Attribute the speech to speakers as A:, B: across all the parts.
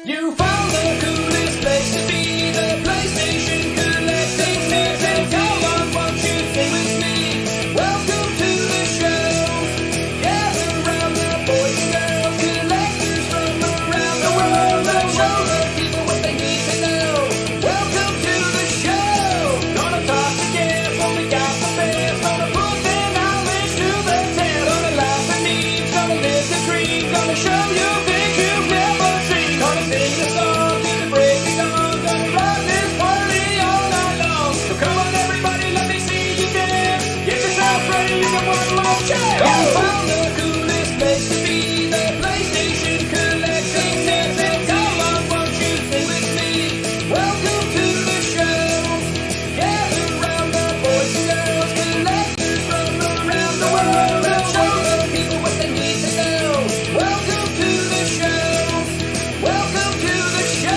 A: You found the coolest place to be, the PlayStation Collectors Nerds, and come on, won't you sing with me? Welcome to the show. Gather round the boys and girls, collectors from around the world. Let's show the people what they need to know. Welcome to the show. Gonna talk to guests, only got the best. Gonna put their knowledge to the test. Gonna laugh and memes, gonna live the dream. Gonna show you things you've never seen. Gonna sing the song to the break of dawn. Gonna rock this party all night long. So come on everybody, let me see you dance. Get yourself ready, you got one more chance. You found the coolest place to be, the PlayStation Collectors Nerds, and come on, won't you sing with me? Welcome to the show. Gather round the boys and girls, collectors from around the world. Let's show the people what they need to know. Welcome to the show. Welcome to the show.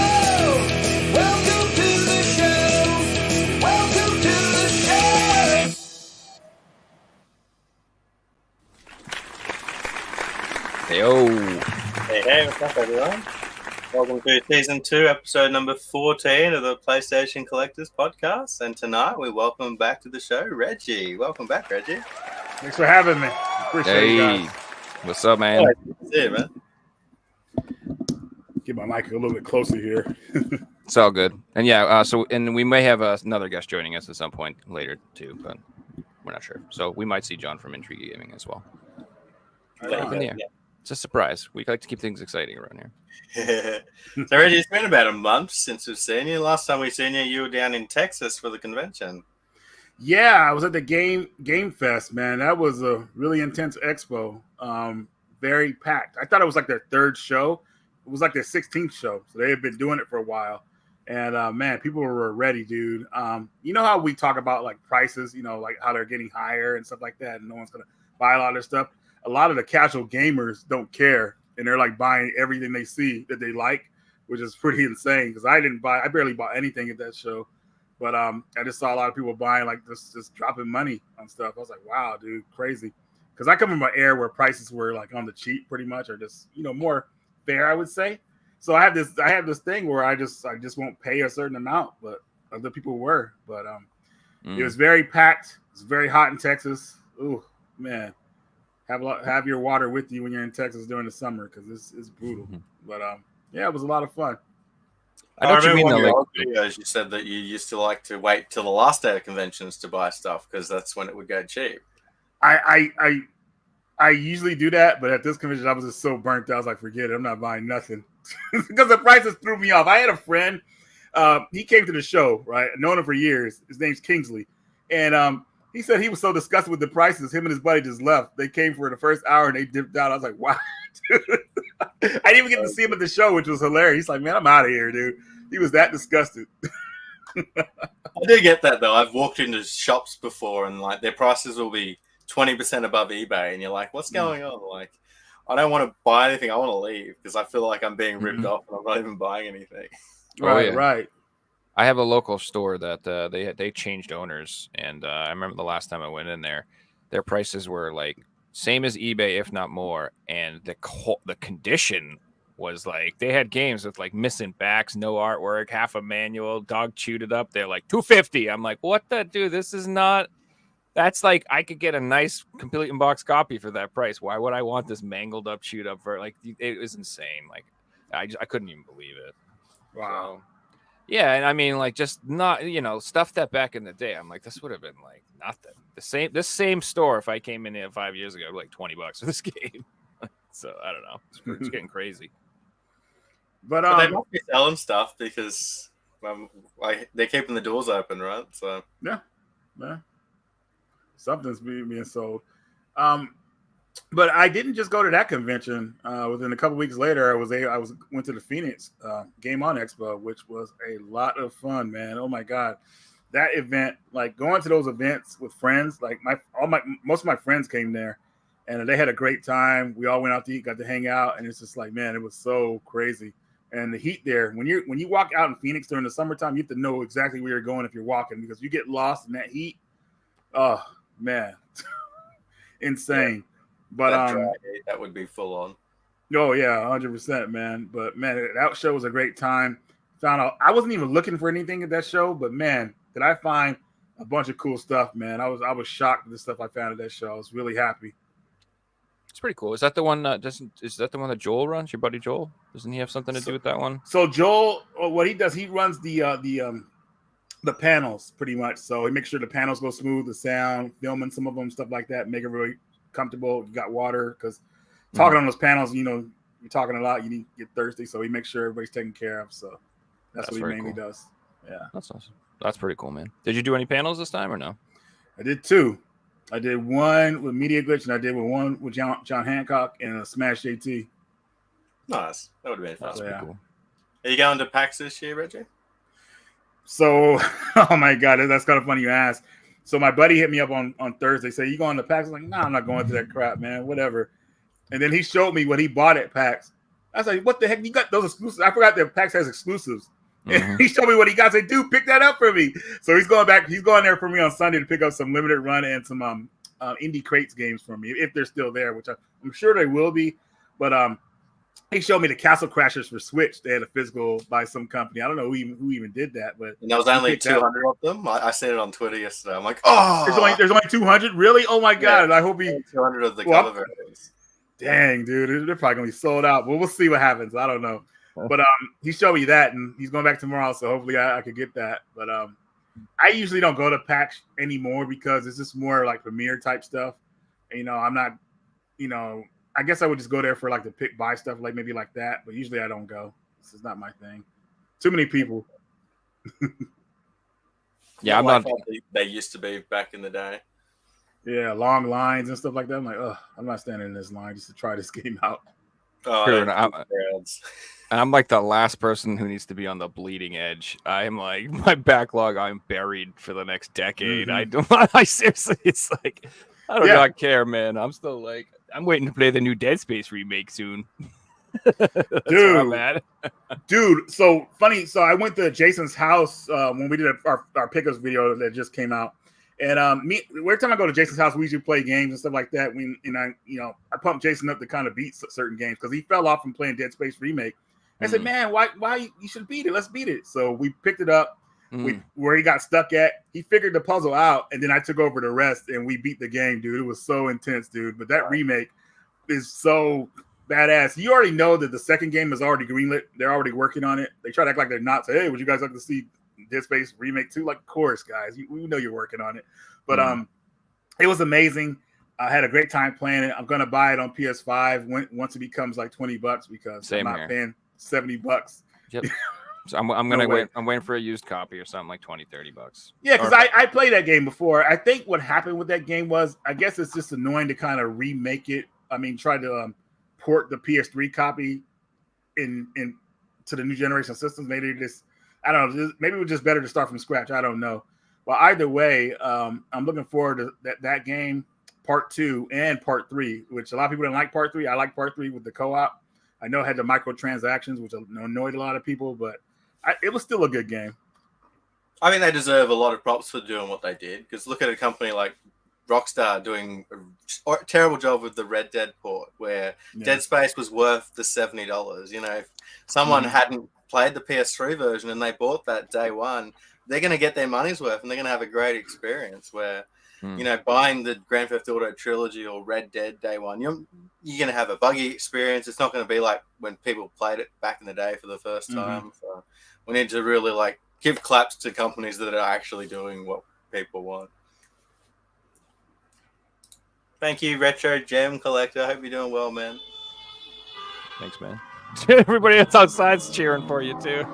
A: Welcome to the show. Welcome to the show.
B: Yo.
C: Hey, what's up, everyone? Welcome to Season 2, Episode number 14 of the PlayStation Collectors Podcast. And tonight, we welcome back to the show, Reggie. Welcome back, Reggie.
D: Thanks for having me. Appreciate you
B: Hey.
D: guys.
B: What's up, man?
C: Good to see you, man.
D: Get my mic a little bit closer here.
B: It's all good. And yeah, and we may have another guest joining us at some point later too, but we're not sure. So we might see John from Intrigue Gaming as well. Yeah. It's a surprise. We like to keep things exciting around here.
C: So, Reggie, it's been about a month since we've seen you. Last time we seen you, you were down in Texas for the convention.
D: Yeah, I was at the Game Fest, man. That was a really intense expo. Very packed. I thought it was like their third show. It was like their 16th show. So they had been doing it for a while. And man, people were ready, dude. You know how we talk about like prices, you know, like how they're getting higher and stuff like that, and no one's gonna buy a lot of their stuff. A lot of the casual gamers don't care, and they're like buying everything they see that they like, which is pretty insane. Because I barely bought anything at that show, but I just saw a lot of people buying like just dropping money on stuff. I was like, wow, dude, crazy. Because I come from an era where prices were like on the cheap, pretty much, or just more fair, I would say. So I have this thing where I just won't pay a certain amount, but other people were. But it was very packed. It's very hot in Texas. Ooh, man. Have your water with you when you're in Texas during the summer because it's brutal. But yeah, it was a lot of fun.
B: I know what you mean.
C: One of your
B: Though,
C: old videos, you said that you used to like to wait till the last day of conventions to buy stuff because that's when it would go cheap.
D: I usually do that, but at this convention, I was just so burnt out. I was like, forget it. I'm not buying nothing because the prices threw me off. I had a friend. He came to the show, right? I've known him for years. His name's Kingsley. And he said he was so disgusted with the prices. Him and his buddy just left. They came for the first hour and they dipped out. I was like, wow, dude. I didn't even get to see him at the show, which was hilarious. He's like, man, I'm out of here, dude. He was that disgusted.
C: I do get that, though. I've walked into shops before and like their prices will be 20% above eBay. And you're like, what's going on? Like, I don't want to buy anything. I want to leave because I feel like I'm being ripped off and I'm not even buying anything.
D: Right.
B: I have a local store that they changed owners, and I remember the last time I went in there, their prices were like same as eBay, if not more, and the condition was like they had games with like missing backs, no artwork, half a manual, dog chewed it up. They're like $250. I'm like, what the dude? This is not. That's like I could get a nice complete in-box copy for that price. Why would I want this mangled up, chewed up for like it was insane. Like I couldn't even believe it.
D: Wow.
B: So, yeah, and I mean, like, just not, stuff that back in the day. I'm like, this would have been like nothing. This same store, if I came in here 5 years ago, like $20 for this game. So I don't know. It's getting crazy.
D: But
C: they must be selling stuff because they're keeping the doors open, right? So
D: yeah, something's being sold. But I didn't just go to that convention. Within a couple weeks later, I went to the Phoenix Game On Expo, which was a lot of fun, man. Oh my god, that event! Like going to those events with friends. Like most of my friends came there, and they had a great time. We all went out to eat, got to hang out, and it's just like, man, it was so crazy. And the heat there, when you walk out in Phoenix during the summertime, you have to know exactly where you're going if you're walking because you get lost in that heat. Oh man, insane. But
C: that would be full on.
D: Oh yeah, 100%, man. But man, that show was a great time. Found out I wasn't even looking for anything at that show, but man, did I find a bunch of cool stuff, man. I was shocked at the stuff I found at that show. I was really happy.
B: It's pretty cool. Is that the one? Is that the one that Joel runs? Your buddy Joel? Doesn't he have something to do with that one?
D: So Joel, what he does, he runs the panels pretty much. So he makes sure the panels go smooth, the sound, filming some of them, stuff like that, make it really comfortable. You got water because talking on those panels, you're talking a lot. You need to get thirsty, so he makes sure everybody's taken care of. So that's what he mainly does. Yeah,
B: that's awesome. That's pretty cool, man. Did you do any panels this time or no?
D: I did 2. I did one with Media Glitch, and I did one with John Hancock and a Smash JT.
C: Nice. That would have been fun.
B: That's pretty cool.
C: Are you going to PAX this year, Reggie?
D: So, oh my God, that's kind of funny you ask. So my buddy hit me up on Thursday, say, you going to PAX? I'm like, nah, I'm not going to that crap, man, whatever. And then he showed me what he bought at PAX. I was like, what the heck? You got those exclusives? I forgot that PAX has exclusives. And he showed me what he got. I said, dude, pick that up for me. So he's going back. He's going there for me on Sunday to pick up some limited run and some indie crates games for me, if they're still there, which I'm sure they will be. But he showed me the Castle Crashers for Switch. They had a physical by some company. I don't know who even did that, but
C: and there was only 200 of them. I seen it on Twitter yesterday. I'm like, oh,
D: there's only 200. Really? Oh my God!
C: Yeah,
D: I hope he
C: 200 of the cover versions.
D: Dang, dude, they're probably gonna be sold out. But we'll see what happens. I don't know. But he showed me that, and he's going back tomorrow, so hopefully I could get that. But I usually don't go to PAX anymore because it's just more like premiere type stuff. And, I'm not, I guess I would just go there for like to buy stuff, like maybe like that. But usually I don't go. This is not my thing. Too many people.
B: Yeah, I'm not.
C: They used to be back in the day.
D: Yeah, long lines and stuff like that. I'm like, I'm not standing in this line just to try this game out.
C: Oh,
B: I'm like the last person who needs to be on the bleeding edge. I'm like my backlog. I'm buried for the next decade.
D: Mm-hmm.
B: I seriously, it's like I do not care, man. I'm still like I'm waiting to play the new Dead Space remake soon.
D: Dude. So funny. So I went to Jason's house when we did our pickups video that just came out. And every time I go to Jason's house, we usually play games and stuff like that. I pumped Jason up to kind of beat certain games because he fell off from playing Dead Space remake. I said, man, why you should beat it? Let's beat it. So we picked it up where he got stuck at. He figured the puzzle out, and then I took over the rest, and we beat the game, dude. It was so intense, dude. But that remake is so badass. You already know that the second game is already greenlit. They're already working on it. They try to act like they're not. Say, hey, would you guys like to see Dead Space remake 2? Like, of course, guys. We know you're working on it. But it was amazing. I had a great time playing it. I'm gonna buy it on PS5 once it becomes like $20 because I'm not paying $70.
B: Yep. So I'm gonna wait. I'm waiting for a used copy or something like $20-$30.
D: Yeah, because I played that game before. I think what happened with that game was, I guess it's just annoying to kind of remake it. I mean, try to port the PS3 copy in to the new generation systems. Maybe I don't know. Maybe it was just better to start from scratch. I don't know. But either way, I'm looking forward to that game, part 2 and part 3, which a lot of people didn't like part 3. I like part 3 with the co-op. I know it had the microtransactions, which annoyed a lot of people, but it was still a good game.
C: I think they deserve a lot of props for doing what they did. Because look at a company like Rockstar doing a terrible job with the Red Dead port, where Dead Space was worth the $70. If someone hadn't played the PS3 version and they bought that day one, they're going to get their money's worth and they're going to have a great experience. Where buying the Grand Theft Auto trilogy or Red Dead day one, you're going to have a buggy experience. It's not going to be like when people played it back in the day for the first time. So we need to really give claps to companies that are actually doing what people want. Thank you, Retro Gem Collector. I hope you're doing well, man.
B: Thanks, man. Everybody else outside's cheering for you too.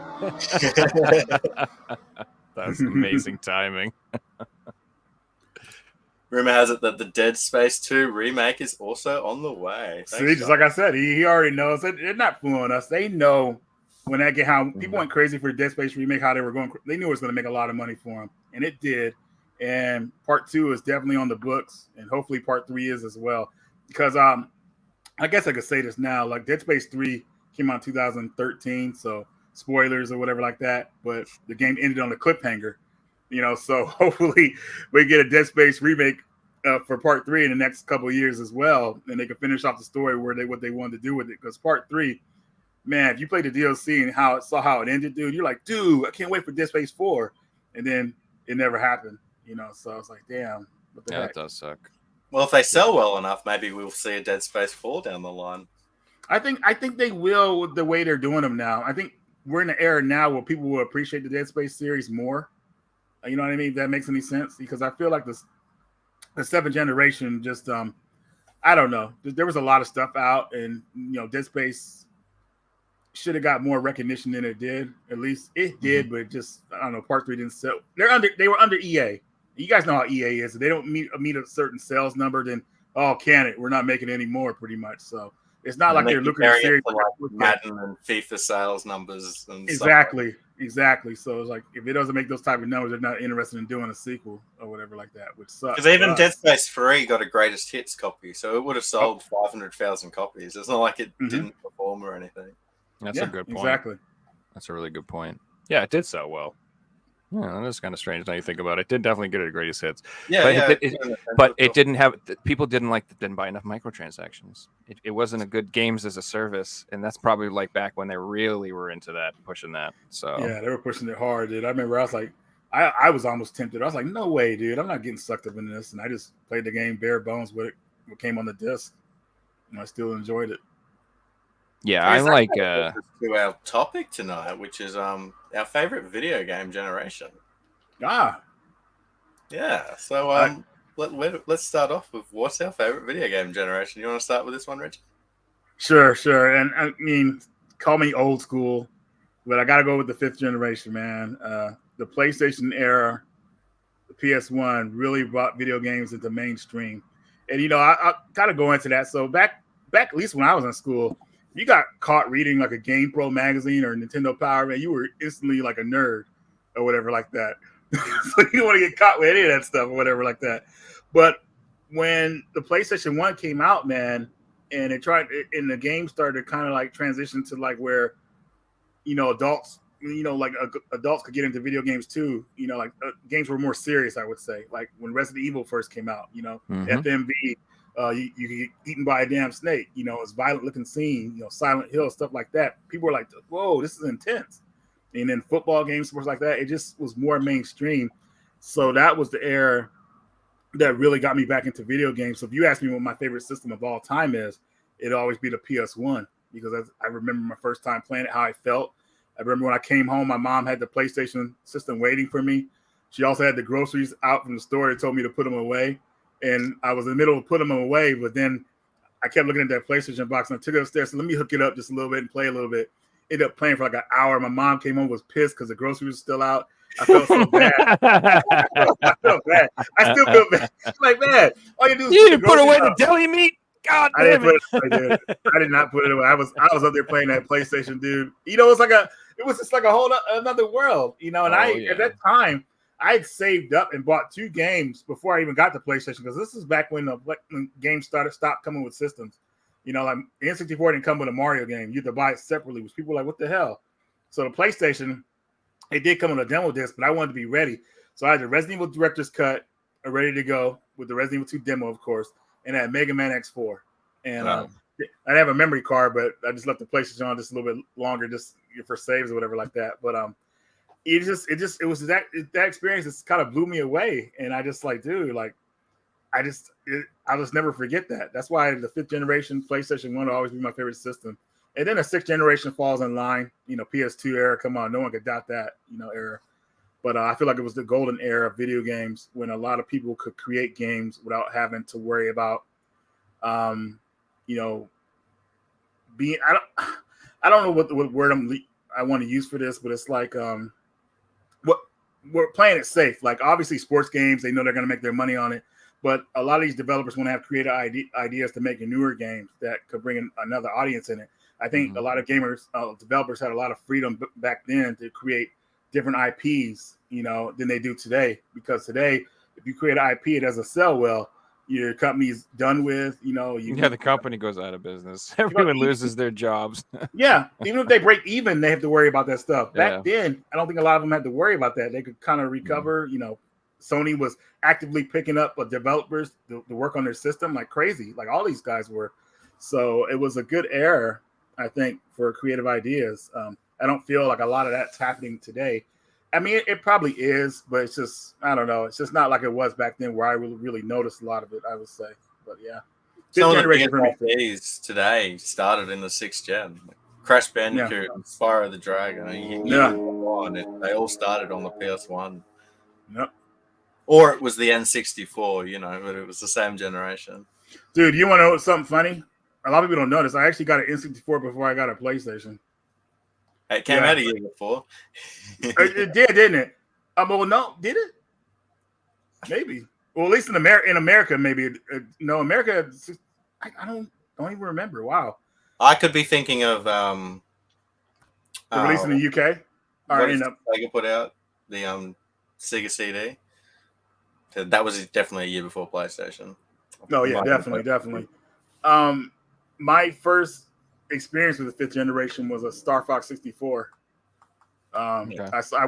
B: That's amazing timing.
C: Rumor has it that the Dead Space 2 remake is also on the way.
D: Thanks, just like I said, he already knows. They're not fooling us. They know when they get how people went crazy for the Dead Space remake, how they were going. They knew it was going to make a lot of money for them, and it did. And part 2 is definitely on the books, and hopefully part 3 is as well. Because I guess I could say this now, like Dead Space 3 came out in 2013, so spoilers or whatever like that. But the game ended on a cliffhanger, so hopefully we get a Dead Space remake for part 3 in the next couple of years as well, and they could finish off the story what they wanted to do with it. Because part 3, man, if you played the DLC and saw how it ended, dude, you're like, dude, I can't wait for Dead Space 4, and then it never happened, So I was like, damn, what the
B: Yeah,
D: heck?
B: it does suck.
C: Well, if they sell well enough, maybe we'll see a Dead Space 4 down the line.
D: I think they will with the way they're doing them now. I think we're in the era now where people will appreciate the Dead Space series more. You know what I mean? If that makes any sense, because I feel like the 7th generation just I don't know. There was a lot of stuff out, and Dead Space should have got more recognition than it did. At least it did, but it just I don't know. Part 3 didn't sell. They were under EA. You guys know how EA is. If they don't meet a certain sales number, then can it? We're not making any more, pretty much. So it's not like they're looking at series
C: like Madden and FIFA sales numbers and
D: Exactly. So it's like if it doesn't make those type of numbers, they're not interested in doing a sequel or whatever like that, which sucks.
C: Because even Dead Space 3 got a greatest hits copy, so it would have sold 500,000 copies. It's not like it didn't perform or anything.
B: That's a good point.
D: Exactly.
B: That's a really good point. Yeah, it did sell well. Yeah, that's kind of strange now you think about it. It did definitely get a greatest hits.
C: Yeah,
B: but it didn't have people didn't buy enough microtransactions. It wasn't a good games as a service, and that's probably like back when they really were into that, pushing that. So
D: yeah, they were pushing it hard, dude. I remember I was like, I was almost tempted. I was like, no way, dude. I'm not getting sucked up into this, and I just played the game bare bones with it. What came on the disc, and I still enjoyed it.
B: Yeah, I like
C: to our topic tonight, which is our favorite video game generation.
D: Yeah.
C: So let's start off with what's our favorite video game generation. You want to start with this one, Reggie?
D: Sure. And I mean, call me old school, but I got to go with the 5th generation, man. The PlayStation era, the PS1 really brought video games into mainstream, and I got to go into that. So back at least when I was in school. You got caught reading like a Game Pro magazine or Nintendo Power, man, you were instantly like a nerd or whatever like that. So you don't want to get caught with any of that stuff or whatever like that. But when the PlayStation 1 came out, man, and the game started to kind of like transition to like where, adults, adults could get into video games too. Games were more serious, I would say. Like when Resident Evil first came out, FMV. You could get eaten by a damn snake. It's violent looking scene. Silent Hill, stuff like that. People were like, "Whoa, this is intense." And then football games, sports like that, it just was more mainstream. So that was the era that really got me back into video games. So if you ask me what my favorite system of all time is, it'd always be the PS1 because I remember my first time playing it, how I felt. I remember when I came home, my mom had the PlayStation system waiting for me. She also had the groceries out from the store and told me to put them away. And I was in the middle of putting them away, but then I kept looking at that PlayStation box and I took it upstairs. So let me hook it up just a little bit and play a little bit. Ended up playing for like an hour. My mom came home, was pissed because the groceries were still out. I felt so bad. I still feel bad. Like, man, all you do is
B: you didn't put away the deli meat. God damn it!
D: I did not put it away. I was up there playing that PlayStation, dude. It was just like a whole another world, And at that time. I had saved up and bought 2 games before I even got to PlayStation because this is back when the games stopped coming with systems. Like the N64 didn't come with a Mario game. You had to buy it separately, which people were like, what the hell? So the PlayStation, it did come on a demo disc, but I wanted to be ready. So I had the Resident Evil Director's Cut ready to go with the Resident Evil 2 demo, of course, and I had Mega Man X4. And I didn't have a memory card, but I just left the PlayStation on just a little bit longer just for saves or whatever like that. But it was that experience just kind of blew me away. And I just like, dude, like, I'll just never forget that. That's why the 5th generation PlayStation 1 will always be my favorite system. And then the 6th generation falls in line, PS2 era. Come on, no one could doubt that, era. But I feel like it was the golden era of video games when a lot of people could create games without having to worry about, being, I don't know what word I want to use for this, but it's like, we're playing it safe. Like obviously sports games, they know they're going to make their money on it, but a lot of these developers want to have creative ideas to make newer games that could bring in another audience in it. I think a lot of developers had a lot of freedom back then to create different IPs, than they do today. Because today, if you create an IP, it doesn't sell well. Your company's done with,
B: the company goes out of business. Everyone loses their jobs.
D: Yeah, even if they break even, they have to worry about that stuff. Back then, I don't think a lot of them had to worry about that. They could kind of recover, Sony was actively picking up developers to work on their system like crazy, like all these guys were. So it was a good era, I think, for creative ideas. I don't feel like a lot of that's happening today. I mean, it probably is, but it's just, I don't know. It's just not like it was back then where I really noticed a lot of it, I would say. But yeah.
C: Some of the
D: generation
C: biggest
D: for me.
C: IPs today started in the 6th gen. Crash Bandicoot and Spyro the Dragon. They all started on the PS1.
D: Yep.
C: Or it was the N64, but it was the same generation.
D: Dude, you want to know something funny? A lot of people don't know this. I actually got an N64 before I got a PlayStation.
C: It came out a year before.
D: It did, didn't it? Well, no, did it? Maybe. Well, at least in America, maybe. No, America. I don't even remember. Wow.
C: I could be thinking of
D: released in the UK.
C: What did Sega put out? The Sega CD. That was definitely a year before PlayStation.
D: Oh yeah, definitely. My first experience with the 5th generation was a Star Fox 64. I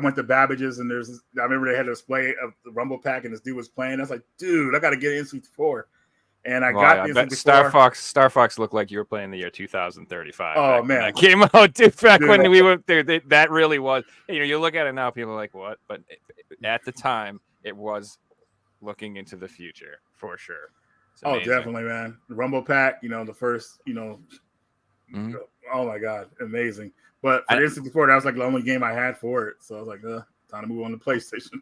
D: went to Babbage's and I remember they had a display of the Rumble Pack and this dude was playing. I was like, dude, I got to get an N64. And I got
B: the N64. Star Fox looked like you were playing the year 2035.
D: Oh man,
B: that came out, dude. Back when we were there, that really was. You look at it now, people are like, what? But at the time, it was looking into the future for sure.
D: Oh, definitely, man. The Rumble Pack, the first,
B: Mm-hmm.
D: Oh my god, amazing. But for the N64, that was like the only game I had for it. So I was like, time to move on to PlayStation.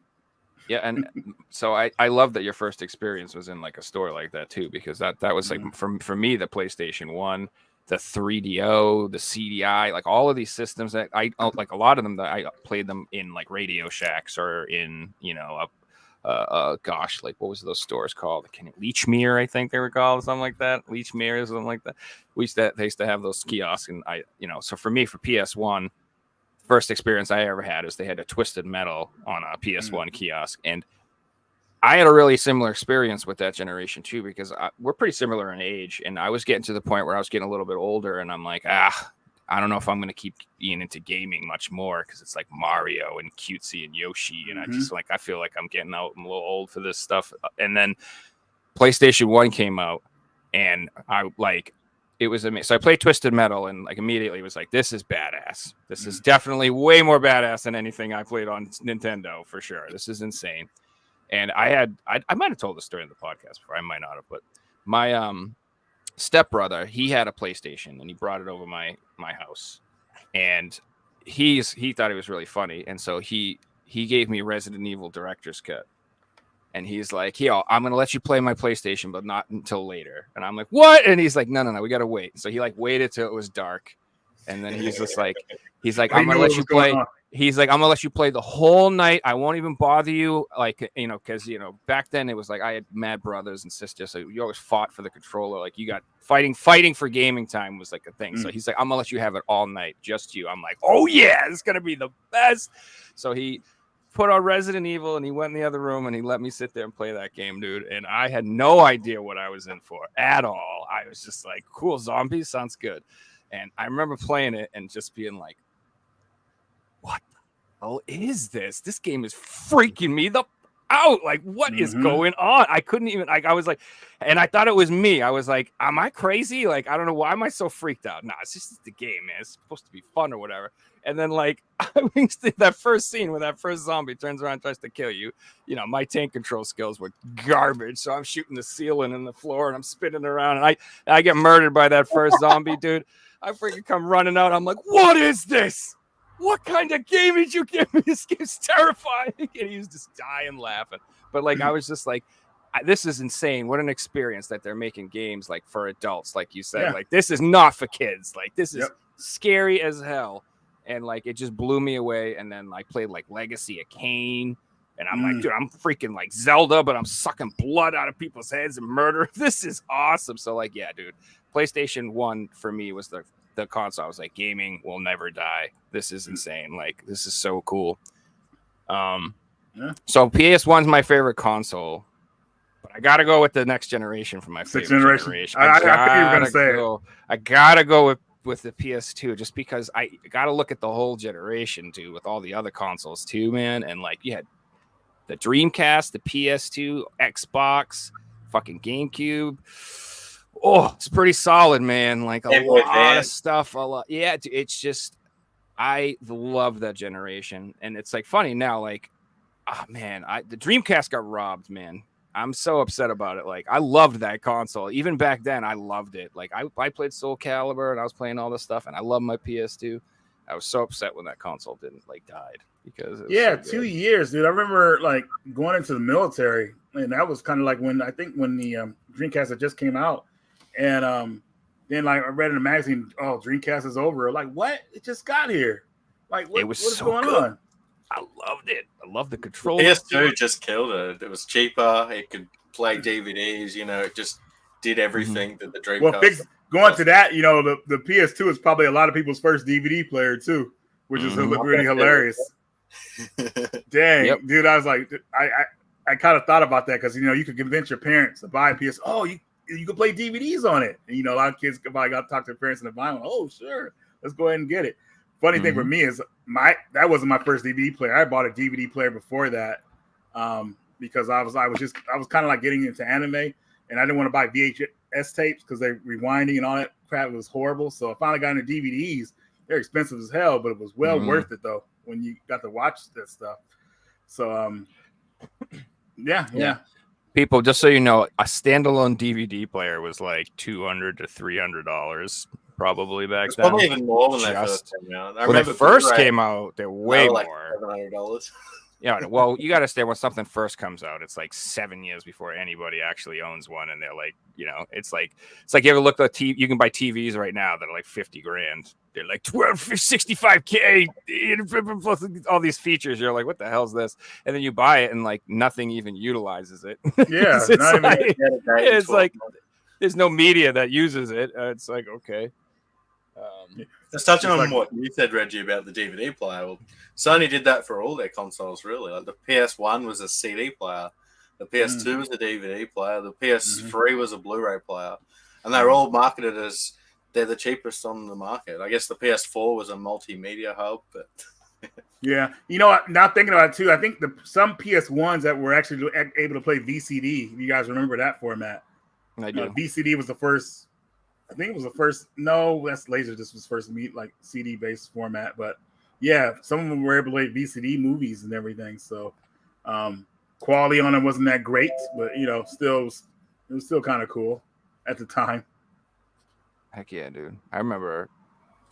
B: Yeah, and so I love that your first experience was in like a store like that too, because that was like for me the PlayStation 1, the 3DO, the CDI, like all of these systems that I like a lot of them that I played them in like Radio Shacks or in gosh, like what was those stores called? Leechmere, I think they were called, something like that. Leechmere or something like that. They used to have those kiosks, and so for me, for PS1, first experience I ever had is they had a Twisted Metal on a PS1 kiosk, and I had a really similar experience with that generation too, because we're pretty similar in age, and I was getting to the point where I was getting a little bit older, and I'm like, I don't know if I'm going to keep being into gaming much more because it's like Mario and cutesy and Yoshi. And I feel like I'm getting out. I'm a little old for this stuff. And then PlayStation 1 came out and it was amazing. So I played Twisted Metal and like immediately was like, this is badass. This is definitely way more badass than anything I played on Nintendo for sure. This is insane. And I might have told the story in the podcast before. I might not have, but my, stepbrother, he had a PlayStation and he brought it over my house, and he thought it was really funny, and so he gave me Resident Evil Director's Cut, and he's like, I'm gonna let you play my PlayStation, but not until later. And I'm like, what? And he's like, no, we gotta wait. So he like waited till it was dark, and then he's just like, I'm gonna let you play. He's like, I'm gonna let you play the whole night. I won't even bother you, because back then it was like I had mad brothers and sisters, so you always fought for the controller. Like you got fighting for gaming time was like a thing. So he's like, I'm gonna let you have it all night, just you. I'm like, oh yeah, it's gonna be the best. So he put on Resident Evil and he went in the other room and he let me sit there and play that game, dude. And I had no idea what I was in for at all. I was just like, cool, zombies sounds good. And I remember playing it and just being like, what the hell is this? This game is freaking me the out. Like, what is going on? I couldn't even, I was like, and I thought it was me. I was like, am I crazy? Like, I don't know. Why am I so freaked out? Nah, it's just the game, man. It's supposed to be fun or whatever. And then, like, that first scene where that first zombie turns around and tries to kill you, my tank control skills were garbage. So I'm shooting the ceiling and the floor and I'm spinning around and I get murdered by that first zombie, dude. I freaking come running out. I'm like, what is this? What kind of game did you give me? This game's terrifying. And he was just dying laughing. But like, I was just like, this is insane. What an experience that they're making games like for adults. Like you said, like this is not for kids. Like this is scary as hell. And like, it just blew me away. And then I played like Legacy of Kain. And I'm like, dude, I'm freaking like Zelda, but I'm sucking blood out of people's heads and murder. This is awesome. So like, yeah, dude, PlayStation 1 for me was the console. I was like, gaming will never die. This is insane. Like, this is so cool. So PS1's my favorite console, but I gotta go with the next generation for my favorite generation.
D: I think you were gonna say it.
B: I gotta go with the PS2 just because I gotta look at the whole generation, dude, with all the other consoles too, man. And like, you had the Dreamcast, the PS2, Xbox, fucking GameCube. Oh, it's pretty solid, man. Like a
C: Game Boy
B: lot of
C: Advance.
B: stuff. Yeah, it's just I love that generation, and it's like funny now. Like, oh man, the Dreamcast got robbed, man. I'm so upset about it. Like, I loved that console. Even back then, I loved it. Like, I played Soul Calibur and I was playing all this stuff, and I love my PS2. I was so upset when that console didn't died because it was so
D: 2
B: good.
D: years, dude. I remember like going into the military, and that was kind of like when the Dreamcast had just came out, and then like I read in the magazine, oh, Dreamcast is over. Like, what? It just got here. Like, what is
B: so
D: going
B: good.
D: on?
B: I loved it. I loved the controller.
C: PS2 just killed it. It was cheaper. It could play DVDs. It just did everything that the Dreamcast.
D: Well, going to that, the PS2 is probably a lot of people's first DVD player too, which is really hilarious. Dang, dude, I was like, I kind of thought about that because you could convince your parents to buy a PS. Oh, you can play DVDs on it. And, a lot of kids got to talk to their parents and buy one. Oh, sure, let's go ahead and get it. Funny thing for me is that wasn't my first DVD player. I bought a DVD player before that because I was kind of like getting into anime, and I didn't want to buy VHS tapes because they rewinding and all that crap was horrible. So I finally got into DVDs. They're expensive as hell, but it was well worth it though when you got to watch this stuff. So yeah.
B: People, just so you know, a standalone DVD player was like $200 to $300 probably back then.
C: Probably even more when they first came out.
B: When they first came out, they're way
C: like
B: more.
C: $700.
B: Yeah, well, you got to understand when something first comes out, it's like 7 years before anybody actually owns one, and they're like, it's like you ever look at TV? You can buy TVs right now that are like $50,000. They're like 65K, plus all these features. You're like, what the hell's this? And then you buy it, and like nothing even utilizes it.
D: Yeah,
B: it's like there's no media that uses it. It's like, okay.
C: Just touching on what you said, Reggie, about the DVD player. Well, Sony did that for all their consoles, really. Like the PS1 was a CD player, the PS2 was a DVD player, the PS3 was a Blu-ray player, and they were all marketed as they're the cheapest on the market. I guess the PS4 was a multimedia hub, but
D: yeah, now thinking about it too, I think some PS1s that were actually able to play VCD. You guys remember that format?
B: I do.
D: VCD was the first. I think it was the first. No, that's Laserdisc was first meet like CD based format, but yeah, some of them were able to play VCD movies and everything. So quality on it wasn't that great, but still it was still kind of cool at the time.
B: Heck yeah, dude! I remember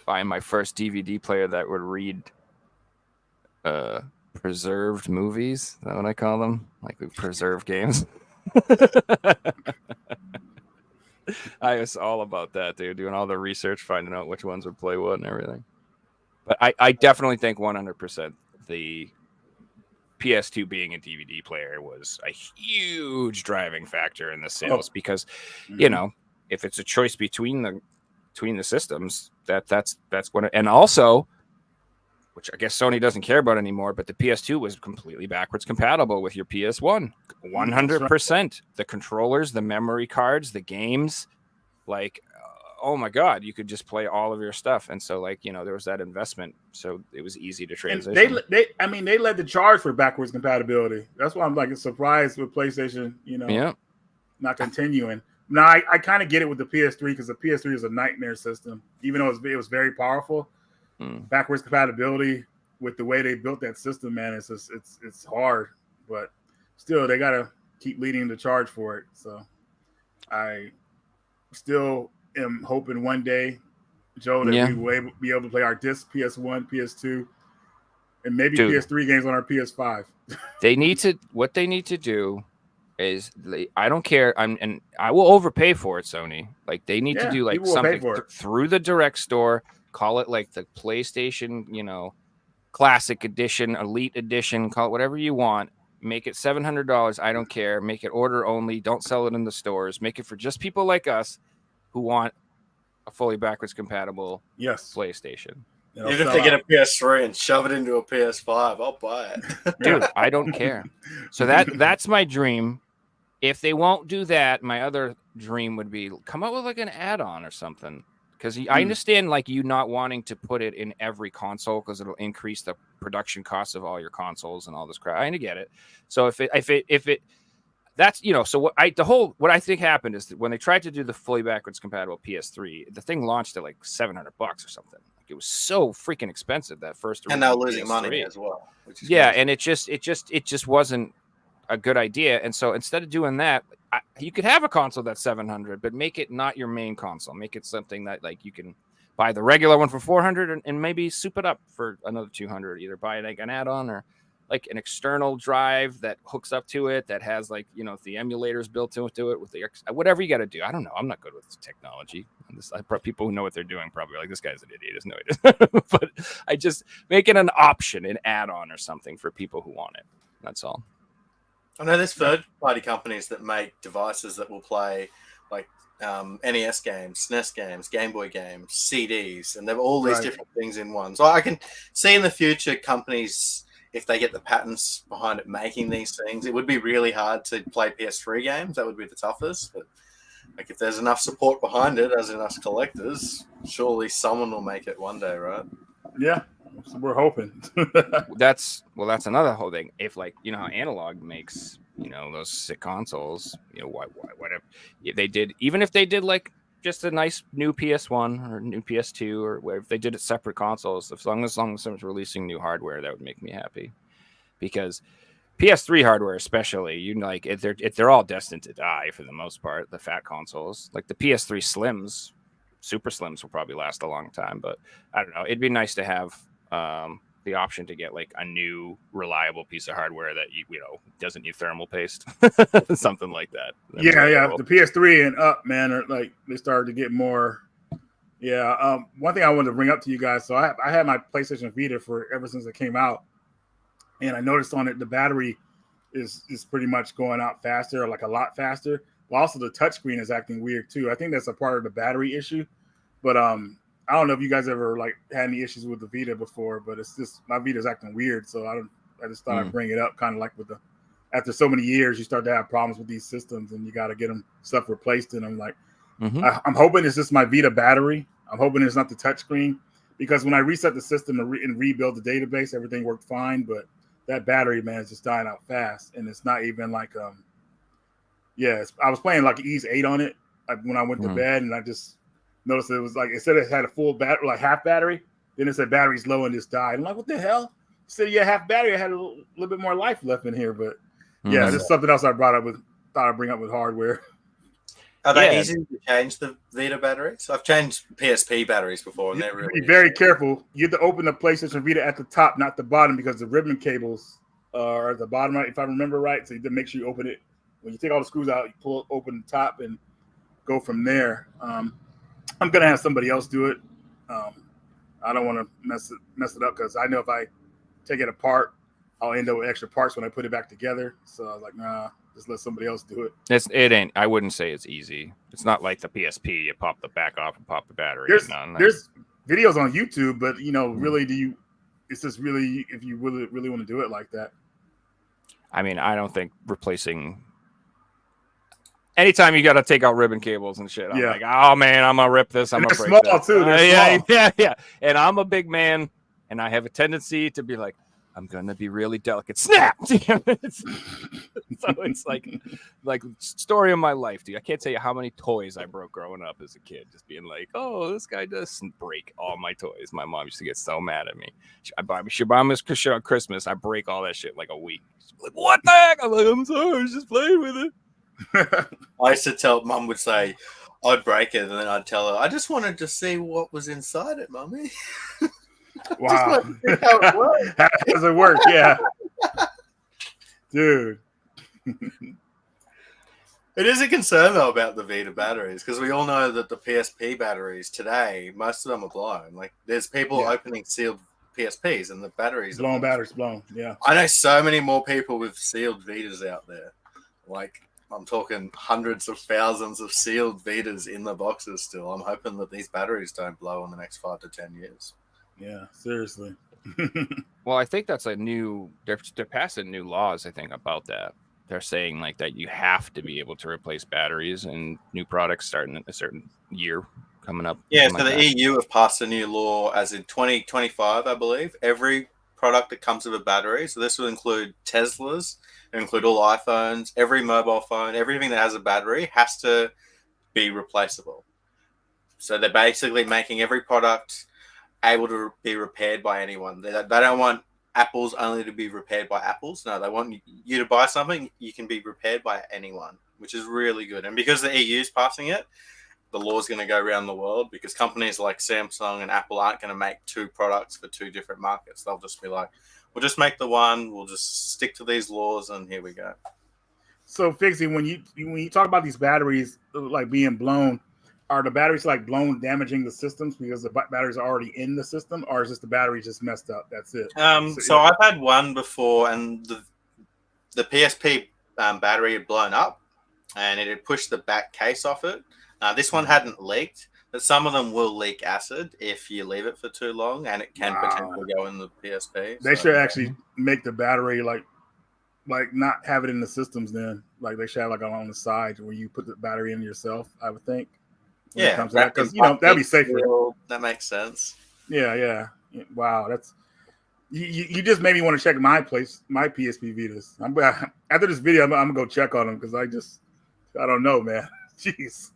B: buying my first DVD player that would read preserved movies. Is that what I call them? Like we preserve games. I was all about that, dude, doing all the research, finding out which ones would play what and everything. But I definitely think 100% the PS2 being a DVD player was a huge driving factor in the sales because, if it's a choice between the systems, that's what. And also, which I guess Sony doesn't care about anymore, but the PS2 was completely backwards compatible with your PS1. 100%. The controllers, the memory cards, the games, like, oh my God, you could just play all of your stuff. And so, there was that investment, so it was easy to transition.
D: And they led the charge for backwards compatibility. That's why I'm like surprised with PlayStation, not continuing. Now, I kind of get it with the PS3 because the PS3 is a nightmare system, even though it was very powerful. Backwards compatibility with the way they built that system, man, it's hard, but still they gotta keep leading the charge for it. So I still am hoping one day, Joe, that we will be able to play our disc PS1, PS2, and maybe PS3 games on our PS5.
B: What they need to do is I don't care. And I will overpay for it, Sony. Like they need to do like something through the direct store. Call it like the PlayStation, Classic Edition, Elite Edition, call it whatever you want. Make it $700. I don't care. Make it order only. Don't sell it in the stores. Make it for just people like us who want a fully backwards compatible PlayStation.
C: Even if they get a PS3 and shove it into a PS5, I'll buy it.
B: Dude, I don't care. So that's my dream. If they won't do that, my other dream would be come up with like an add-on or something. because I understand like you not wanting to put it in every console because it'll increase the production costs of all your consoles and all this crap. I get it. So if it that's so what I think happened is that when they tried to do the fully backwards compatible PS3, the thing launched at like $700 or something. Like it was so freaking expensive that first
C: And now
B: original
C: losing money
B: PS3.
C: as well. Which is
B: Yeah,
C: crazy.
B: and it just wasn't a good idea. And so instead of doing that, you could have a console that's $700, but make it not your main console. Make it something that like you can buy the regular one for $400 and maybe soup it up for another $200. Either buy like an add-on or like an external drive that hooks up to it that has like the emulators built into it with the whatever you got to do. I don't know. I'm not good with technology. People who know what they're doing probably like, this guy's an idiot. Has no idea. But I just make it an option, an add-on or something for people who want it. That's all.
C: I know there's third-party companies that make devices that will play like NES games, SNES games, Game Boy games, CDs, and they've all these different things in one. So I can see in the future companies, if they get the patents behind it making these things, it would be really hard to play PS3 games. That would be the toughest. But like if there's enough support behind it, as in us collectors, surely someone will make it one day, right?
D: Yeah. So we're hoping.
B: That's another whole thing. If like how Analog makes those sick consoles, whatever they did, even if they did like just a nice new PS1 or new PS2 or whatever, if they did it separate consoles, as long as someone's releasing new hardware, that would make me happy. Because PS3 hardware, especially, they're all destined to die for the most part. The fat consoles, like the PS3 Slims, Super Slims, will probably last a long time. But I don't know. It'd be nice to have the option to get like a new reliable piece of hardware that doesn't need thermal paste, something like that.
D: Yeah. The PS3 and up, man, are like they started to get more. Yeah. One thing I wanted to bring up to you guys. So I had my PlayStation Vita ever since it came out, and I noticed on it the battery is pretty much going out faster, like a lot faster. But also the touchscreen is acting weird too. I think that's a part of the battery issue. But I don't know if you guys ever like had any issues with the Vita before, but it's just my Vita's acting weird. So I just thought I'd bring it up, kind of like after so many years, you start to have problems with these systems, and you got to get them stuff replaced. And I'm like, I'm hoping it's just my Vita battery. I'm hoping it's not the touchscreen, because when I reset the system and rebuild the database, everything worked fine. But that battery, man, is just dying out fast, and it's not even like I was playing like Ease 8 on it when I went to bed, and I just noticed it was like, it said it had a full battery, like half battery. Then it said battery's low and just died. I'm like, what the hell? It said, yeah, half battery. I had a little bit more life left in here. But yeah, this is something else I thought I'd bring up with hardware.
C: Are they easy to change the Vita batteries? I've changed PSP batteries before, and they're really
D: be very careful. You have to open the PlayStation Vita at the top, not the bottom, because the ribbon cables are at the bottom, right? If I remember right. So you have to make sure you open it. When you take all the screws out, you open the top and go from there. I'm gonna have somebody else do it. I don't want to mess it up, because I know if I take it apart, I'll end up with extra parts when I put it back together. So I was like, nah, just let somebody else do it.
B: It ain't. I wouldn't say it's easy. It's not like the PSP. You pop the back off and pop the battery.
D: There's videos on YouTube, but really, it's just really, if you really want to do it like that.
B: I mean, I don't think replacing. Anytime you got to take out ribbon cables and shit, I'm like, oh man, I'm gonna rip this. I'm gonna break
D: small
B: that.
D: Too.
B: Yeah. And I'm a big man, and I have a tendency to be like, I'm gonna be really delicate. Snap! So it's like story of my life, dude. I can't tell you how many toys I broke growing up as a kid. Just being like, oh, this guy doesn't break all my toys. My mom used to get so mad at me. She buy me shit on Christmas. I break all that shit like a week. She's like, what the heck? I'm like, I'm sorry, I was just playing with it.
C: I used to tell Mum would say I'd break it, and then I'd tell her I just wanted to see what was inside it, Mummy.
D: Wow. How does it work? Yeah. Dude.
C: It is a concern though about the Vita batteries, because we all know that the PSP batteries today, most of them are blown. Like there's people opening sealed PSPs and the batteries
D: blown. Yeah.
C: I know so many more people with sealed Vitas out there. Like I'm talking hundreds of thousands of sealed Vitas in the boxes still. I'm hoping that these batteries don't blow in the next 5 to 10 years.
D: Yeah, seriously.
B: Well, I think that's they're passing new laws, I think, about that. They're saying like that you have to be able to replace batteries and new products starting at a certain year coming up.
C: Yeah,
B: something
C: so
B: like
C: the
B: that.
C: EU have passed a new law as in 2025, I believe. Every product that comes with a battery, so this will include Teslas, it'll include all iPhones, every mobile phone, everything that has a battery has to be replaceable. So they're basically making every product able to be repaired by anyone. They don't want Apples only to be repaired by Apples. No, they want you to buy something, you can be repaired by anyone, which is really good. And because the EU is passing it, the law's going to go around the world because companies like Samsung and Apple aren't going to make two products for two different markets. They'll just be like, we'll just make the one, we'll just stick to these laws, and here we go.
D: So, Fixie, when you talk about these batteries like being blown, are the batteries like blown, damaging the systems because the batteries are already in the system, or is just the battery just messed up? That's it.
C: So I've had one before, and the PSP battery had blown up, and it had pushed the back case off it. This one hadn't leaked, but some of them will leak acid if you leave it for too long, and it can potentially go in the PSP.
D: They should actually make the battery like not have it in the systems. Then like they should have like on the side where you put the battery in yourself. I would think.
C: Yeah,
D: because that'd be safer.
C: That makes sense.
D: Yeah. Wow, that's you just made me want to check my PSP Vitas. After this video, I'm gonna go check on them because I don't know, man. Jeez.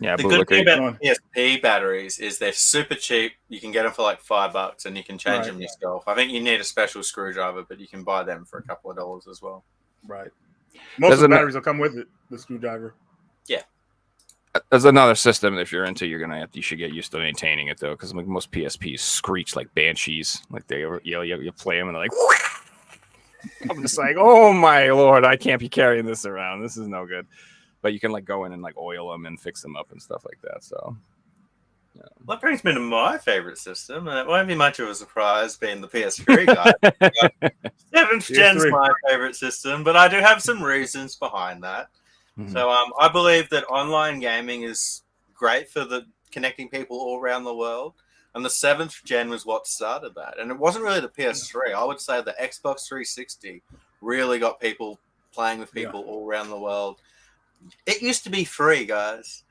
B: Yeah,
C: the good thing about PSP batteries is they're super cheap. You can get them for like $5, and you can change them yourself. I think you need a special screwdriver, but you can buy them for a couple of dollars as well.
D: Right. Most of the batteries will come with it. The screwdriver.
C: Yeah.
B: There's another system if you're into. You should get used to maintaining it though, because like most PSPs screech like banshees. Like you play them and they're like. I'm just like, oh my lord, I can't be carrying this around. This is no good. But you can like go in and like oil them and fix them up and stuff like that. So
C: yeah. Well, that brings me to my favorite system, and it won't be much of a surprise being the PS3 guy. 7th gen's my favorite system, but I do have some reasons behind that. Mm-hmm. So I believe that online gaming is great for connecting people all around the world. And the 7th gen was what started that. And it wasn't really the PS3. I would say the Xbox 360 really got people playing with people all around the world. It used to be free, guys.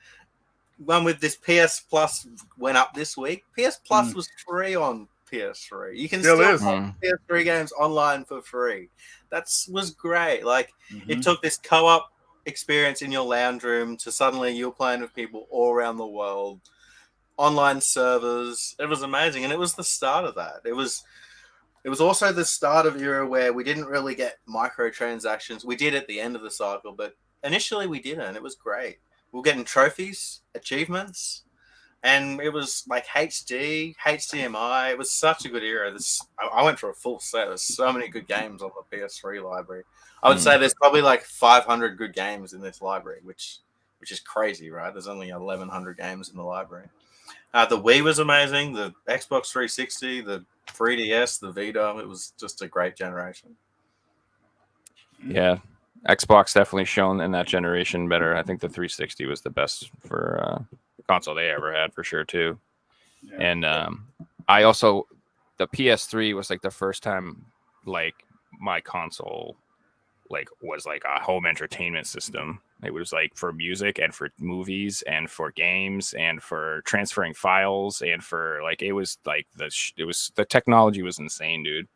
C: One with this PS Plus went up this week. PS Plus was free on PS3. You can still play PS3 games online for free. That was great. Like, it took this co-op experience in your lounge room to suddenly you're playing with people all around the world. Online servers. It was amazing, and it was the start of that. It was also the start of era where we didn't really get microtransactions. We did at the end of the cycle, but initially we didn't. It was great. We were getting trophies, achievements, and it was like HD, HDMI. It was such a good era. I went for a full set. There's so many good games on the PS3 library. I would say there's probably like 500 good games in this library, which is crazy, right? There's only 1,100 games in the library. The Wii was amazing. The Xbox 360, the 3DS, the Vita. It was just a great generation.
B: Yeah, Xbox definitely shown in that generation better. I think the 360 was the best for console they ever had for sure too. Yeah. And I also the PS3 was like the first time like my console like was like a home entertainment system. It was like for music and for movies and for games and for transferring files and for like it was like the technology was insane, dude.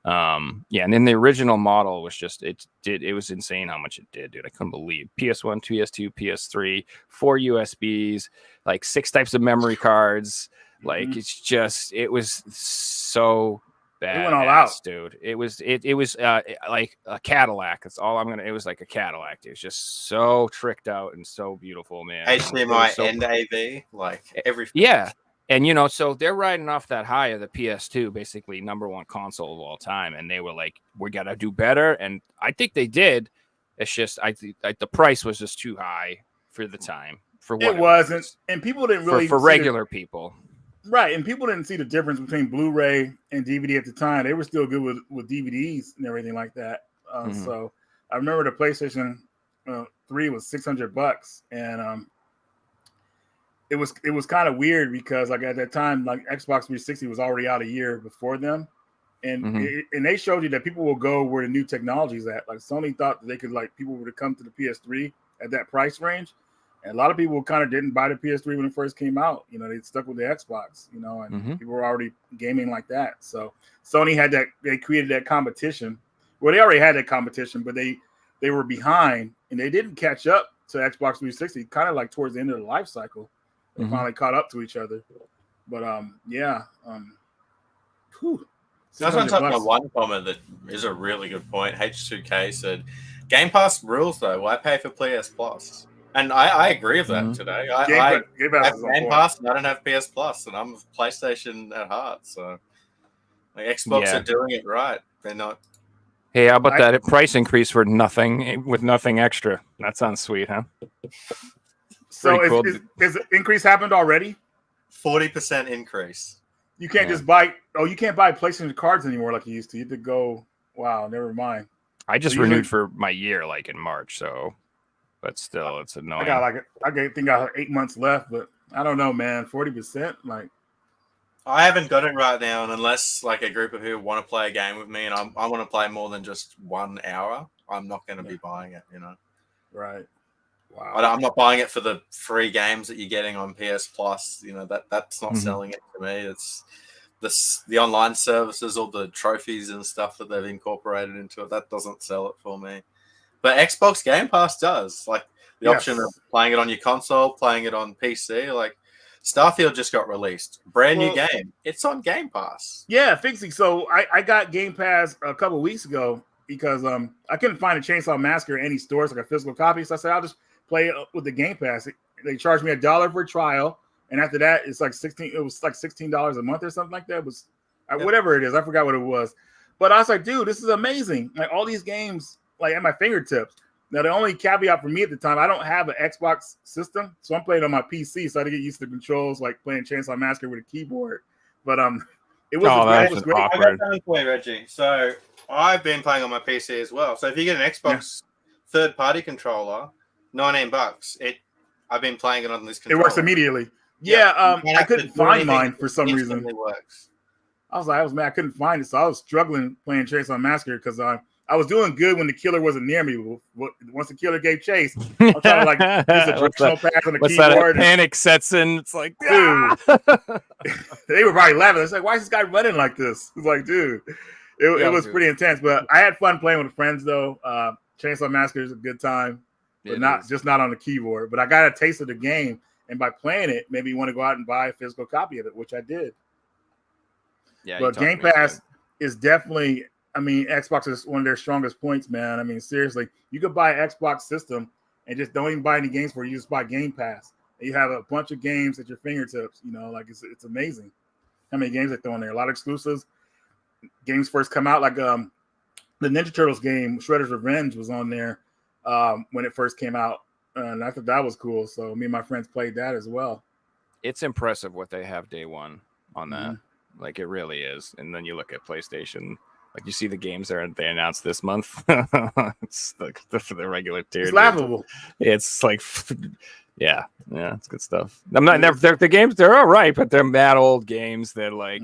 B: And then the original model was just it was insane how much it did, dude. I couldn't believe PS1, PS2, PS3, 4 USBs, like 6 types of memory cards. Like it was so bad. It went all out, dude. It was like a Cadillac. That's all I'm gonna. It was like a Cadillac. It was just so tricked out and so beautiful, man.
C: HDMI and AV, like everything.
B: Yeah. And, so they're riding off that high of the PS2, basically number one console of all time. And they were like, we got to do better. And I think they did. It's just, the price was just too high for the time. For what
D: it wasn't. And people didn't really.
B: For regular people.
D: Right. And people didn't see the difference between Blu-ray and DVD at the time. They were still good with DVDs and everything like that. So I remember the PlayStation 3 was $600. And, it was kind of weird because like at that time, like Xbox 360 was already out a year before them. And and they showed you that people will go where the new technology is at. Like Sony thought that they could like people would come to the PS3 at that price range. And a lot of people kind of didn't buy the PS3 when it first came out. You know, they stuck with the Xbox, you know, and people were already gaming like that. So Sony had that, they created that competition. Well, they already had that competition, but they were behind and they didn't catch up to Xbox 360, kind of like towards the end of the life cycle. They finally caught up to each other. But yeah. Whew.
C: I was going to talk about one comment that is a really good point. H2K said, Game Pass rules though. Why pay for PS Plus? And I agree with that today. I have Game Pass and I don't have PS Plus, and I'm PlayStation at heart. So like, Xbox are doing it right. They're not.
B: Hey, how about that price increase for nothing with nothing extra? That sounds sweet, huh?
D: So is the increase happened already?
C: 40% increase.
D: You can't just buy. Oh, you can't buy PlayStation cards anymore like you used to. You have to go. Wow, never mind.
B: I just renewed for my year, like in March. So, but still, it's annoying.
D: I think I have 8 months left, but I don't know, man. 40%, like.
C: I haven't got it right now, and unless like a group of people want to play a game with me, and I want to play more than just 1 hour, I'm not going to be buying it. You know.
D: Right. Wow.
C: I'm not buying it for the free games that you're getting on PS Plus. You know that's not selling it to me. It's the online services, all the trophies and stuff that they've incorporated into it. That doesn't sell it for me. But Xbox Game Pass does. Like the option of playing it on your console, playing it on PC. Like Starfield just got released, brand new game. It's on Game Pass.
D: Yeah, Fixie. So I got Game Pass a couple of weeks ago because I couldn't find a Chainsaw Massacre in any stores like a physical copy. So I said I'll just play it with the Game Pass. They charged me $1 for a trial, and after that, it's like $16. It was like $16 a month or something like that. It was whatever it is. I forgot what it was, but I was like, dude, this is amazing. Like all these games, like at my fingertips. Now the only caveat for me at the time, I don't have an Xbox system, so I'm playing on my PC, so I had to get used to the controls, like playing Chainsaw Massacre with a keyboard. But it was great.
C: I got something for you, Reggie. So I've been playing on my PC as well. So if you get an Xbox third-party controller, $19. I've been playing it on this controller.
D: It works immediately. Yeah, I couldn't find mine for some reason.
C: It works.
D: I was mad I couldn't find it, so I was struggling playing Chainsaw Massacre because I was doing good when the killer wasn't near me. Once the killer gave chase, I'm trying to like use a directional pass on the keyboard.
B: That panic sets in. It's like,
D: dude, they were probably laughing. It's like, why is this guy running like this? It's like, dude, it was pretty intense. But I had fun playing with friends though. Chainsaw Massacre is a good time. But not on the keyboard. But I got a taste of the game, and by playing it, maybe you want to go out and buy a physical copy of it, which I did. Yeah, but Game Pass is definitely. I mean, Xbox is one of their strongest points, man. I mean, seriously, you could buy an Xbox system and just don't even buy any games for it. You just buy Game Pass. And you have a bunch of games at your fingertips. You know, like it's amazing how many games they throw in there. A lot of exclusives. Games first come out, like the Ninja Turtles game, Shredder's Revenge, was on there. When it first came out, and I thought that was cool. So me and my friends played that as well. It's
B: impressive what they have day one on that. Like it really is. And then you look at PlayStation, like you see the games they announced this month. It's for the regular tier.
D: It's laughable.
B: It's like, yeah, it's good stuff. The games, they're all right, but they're mad old games. They're like,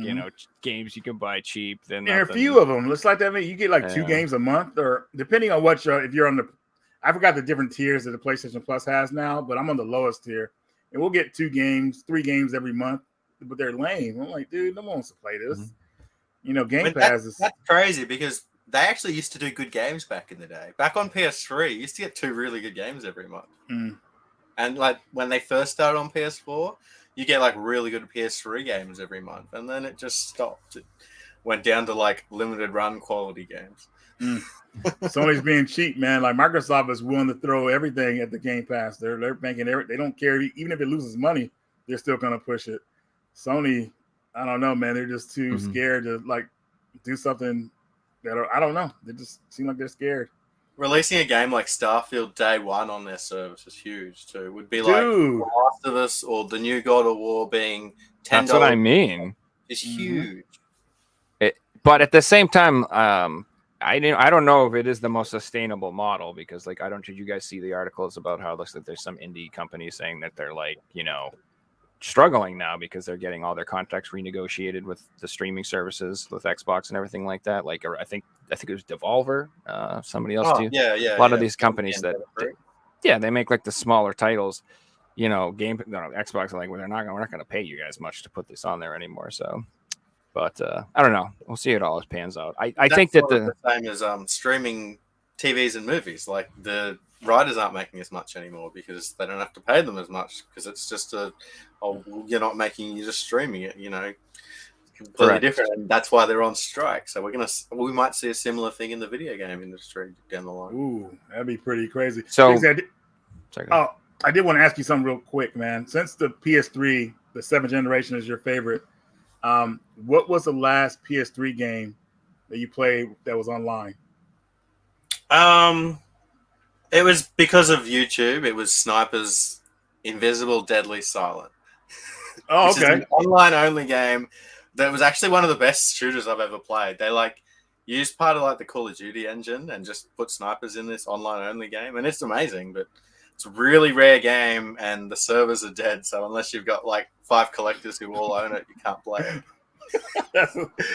B: games you can buy cheap. Then
D: there are a few of them. Looks like that. I mean, you get like 2 games a month, or depending on what if you're on the. I forgot the different tiers that the PlayStation Plus has now, but I'm on the lowest tier. And we'll get 2 games, 3 games every month, but they're lame. I'm like, dude, no one wants to play this. You know, Game Pass is...
C: That's crazy because they actually used to do good games back in the day. Back on PS3, you used to get 2 really good games every month. And like when they first started on PS4, you get like really good PS3 games every month. And then it just stopped. It went down to like limited run quality games.
D: Sony's being cheap, man. Like Microsoft is willing to throw everything at the Game Pass. They're making they don't care even if it loses money, they're still gonna push it. Sony, I don't know, man. They're just too scared to like do something that I don't know. They just seem like they're scared.
C: Releasing a game like Starfield day one on their service is huge too. Would be like The Last of Us or the new God of War being $10.
B: That's what I mean.
C: It's huge.
B: But at the same time, I don't know if it is the most sustainable model because, like, did you guys see the articles about how it looks like there's some indie companies saying that they're like, struggling now because they're getting all their contracts renegotiated with the streaming services with Xbox and everything like that. Like, I think it was Devolver, somebody else too.
C: Yeah.
B: A lot of these companies that, they make like the smaller titles. Xbox are like, well, we're not going to pay you guys much to put this on there anymore. So, but I don't know. We'll see it all as pans out. I think that
C: the same as streaming TVs and movies. Like the writers aren't making as much anymore because they don't have to pay them as much because it's just you're not making, you're just streaming it. Completely
B: Correct.
C: different, and that's why they're on strike. So we might see a similar thing in the video game industry down the line.
D: Ooh, that'd be pretty crazy.
B: So,
D: I did want to ask you something real quick, man. Since the PS3, the 7th generation is your favorite, what was the last PS3 game that you played that was online?
C: It was because of YouTube. It was Sniper's Invisible, Deadly, Silent.
D: Oh,
C: which is
D: okay.
C: an online-only game that was actually one of the best shooters I've ever played. They used part of the Call of Duty engine and just put snipers in this online-only game, and it's amazing. But it's a really rare game, and the servers are dead. So unless you've got 5 collectors who all own it, you can't play it.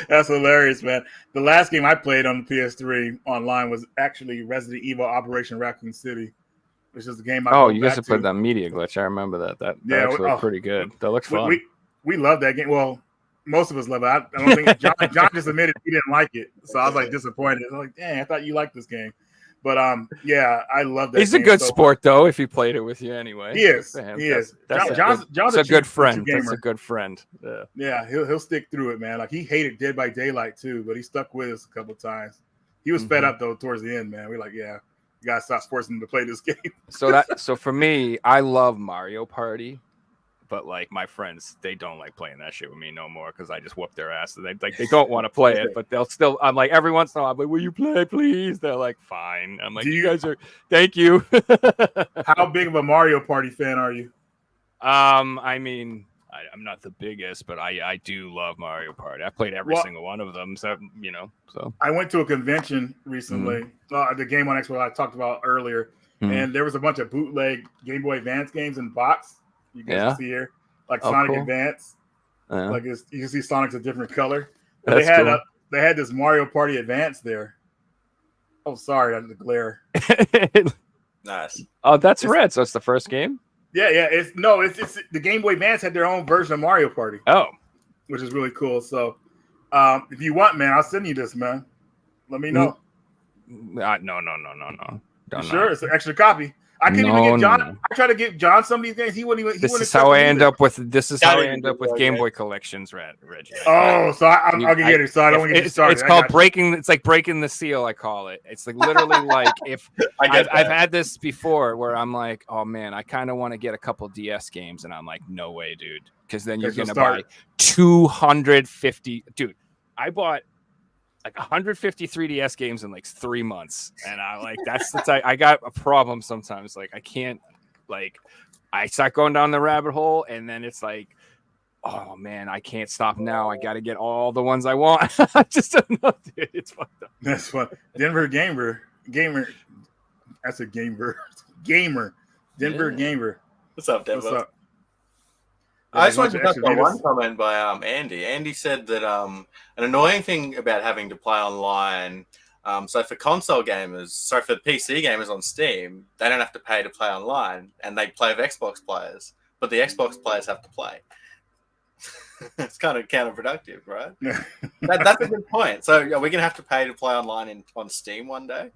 D: That's hilarious, man. The last game I played on the PS3 online was actually Resident Evil Operation Raccoon City, which is the game
B: you guys have played that media glitch. I remember that. That actually looked pretty good. That looks fun.
D: We love that game. Well, most of us love it. I don't think John just admitted he didn't like it, so I was disappointed. I was like, dang, I thought you liked this game. But yeah, I love that.
B: He's a good sport, though. If he played it with you anyway,
D: he is. He is. John's a good friend.
B: That's a good friend.
D: Yeah, he'll stick through it, man. He hated Dead by Daylight too, but he stuck with us a couple of times. He was fed up though towards the end, man. We're like, yeah, you gotta stop forcing him to play this game.
B: So for me, I love Mario Party. But my friends, they don't like playing that shit with me no more because I just whoop their ass. And they don't want to play it, but they'll still. I'm like every once in a while, I'm like, will you play, please? They're like, fine. I'm like, you guys are. Thank you.
D: How big of a Mario Party fan are you?
B: I mean, I'm not the biggest, but I do love Mario Party. I played every single one of them, so So
D: I went to a convention recently. The Game on Expo I talked about earlier, and there was a bunch of bootleg Game Boy Advance games in the box. You guys can see here, Sonic
B: cool.
D: Advance.
B: Yeah.
D: You can see Sonic's a different color.
B: That's cool.
D: They had this Mario Party Advance there. Oh, sorry, that's the glare.
C: Nice.
B: Oh, that's red. So it's the first game.
D: Yeah. It's the Game Boy Advance had their own version of Mario Party.
B: Oh,
D: which is really cool. So, if you want, man, I'll send you this, man. Let me know.
B: No.
D: Don't sure, it's an extra copy. I couldn't even get John. I tried to get John some of these games. He wouldn't even.
B: This is how I end up with Game Boy collections, Reggie.
D: Oh, so I'm gonna get it. So I don't want to get you started.
B: It's called breaking. It's like breaking the seal. I call it. It's literally if I've had this before where I'm like, oh man, I kind of want to get a couple DS games, and I'm like, no way, dude, because then you're gonna buy 250. Dude, I bought 150 3DS games in 3 months, and that's the type. I got a problem sometimes. I can't. I start going down the rabbit hole, and then it's oh man, I can't stop now. I got to get all the ones I want. I just don't know, dude. It's fucked up.
D: That's fun. Denver gamer. That's a gamer. Denver gamer.
C: What's up, Denver?
D: What's up?
C: I just wanted to touch on one comment by Andy. Andy said that an annoying thing about having to play online, so for console gamers, for PC gamers on Steam, they don't have to pay to play online, and they play with Xbox players, but the Xbox players have to play. It's kind of counterproductive, right? That's a good point. So are we going to have to pay to play online on Steam one day?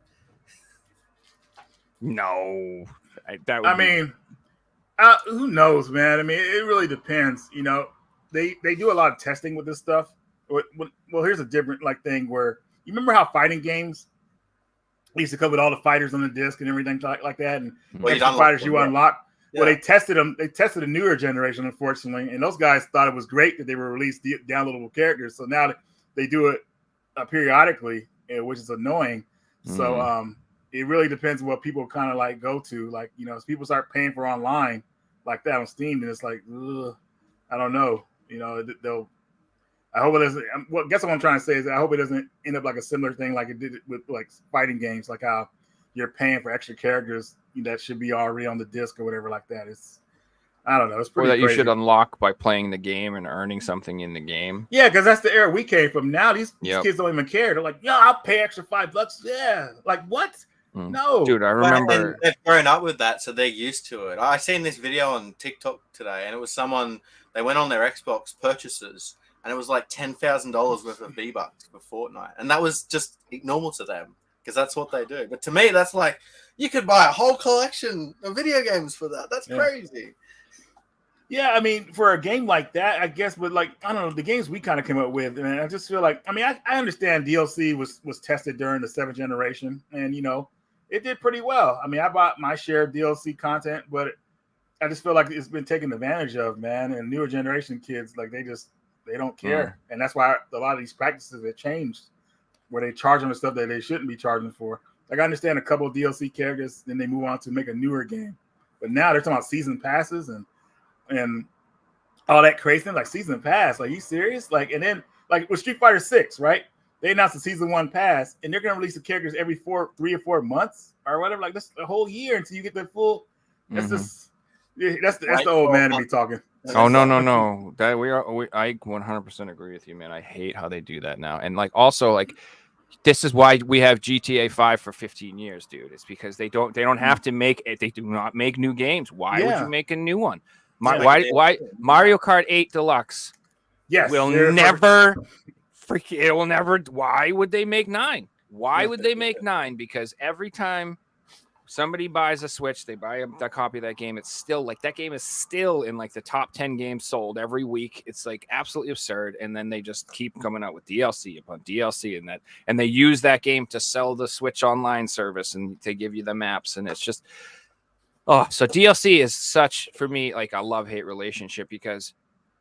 B: No.
D: Who knows, man? I mean, it really depends. They do a lot of testing with this stuff. Well, here's a different different where you remember how fighting games used to come with all the fighters on the disc and everything like that, and extra fighters you unlock. Yeah. Well, they tested them. They tested a newer generation, unfortunately, and those guys thought it was great that they were released downloadable characters. So now they do it periodically, which is annoying. So it really depends on what people kind of go to. If people start paying for online like that on Steam, then it's ugh, I don't know. They'll. I hope it doesn't. Well, guess what I'm trying to say is I hope it doesn't end up like a similar thing like it did with fighting games, like how you're paying for extra characters that should be already on the disc or whatever like that. I don't know. It's pretty.
B: Or that
D: crazy.
B: You should unlock by playing the game and earning something in the game.
D: Yeah, because that's the era we came from. Now these kids don't even care. They're like, yeah, I'll pay extra $5. Yeah, what? No,
B: Dude, I
C: And
B: remember.
C: they've grown up with that, so they're used to it. I seen this video on TikTok today, and it was someone, they went on their Xbox purchases, and it was like $10,000 worth of V-Bucks for Fortnite. And that was just normal to them, because that's what they do. But to me, that's like, you could buy a whole collection of video games for that. That's crazy.
D: Yeah, I mean, for a game like that, I guess, but like, I don't know, the games we kind of came up with, and I just feel like, I mean, I understand DLC was tested during the 7th generation, and, you know, it did pretty well. I mean, I bought my share of DLC content, but I just feel like it's been taken advantage of, man, and newer generation kids, like, they don't care. And that's why a lot of these practices have changed, where they charge them for stuff that they shouldn't be charging for. Like, I understand a couple of DLC characters, then they move on to make a newer game. But now they're talking about season passes and all that crazy thing, like season pass. Like, you serious? Like, and then like with Street Fighter 6, right? They announced the season 1 pass, and they're gonna release the characters every 3 or 4 months or whatever. Like, that's the whole year until you get the full. That's just that's the old man to be talking.
B: Oh no! That I 100% agree with you, man. I hate how they do that now, and like also like. This is why we have GTA 5 for 15 years, dude. It's because they don't have to make it. They do not make new games. Why would you make a new one? Why Mario Kart 8 Deluxe?
D: Yes,
B: will never freaking. It will never. Why would they make 9? Why would they make 9? Because every time somebody buys a Switch, they buy a copy of that game. It's still like that game is still in like the top 10 games sold every week. It's like absolutely absurd. And then they just keep coming out with DLC upon DLC and they use that game to sell the Switch online service and they give you the maps. And it's just, so DLC is such, for me, like a love-hate relationship because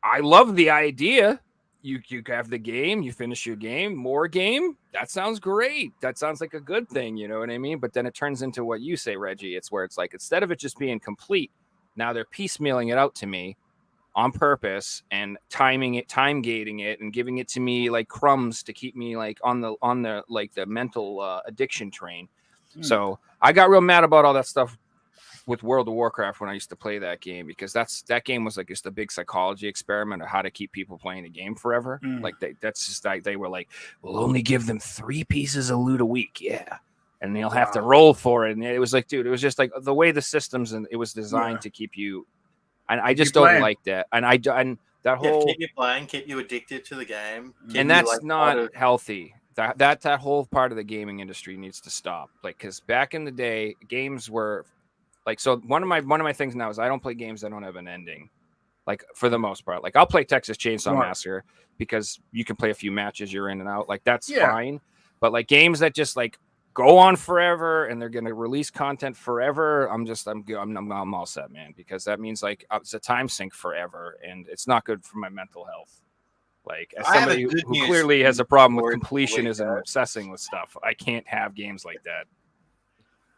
B: I love the idea. You have the game, you finish your game, more game. That sounds great. That sounds like a good thing, you know what I mean? But then it turns into what you say, Reggie. It's where it's like, instead of it just being complete, now they're piecemealing it out to me on purpose and time gating it and giving it to me like crumbs to keep me like on the like the mental addiction train. So I got real mad about all that stuff with World of Warcraft when I used to play that game, because that game was like just a big psychology experiment of how to keep people playing the game forever. Like that's just like they were like, we'll only give them 3 pieces of loot a week, and they'll have to roll for it. And it was like, dude, it was just like the way the systems and it was designed to keep you. And I just don't like that. And that whole
C: keep you playing, keep you addicted to the game,
B: and that's not healthy. That whole part of the gaming industry needs to stop. Like, because back in the day, games were. Like, so one of my things now is I don't play games that don't have an ending, like for the most part. Like, I'll play Texas Chainsaw Massacre because you can play a few matches, you're in and out. Like, that's fine. But like games that just like go on forever and they're gonna release content forever, I'm all set, man, because that means like it's a time sink forever, and it's not good for my mental health. Like, as somebody who clearly has a problem with completionism and obsessing with stuff, I can't have games like that.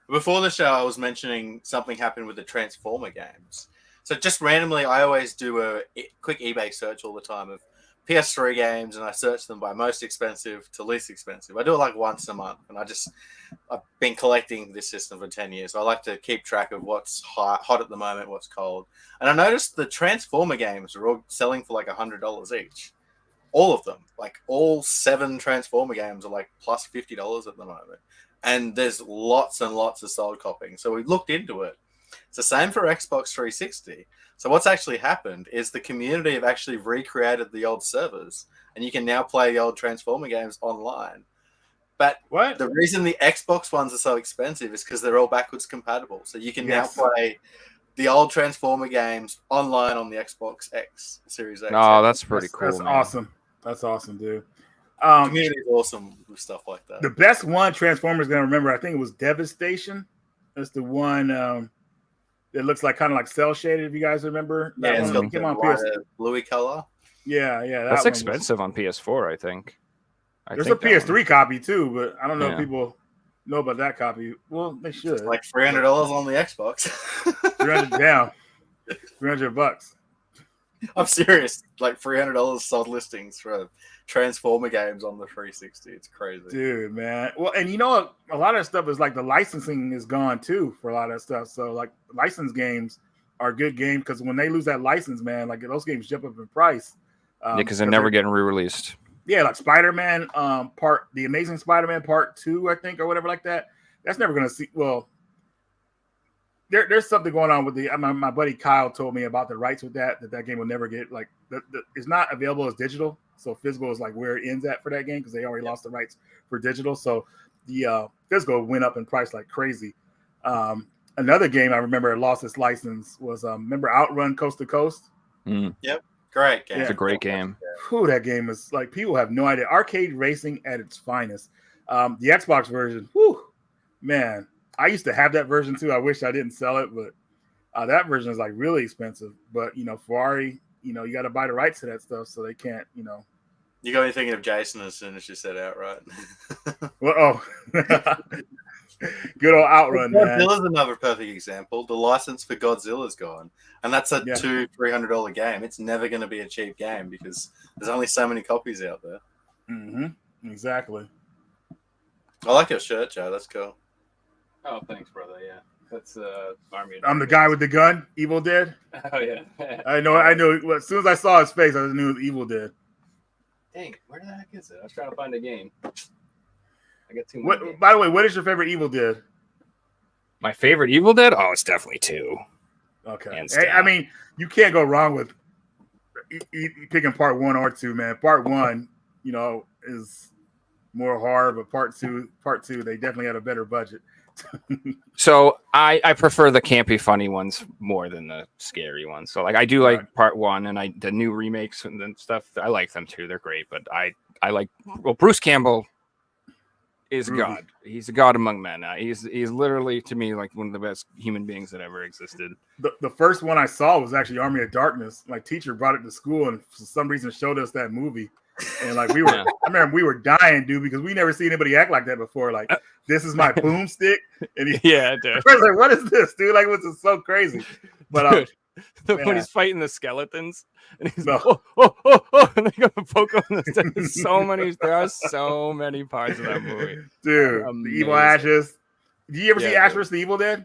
C: Before the show, I was mentioning something happened with the Transformer games. So just randomly, I always do a quick eBay search all the time of PS3 games, and I search them by most expensive to least expensive. I do it like once a month, and I've been collecting this system for 10 years. So I like to keep track of what's hot at the moment, what's cold. And I noticed the Transformer games are all selling for like $100 each. All of them, like all 7 Transformer games are like plus $50 at the moment. And there's lots and lots of sold copying. So we looked into it. It's the same for Xbox 360. So what's actually happened is the community have actually recreated the old servers, and you can now play the old Transformer games online. But the reason the Xbox ones are so expensive is because they're all backwards compatible. So you can now play the old Transformer games online on the Xbox X Series X.
B: Oh, that's pretty cool.
D: That's awesome. That's awesome, dude.
C: Community is awesome with stuff like that.
D: The best one Transformers gonna remember, I think it was Devastation. That's the one that looks like kind of like cell shaded. If you guys remember, that
C: it's
D: one
C: got
D: came on
C: the bluey color.
D: Yeah,
B: that's expensive on PS4, I think.
D: There's a PS3 copy too, but I don't know if people know about that copy. Well, they should.
C: It's like $300 on the Xbox.
D: 300 down, $300.
C: I'm serious. Like $300 sold listings for Transformer games on the 360. It's crazy,
D: dude, man. Well, and you know, a lot of stuff is like the licensing is gone too for a lot of stuff. So like licensed games are good games because when they lose that license, man, like those games jump up in price.
B: Because they're never getting re-released.
D: Yeah, like Spider-Man, the Amazing Spider-Man Part 2, I think, or whatever like that. that's never going to see. Well, there's something going on with my buddy Kyle told me about the rights with that game will never get like it's not available as digital. So physical is like where it ends at for that game because they already lost the rights for digital. So the physical went up in price like crazy. Another game I remember lost its license was remember Outrun Coast to Coast?
C: Yep. Great game.
B: It's a great game.
D: Whew, that game is like people have no idea. Arcade racing at its finest. The Xbox version, whew, man. I used to have that version too. I wish I didn't sell it, but that version is like really expensive. But Ferrari, you got to buy the rights to that stuff, so they can't,
C: You got me thinking of Jason as soon as you said Outright.
D: Well, good old Outrun, man.
C: Godzilla's another perfect example. The license for Godzilla's gone, and that's a $200-$300 game. It's never going to be a cheap game because there's only so many copies out there.
D: Mm-hmm. Exactly.
C: I like your shirt, Joe. That's cool.
B: Oh, thanks, brother. Yeah, that's Army.
D: I'm the guy with the gun, Evil Dead.
B: Oh yeah.
D: I know. Well, as soon as I saw his face, I knew it was Evil Dead.
B: Dang, where the heck is it? I was trying to find a game. I got too many.
D: By the way, what is your favorite Evil Dead?
B: My favorite Evil Dead? Oh, it's definitely 2.
D: Okay. I mean, you can't go wrong with picking part 1 or 2, man. Part 1, is more horror, but part two, they definitely had a better budget.
B: So I prefer the campy, funny ones more than the scary ones. So like I do like part 1 and the new remakes and then stuff. I like them too. They're great. But I like Bruce Campbell is God. He's a god among men. He's literally to me like one of the best human beings that ever existed.
D: The first one I saw was actually Army of Darkness. My teacher brought it to school and for some reason showed us that movie. And like we were, I remember we were dying, dude, because we never seen anybody act like that before. Like, this is my boomstick, and dude.
B: I
D: was like, "What is this, dude?" Like, this is so crazy. But
B: when he's fighting the skeletons, and he's like, oh, and they're gonna poke him. There are so many parts of that movie,
D: dude. The Evil Ashes. Did you ever see Ash vs. the Evil Dead?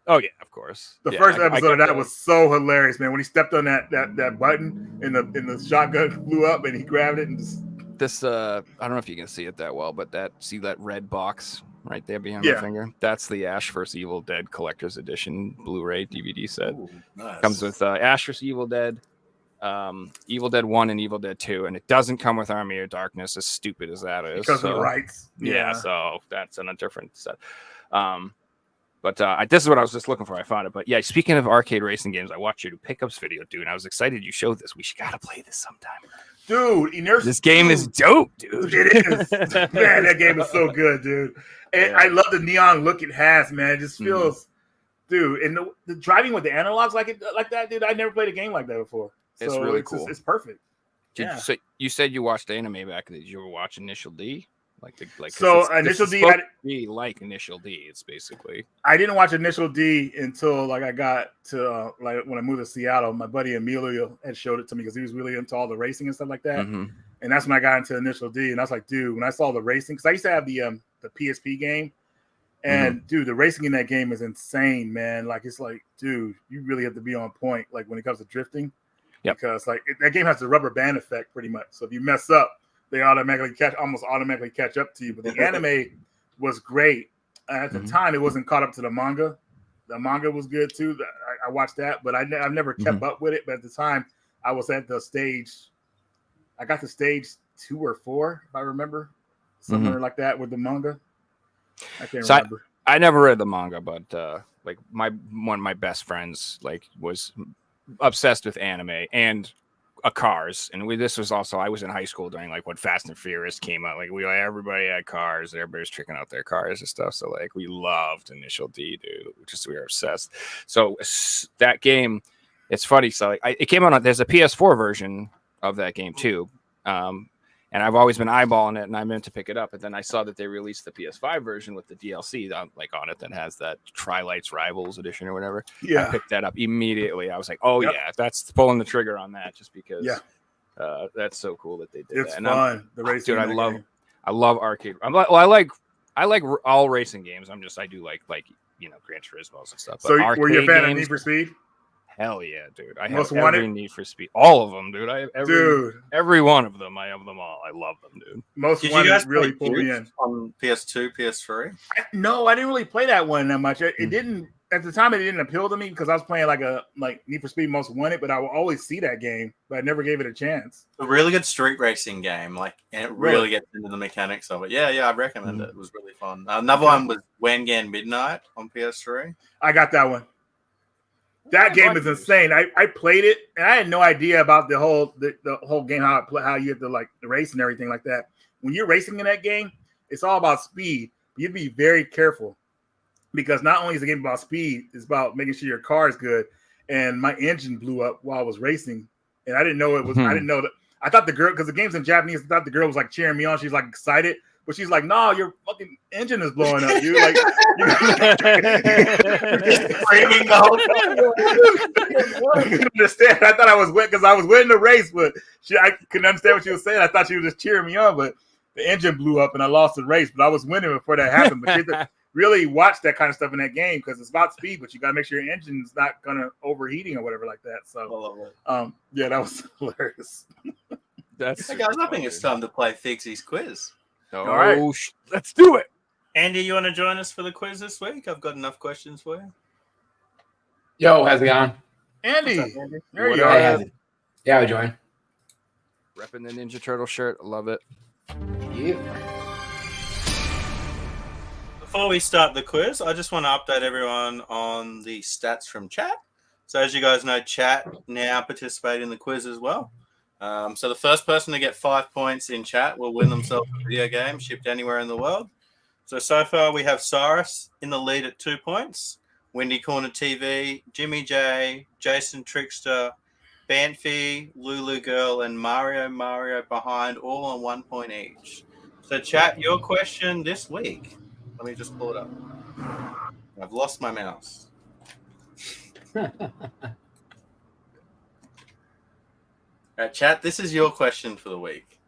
B: Oh yeah, of course.
D: The first episode of that was so hilarious, man. When he stepped on that button and the shotgun flew up and he grabbed it and just
B: I don't know if you can see it that well, but that red box right there behind my finger. That's the Ash vs. Evil Dead Collector's Edition Blu-ray DVD set.
C: Ooh, nice.
B: Comes with Ash vs. Evil Dead, Evil Dead 1 and Evil Dead 2, and it doesn't come with Army of Darkness, as stupid as that is.
D: Because of the rights.
B: Yeah, so that's in a different set. But this is what I was just looking for. I found it. But yeah, speaking of arcade racing games, I watched your pickups video, dude. And I was excited you showed this. We gotta play this sometime,
D: dude.
B: This game is dope, dude.
D: It is, man. That game is so good, dude. And I love the neon look it has, man. It just feels, dude. And the driving with the analogs like that, dude. I never played a game like that before. So
B: it's really cool.
D: It's perfect.
B: So you said you watched anime back then. Did you ever watch Initial D?
D: Initial D,
B: like Initial D, it's basically.
D: I didn't watch Initial D until like I got to when I moved to Seattle. My buddy Emilio had showed it to me because he was really into all the racing and stuff like that. And that's when I got into Initial D. And I was like, dude, when I saw the racing, because I used to have the PSP game, and dude, the racing in that game is insane, man. Like it's like, dude, you really have to be on point, like when it comes to drifting.
B: Yep.
D: Because like that game has the rubber band effect pretty much. So if you mess up, they almost automatically catch up to you. But the anime was great. At the time, it wasn't caught up to the manga. The manga was good too. I watched that, but I've never kept up with it. But at the time, I was at the stage. I got to stage 2 or 4, if I remember, somewhere like that with the manga. I can't remember.
B: I never read the manga, but like one of my best friends was obsessed with anime and cars, and this was also I was in high school during like when Fast and Furious came out. Like everybody had cars, everybody was tricking out their cars and stuff. So like we loved Initial D, dude. We were obsessed. So that game, it's funny. So like it came out. There's a PS4 version of that game too, and I've always been eyeballing it, and I meant to pick it up. And then I saw that they released the PS5 version with the DLC on it that has that Tri-Lights Rivals edition or whatever.
D: Yeah,
B: I picked that up immediately. I was like, oh yeah, that's pulling the trigger on that just because.
D: Yeah,
B: that's so cool that they did
D: it's
B: that.
D: It's fun. The racing,
B: dude, I love arcade. I like all racing games. I do like Gran Turismos and stuff.
D: So were you a fan of Need for Speed?
B: Hell yeah, dude! I
D: Most
B: have every
D: Wanted?
B: Need for Speed, all of them, dude. I have
D: Dude,
B: every one of them. I have them all. I love them, dude.
D: Most
C: Did you
D: Wanted
C: guys
D: really
C: play
D: pulled me
C: Duke
D: in.
C: on PS2, PS3?
D: No, I didn't really play that one that much. It didn't at the time. It didn't appeal to me because I was playing like Need for Speed Most Wanted, but I would always see that game, but I never gave it a chance.
C: A really good street racing game, and it
D: Really?
C: really gets into the mechanics of it. Yeah, I recommend it. It was really fun. Another one was Wangan Midnight on PS3.
D: I got that one. That game is insane. I played it and I had no idea about the whole game, how you have to like race and everything like that. When you're racing in that game, it's all about speed. You have to be very careful because not only is the game about speed, it's about making sure your car is good. And my engine blew up while I was racing, and I didn't know it was. I didn't know that. I thought the girl, because the game's in Japanese, I thought the girl was like cheering me on. She's like excited, but she's like, "No, your fucking engine is blowing up, dude!" Like,
C: Screaming the whole time.
D: I couldn't understand. I thought I was wet because I was winning the race, but I couldn't understand what she was saying. I thought she was just cheering me on, but the engine blew up and I lost the race. But I was winning before that happened. But you have to really watch that kind of stuff in that game because it's about speed, but you got to make sure your engine's not gonna overheating or whatever like that. So, yeah, that was hilarious.
C: Hey guys, I think it's time to play Fixie's quiz.
B: All
D: right.
B: Let's do it.
C: Andy, you want to join us for the quiz this week? I've got enough questions for you.
E: Yo, how's it going?
D: Andy,
C: What's up, Andy?
D: there
B: What
D: you
B: up?
D: are.
E: Yeah, I'll join.
B: Repping the Ninja Turtle shirt. Love it.
E: Yeah.
C: Before we start the quiz, I just want to update everyone on the stats from chat. So as you guys know, chat now participate in the quiz as well. So the first person to get 5 points in chat will win themselves a video game shipped anywhere in the world. So far we have Cyrus in the lead at 2 points, Windy Corner TV, Jimmy J, Jason Trickster, Banffy, Lulu Girl, and Mario behind, all on 1 point each. So chat, your question this week. Let me just pull it up. I've lost my mouse. All right, chat, this is your question for the week.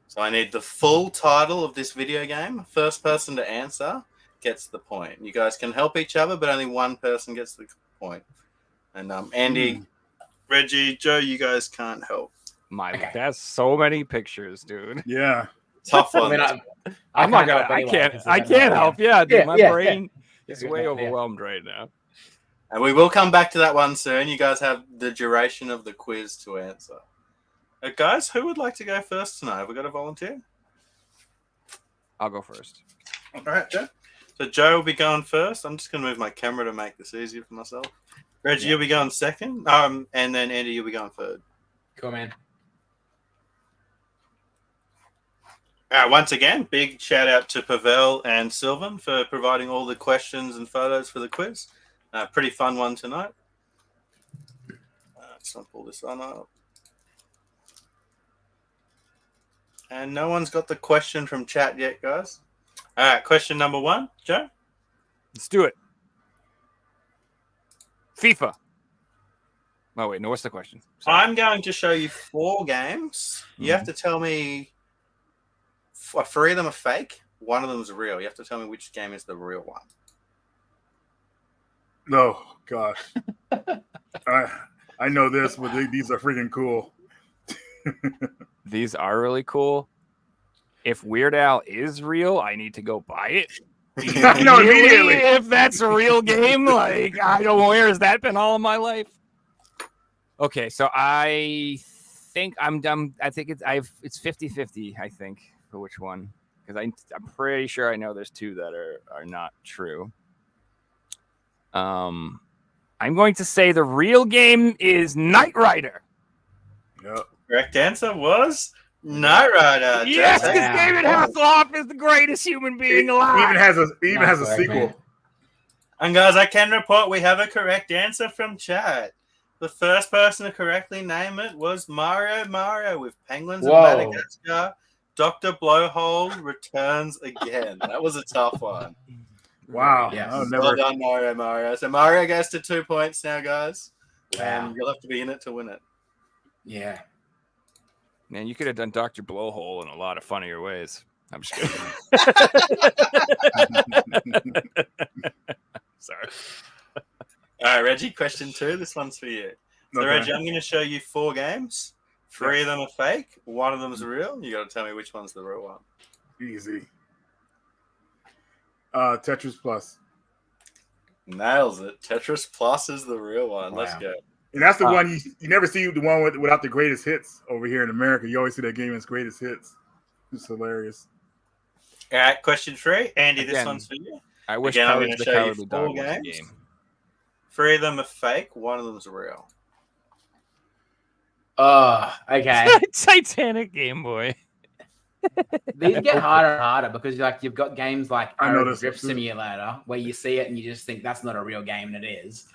C: So I need the full title of this video game. First person to answer gets the point. You guys can help each other, but only one person gets the point. And Andy, Reggie, Joe, you guys can't help.
B: That's so many pictures, dude.
D: Yeah.
C: Tough one.
B: I'm not gonna. I can't help. Yeah, dude, my brain is way overwhelmed right now.
C: And we will come back to that one soon. You guys have the duration of the quiz to answer. Guys, who would like to go first tonight? Have we got a volunteer?
B: I'll go first.
C: All right, Joe. So Joe will be going first. I'm just going to move my camera to make this easier for myself. Reggie, you'll be going second. And then Andy, you'll be going third.
E: Cool, man.
C: Once again, big shout out to Pavel and Sylvan for providing all the questions and photos for the quiz. Pretty fun one tonight. Just want to pull this on up. And no one's got the question from chat yet, guys. All right, question number 1, Joe.
B: Let's do it. FIFA. Oh wait, no. What's the question? Sorry.
C: I'm going to show you 4 games. You have to tell me 3 of them are fake. 1 of them is real. You have to tell me which game is the real one.
D: Oh gosh. I know this, but these are freaking cool.
B: These are really cool. If Weird Al is real, I need to go buy it.
D: No, immediately.
B: If that's a real game, like I don't know, where has that been all of my life? Okay, so I think I'm done. I think it's 50-50, I think, for which one. Because I'm pretty sure I know there's 2 that are not true. I'm going to say the real game is Knight Rider.
D: Yep.
C: Correct answer was Knight Rider.
B: Yes, because David Hasselhoff is the greatest human being alive.
D: Even has a sequel.
E: Man.
C: And guys, I can report we have a correct answer from chat. The first person to correctly name it was Mario with Penguins of Madagascar. Dr. Blowhole returns again. That was a tough one.
D: Wow.
E: Yes.
C: Well done, Mario. So Mario goes to 2 points now, guys. And you'll have to be in it to win it.
E: Yeah.
B: Man, you could have done Dr. Blowhole in a lot of funnier ways. I'm just kidding. Sorry.
C: All right, Reggie, question 2. This one's for you. So,
D: Okay.
C: Reggie, I'm going to show you 4 games. 3 of them are fake. 1 of them's real. You got to tell me which one's the real one.
D: Easy. Tetris Plus.
C: Nails it. Tetris Plus is the real one. Let's
E: Wow.
C: go.
D: And that's the one you never see the one without the greatest hits over here in America. You always see that game as greatest hits. It's hilarious.
C: All right, question 3. Andy, this
B: Again,
C: one's for you.
B: I wish
C: Again, I'm
B: Courage
C: gonna
B: the
C: show you
B: Cowardly
C: 4
B: Dog was a
C: games.
B: game.
C: 3 of them are fake. 1 of them's real.
E: Oh, okay.
B: Titanic Game Boy.
E: These get harder and harder because like you've got games like
D: I know
E: Euro
D: this
E: Drift
D: one too.
E: Simulator where you see it and you just think that's not a real game, and it is.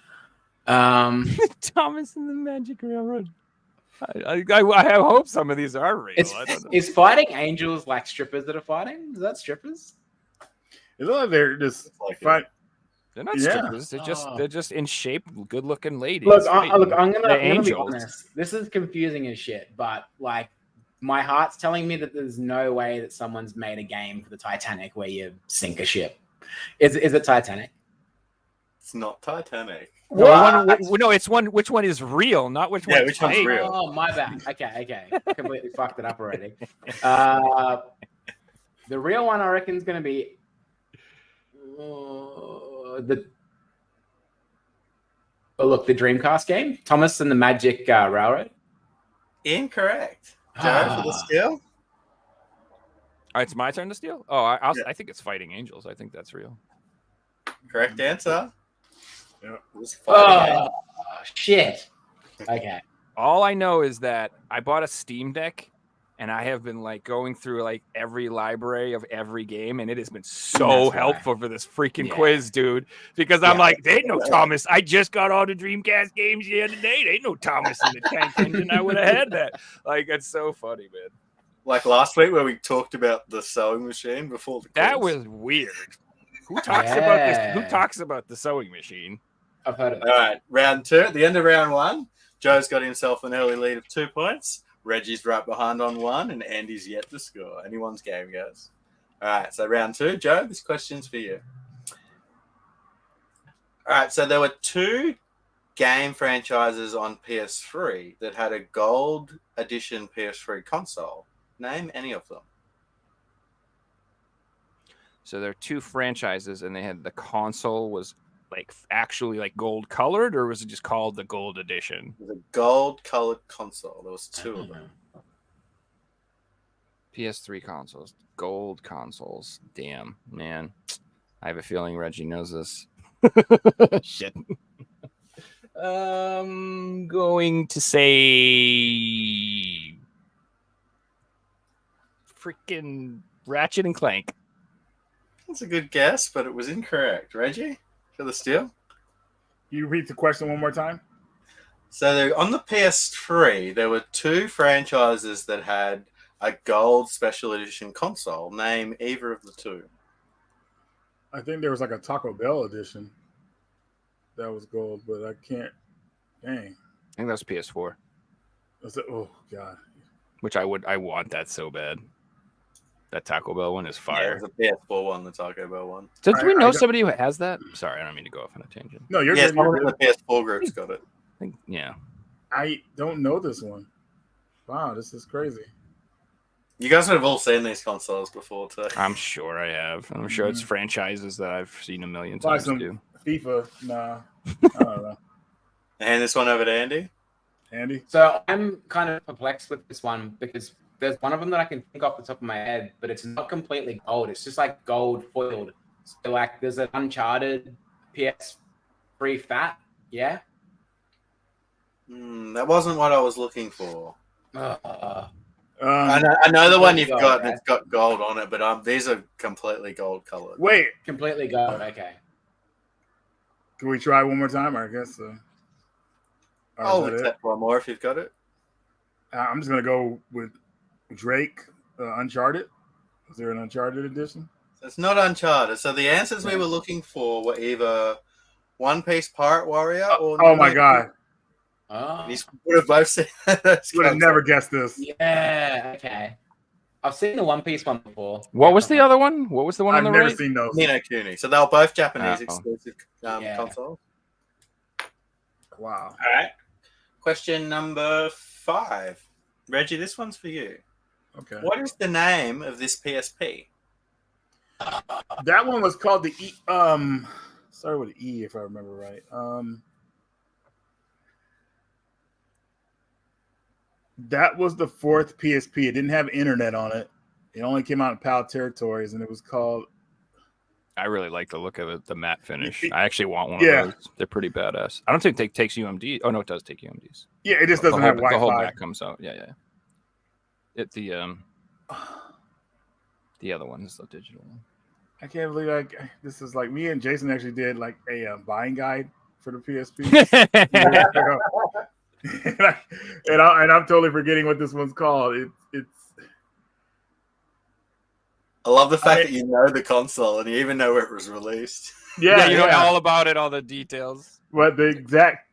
B: Thomas and the Magic Railroad. I hope some of these are real. I don't know.
E: Is fighting angels like strippers that are fighting? Is that strippers?
D: It's like they're just
C: Like
D: fight.
B: They're not
D: Yeah.
B: strippers. They're just in shape, good-looking ladies.
E: Look,
B: fighting.
E: I'm gonna be
B: angels.
E: honest. This is confusing as shit, but like my heart's telling me that there's no way that someone's made a game for the Titanic where you sink a ship. Is it Titanic?
C: It's not Titanic.
B: No, it's one. Which one is real? Not which
C: Yeah,
B: one's
C: which one's
B: fake.
C: real?
E: Oh, my bad. Okay. Completely fucked it up already. The real one, I reckon, is going to be the Dreamcast game, Thomas and the Magic Railroad.
C: Incorrect. Joe for the skill.
B: All right, it's my turn to steal. Oh, I think it's Fighting Angels. I think that's real.
C: Correct answer.
D: Yeah.
C: It was Fighting
E: Oh, shit. Okay.
B: All I know is that I bought a Steam Deck, and I have been like going through like every library of every game, and it has been so
E: That's why.
B: helpful for this freaking
E: Yeah.
B: quiz, dude. Because I'm
E: Yeah.
B: like, there ain't no Thomas. I just got all the Dreamcast games the other day. There ain't no Thomas in the tank engine. I would have had that. Like, it's so funny, man.
C: Like last week where we talked about the sewing machine before the quiz.
B: That was weird. Who talks about this? Who
E: Yeah.
B: talks about the sewing machine?
E: I've heard of
C: All
E: it.
C: right, round 2. At the end of round 1, Joe's got himself an early lead of 2 points. Reggie's right behind on 1, and Andy's yet to score. Anyone's game, guys. All right, so round 2. Joe, this question's for you. All right, so there were 2 game franchises on PS3 that had a gold edition PS3 console. Name any of them.
B: So there are 2 franchises, and they had the console was like actually like gold colored, or was it just called the gold edition?
C: It was a gold-colored console. There was 2 of them.
B: PS3 consoles, gold consoles. Damn, man. I have a feeling Reggie knows this. Shit. Going to say freaking Ratchet and Clank.
C: That's a good guess, but it was incorrect. Reggie, for the steal?
D: Can you repeat the question one more time?
C: So on the PS3, there were 2 franchises that had a gold special edition console. Name either of the 2.
D: I think there was like a Taco Bell edition that was gold, but I can't. Dang.
B: I think that was PS4,
D: Oh God.
B: which I want that so bad. That Taco Bell one is
C: Yeah,
B: fire.
C: it was a PS4 one, the Taco Bell one.
B: So do we
D: I
B: know
D: got-
B: somebody who has that? Sorry, I don't mean to go off on a tangent.
D: No, you're
C: Yeah,
D: good. You're
C: someone in
D: good.
C: the PS4 group's got it.
B: Yeah.
D: I don't know this one. Wow, this is crazy.
C: You guys have all seen these consoles before, too.
B: I'm sure I have. I'm sure it's
D: Mhm.
B: franchises that I've seen a million
D: Buy
B: times
D: some-
B: too.
D: FIFA, nah. I don't know.
C: Hand this one over to Andy.
D: Andy?
E: So I'm kind of perplexed with this one because there's one of them that I can think off the top of my head, but it's not completely gold. It's just like gold foiled. So like there's an Uncharted PS3 fat. Yeah.
C: That wasn't what I was looking for. I know the one you've
E: Gold,
C: got, and
E: right?
C: it's got gold on it, but these are completely gold colored.
D: Wait,
E: Completely gold. Okay.
D: can we try one more time? I guess. Or
C: I'll
D: is that it?
C: accept one more if you've got it.
D: I'm just gonna go with Drake, Uncharted. Is there an Uncharted edition?
C: So it's not Uncharted. So the answers we were looking for were either One Piece Pirate Warrior or
D: Oh my God,
E: Oh.
C: You would have both seen those
D: would have never guessed this.
E: Yeah. Okay. I've seen the One Piece one before.
B: What was the other one? What was the one
D: I've
B: on the
D: never
B: right?
D: seen those.
C: Ni no Kuni. So they were both Japanese
B: Oh.
C: exclusive
E: Yeah.
C: consoles.
D: Wow.
C: All right. Question number 5. Reggie, this one's for you.
D: Okay.
C: What is the name of this PSP?
D: That one was called the E. Started with an E, if I remember right. That was the 4th PSP. It didn't have internet on it. It only came out in PAL territories, and it was called.
B: I really like the look of it, the matte finish. I actually want one
D: Yeah.
B: of those. They're pretty badass. I don't think it takes UMD. Oh no, it does take UMDs.
D: Yeah, it just doesn't have Wi-Fi.
B: The whole back comes out. Yeah. The other one is the digital one.
D: I can't believe this is like me and Jason actually did like a buying guide for the PSP. and I'm totally forgetting what this one's called. It's.
C: I love the fact that you know the console and you even know where it was released.
B: Yeah, you know all about it, all the details.
D: What the exact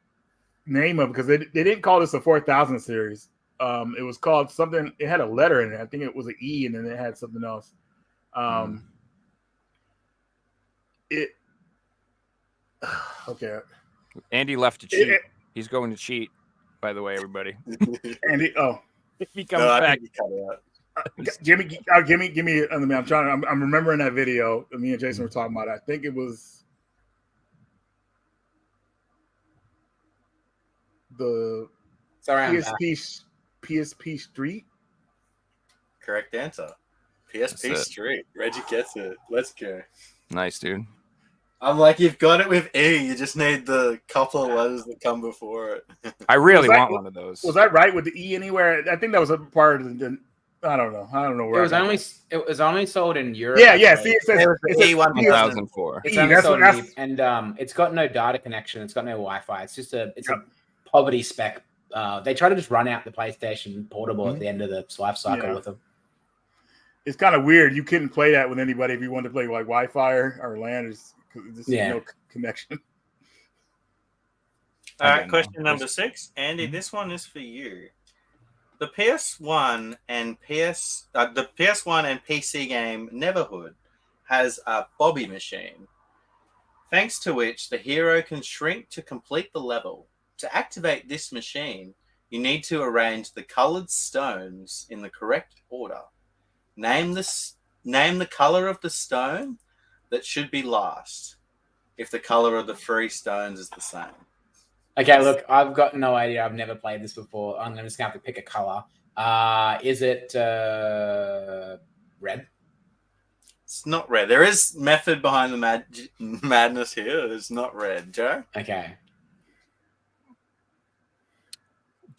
D: name of it, because they didn't call this a 4000 series. It was called something. It had a letter in it. I think it was an E, and then it had something else. Okay.
B: Andy left to cheat. He's going to cheat. By the way, everybody.
D: Andy. Oh,
B: if he comes back.
D: Give me. I'm trying. I'm remembering that video. Me and Jason were talking about it. I think it was the PSP Street.
C: Correct answer. PSP Street. Reggie gets it. Let's go.
B: Nice, dude.
C: I'm like, you've got it with E. You just need the couple of letters that come before it.
B: I really want one of those.
D: Was I right with the E anywhere? I think that was a part of the. I don't know where.
E: It was only sold in Europe.
D: Yeah. See, it says
B: E1004.
E: It's only sold in Europe, and it's got no data connection. It's got no Wi-Fi. It's just a poverty spec. They try to just run out the PlayStation Portable at the end of the life cycle with them.
D: It's kind of weird. You couldn't play that with anybody if you wanted to play like Wi-Fi or LAN. There's no connection.
C: All right, question number 6. Andy, this one is for you. The PS1 and PC game Neverhood has a Bobby machine, thanks to which the hero can shrink to complete the level. To activate this machine, you need to arrange the colored stones in the correct order. Name the color of the stone that should be last, if the color of the 3 stones is the same.
E: Okay, look, I've got no idea. I've never played this before. I'm just going to have to pick a color. Is it red?
C: It's not red. There is method behind the madness here. It's not red, Joe.
E: Okay.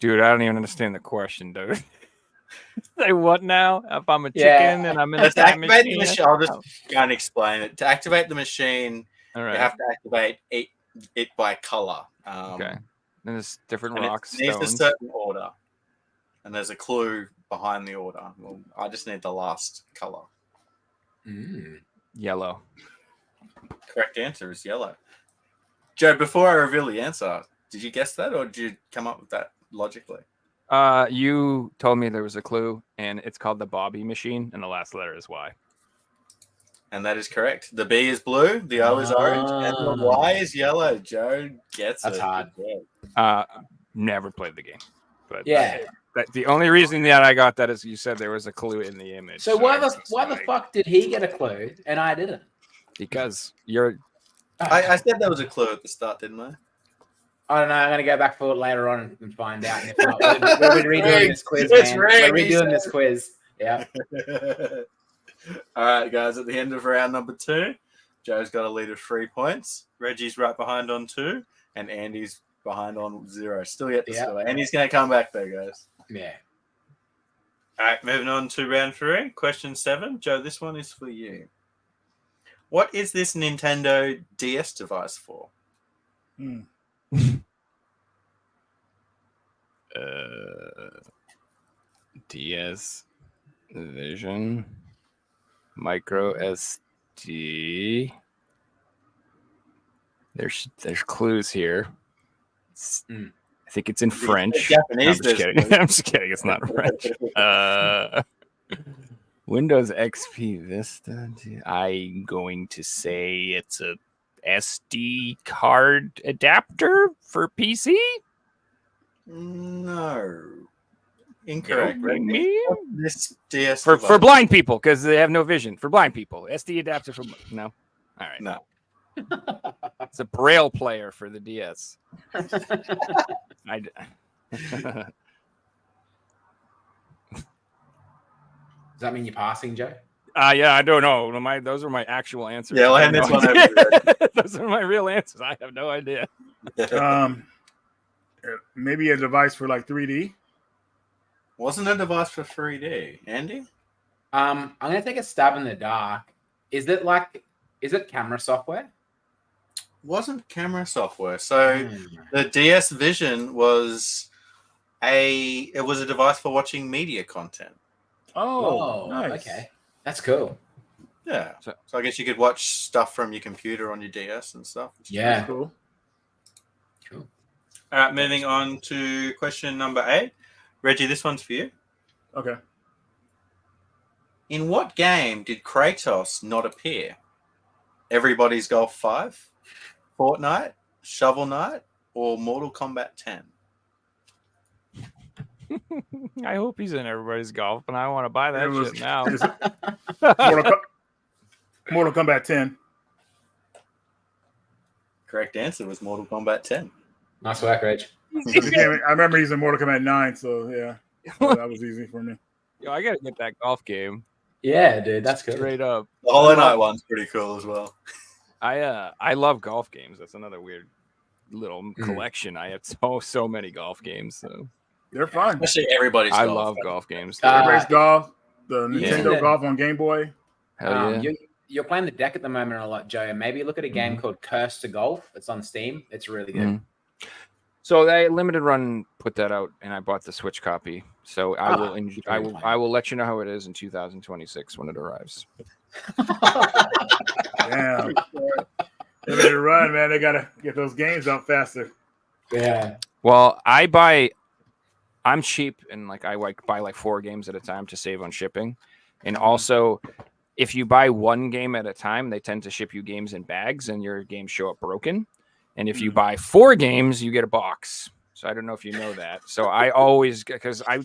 B: Dude, I don't even understand the question, dude. Say what now? If I'm a chicken and I'm in a time machine?
C: I'll just go and explain it. To activate the machine, you have to activate it by color.
B: Okay. And there's different rocks.
C: It needs a certain order. And there's a clue behind the order. Well, I just need the last color.
B: Yellow.
C: Correct answer is yellow. Joe, before I reveal the answer, did you guess that or did you come up with that logically?
B: You told me there was a clue, and it's called the Bobby machine, and the last letter is Y.
C: And that is correct. The B is blue, the O is orange, and the Y is yellow. Joe gets it.
E: That's hard.
B: Never played the game. But the only reason that I got that is you said there was a clue in the image.
E: So why the fuck did he get a clue and I didn't?
B: Because you're...
C: I said there was a clue at the start, didn't I?
E: I don't know. I'm going to go back for it later on and find out. And if not, we're redoing this quiz, man. We're redoing this quiz. Yeah.
C: All right, guys. At the end of round number 2, Joe's got a lead of 3 points. Reggie's right behind on 2, and Andy's behind on 0. Still yet to score. Andy's going to come back though, guys.
E: Yeah.
C: All right, moving on to round 3. Question 7. Joe, this one is for you. What is this Nintendo DS device for?
B: DS Vision Micro SD. There's clues here. I think it's in French.
C: Japanese.
B: I'm just kidding. I'm just kidding. It's not French. Windows XP Vista. I'm going to say it's a SD card adapter for PC.
C: No. Incorrect.
B: Don't make
C: Reggie.
B: me.
C: This DS
B: For
C: device.
B: blind people, because they have no vision. For blind people, SD adapter for no. All right,
C: No.
B: it's a Braille player for the DS. I.
E: Does that mean you're passing, Joe?
B: Yeah, I don't know. Those are my actual answers.
C: Yeah, I'll
B: I
C: hand
B: have
C: this one
B: idea.
C: over to Reggie.
B: Those are my real answers. I have no idea.
D: Maybe a device for like 3D.
C: Wasn't a device for 3D, Andy?
E: I'm gonna take a stab in the dark. Is it camera software?
C: Wasn't camera software. So
E: Hmm.
C: the DS Vision was a device for watching media content.
D: Oh, nice.
E: Okay, that's cool.
C: Yeah. So I guess you could watch stuff from your computer on your DS and stuff.
E: Yeah.
D: That's cool.
E: Cool.
C: All right, moving on to question number 8. Reggie, this one's for you.
D: Okay.
C: In what game did Kratos not appear? Everybody's Golf 5, Fortnite, Shovel Knight, or Mortal Kombat 10?
B: I hope he's in everybody's golf, and I want to buy that
D: It was-
B: shit now.
D: Mortal Kombat 10.
C: Correct answer was Mortal Kombat 10.
E: Nice work, Reg.
D: I remember he's in Mortal Kombat 9, so yeah. So that was easy for me.
B: Yo, I gotta get that golf game
E: Yeah, dude, that's good.
B: straight up.
C: The Hollow
B: I
C: Knight
B: love-
C: one's pretty cool as well.
B: I love golf games. That's another weird little collection. I have so many golf games. So
D: They're fun.
C: Especially Everybody's
B: I
C: Golf.
B: love golf games.
D: Everybody's golf, the
B: Yeah.
D: Nintendo Golf on Game Boy.
B: Hell yeah.
E: You're playing the deck at the moment a lot, Joe. Maybe look at a game called Curse to Golf. It's on Steam. It's really good.
B: Mhm. So they limited run put that out, and I bought the Switch copy. So I will I will let you know how it is in 2026 when it arrives.
D: Damn. They're ready to run, man. They gotta get those games out faster.
E: Yeah.
B: Well, I'm cheap, and like I buy like 4 games at a time to save on shipping. And also, if you buy one game at a time, they tend to ship you games in bags, and your games show up broken. And if you buy 4 games, you get a box. So I don't know if you know that. So I always, because I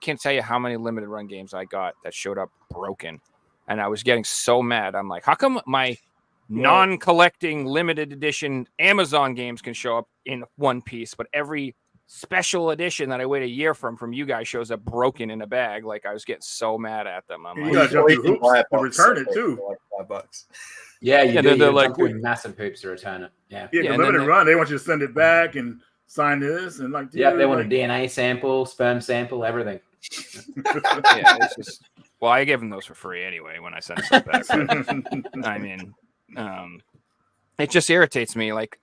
B: can't tell you how many limited run games I got that showed up broken, and I was getting so mad. I'm like, how come my non-collecting limited edition Amazon games can show up in one piece, but every special edition that I wait a year from you guys shows up broken in a bag? Like, I was getting so mad at them. I'm
D: You
B: like,
D: gotta jump
C: you
D: through
C: can
D: hoops
C: buy a
D: to
C: box
D: return
C: set
D: it too.
C: for like $5.
E: Yeah,
B: Yeah,
E: they're
B: they're
E: like
B: like-
E: massive hoops to return it. Yeah.
D: Yeah,
B: Yeah,
D: the
B: and then
D: limited run, they want you to send it back and sign this and like.
E: Yeah,
D: dude,
E: they want a
D: like,
E: DNA sample, sperm sample, everything.
B: yeah, it's just. Well, I gave them those for free anyway when I sent stuff back. But, I mean, it just irritates me. Like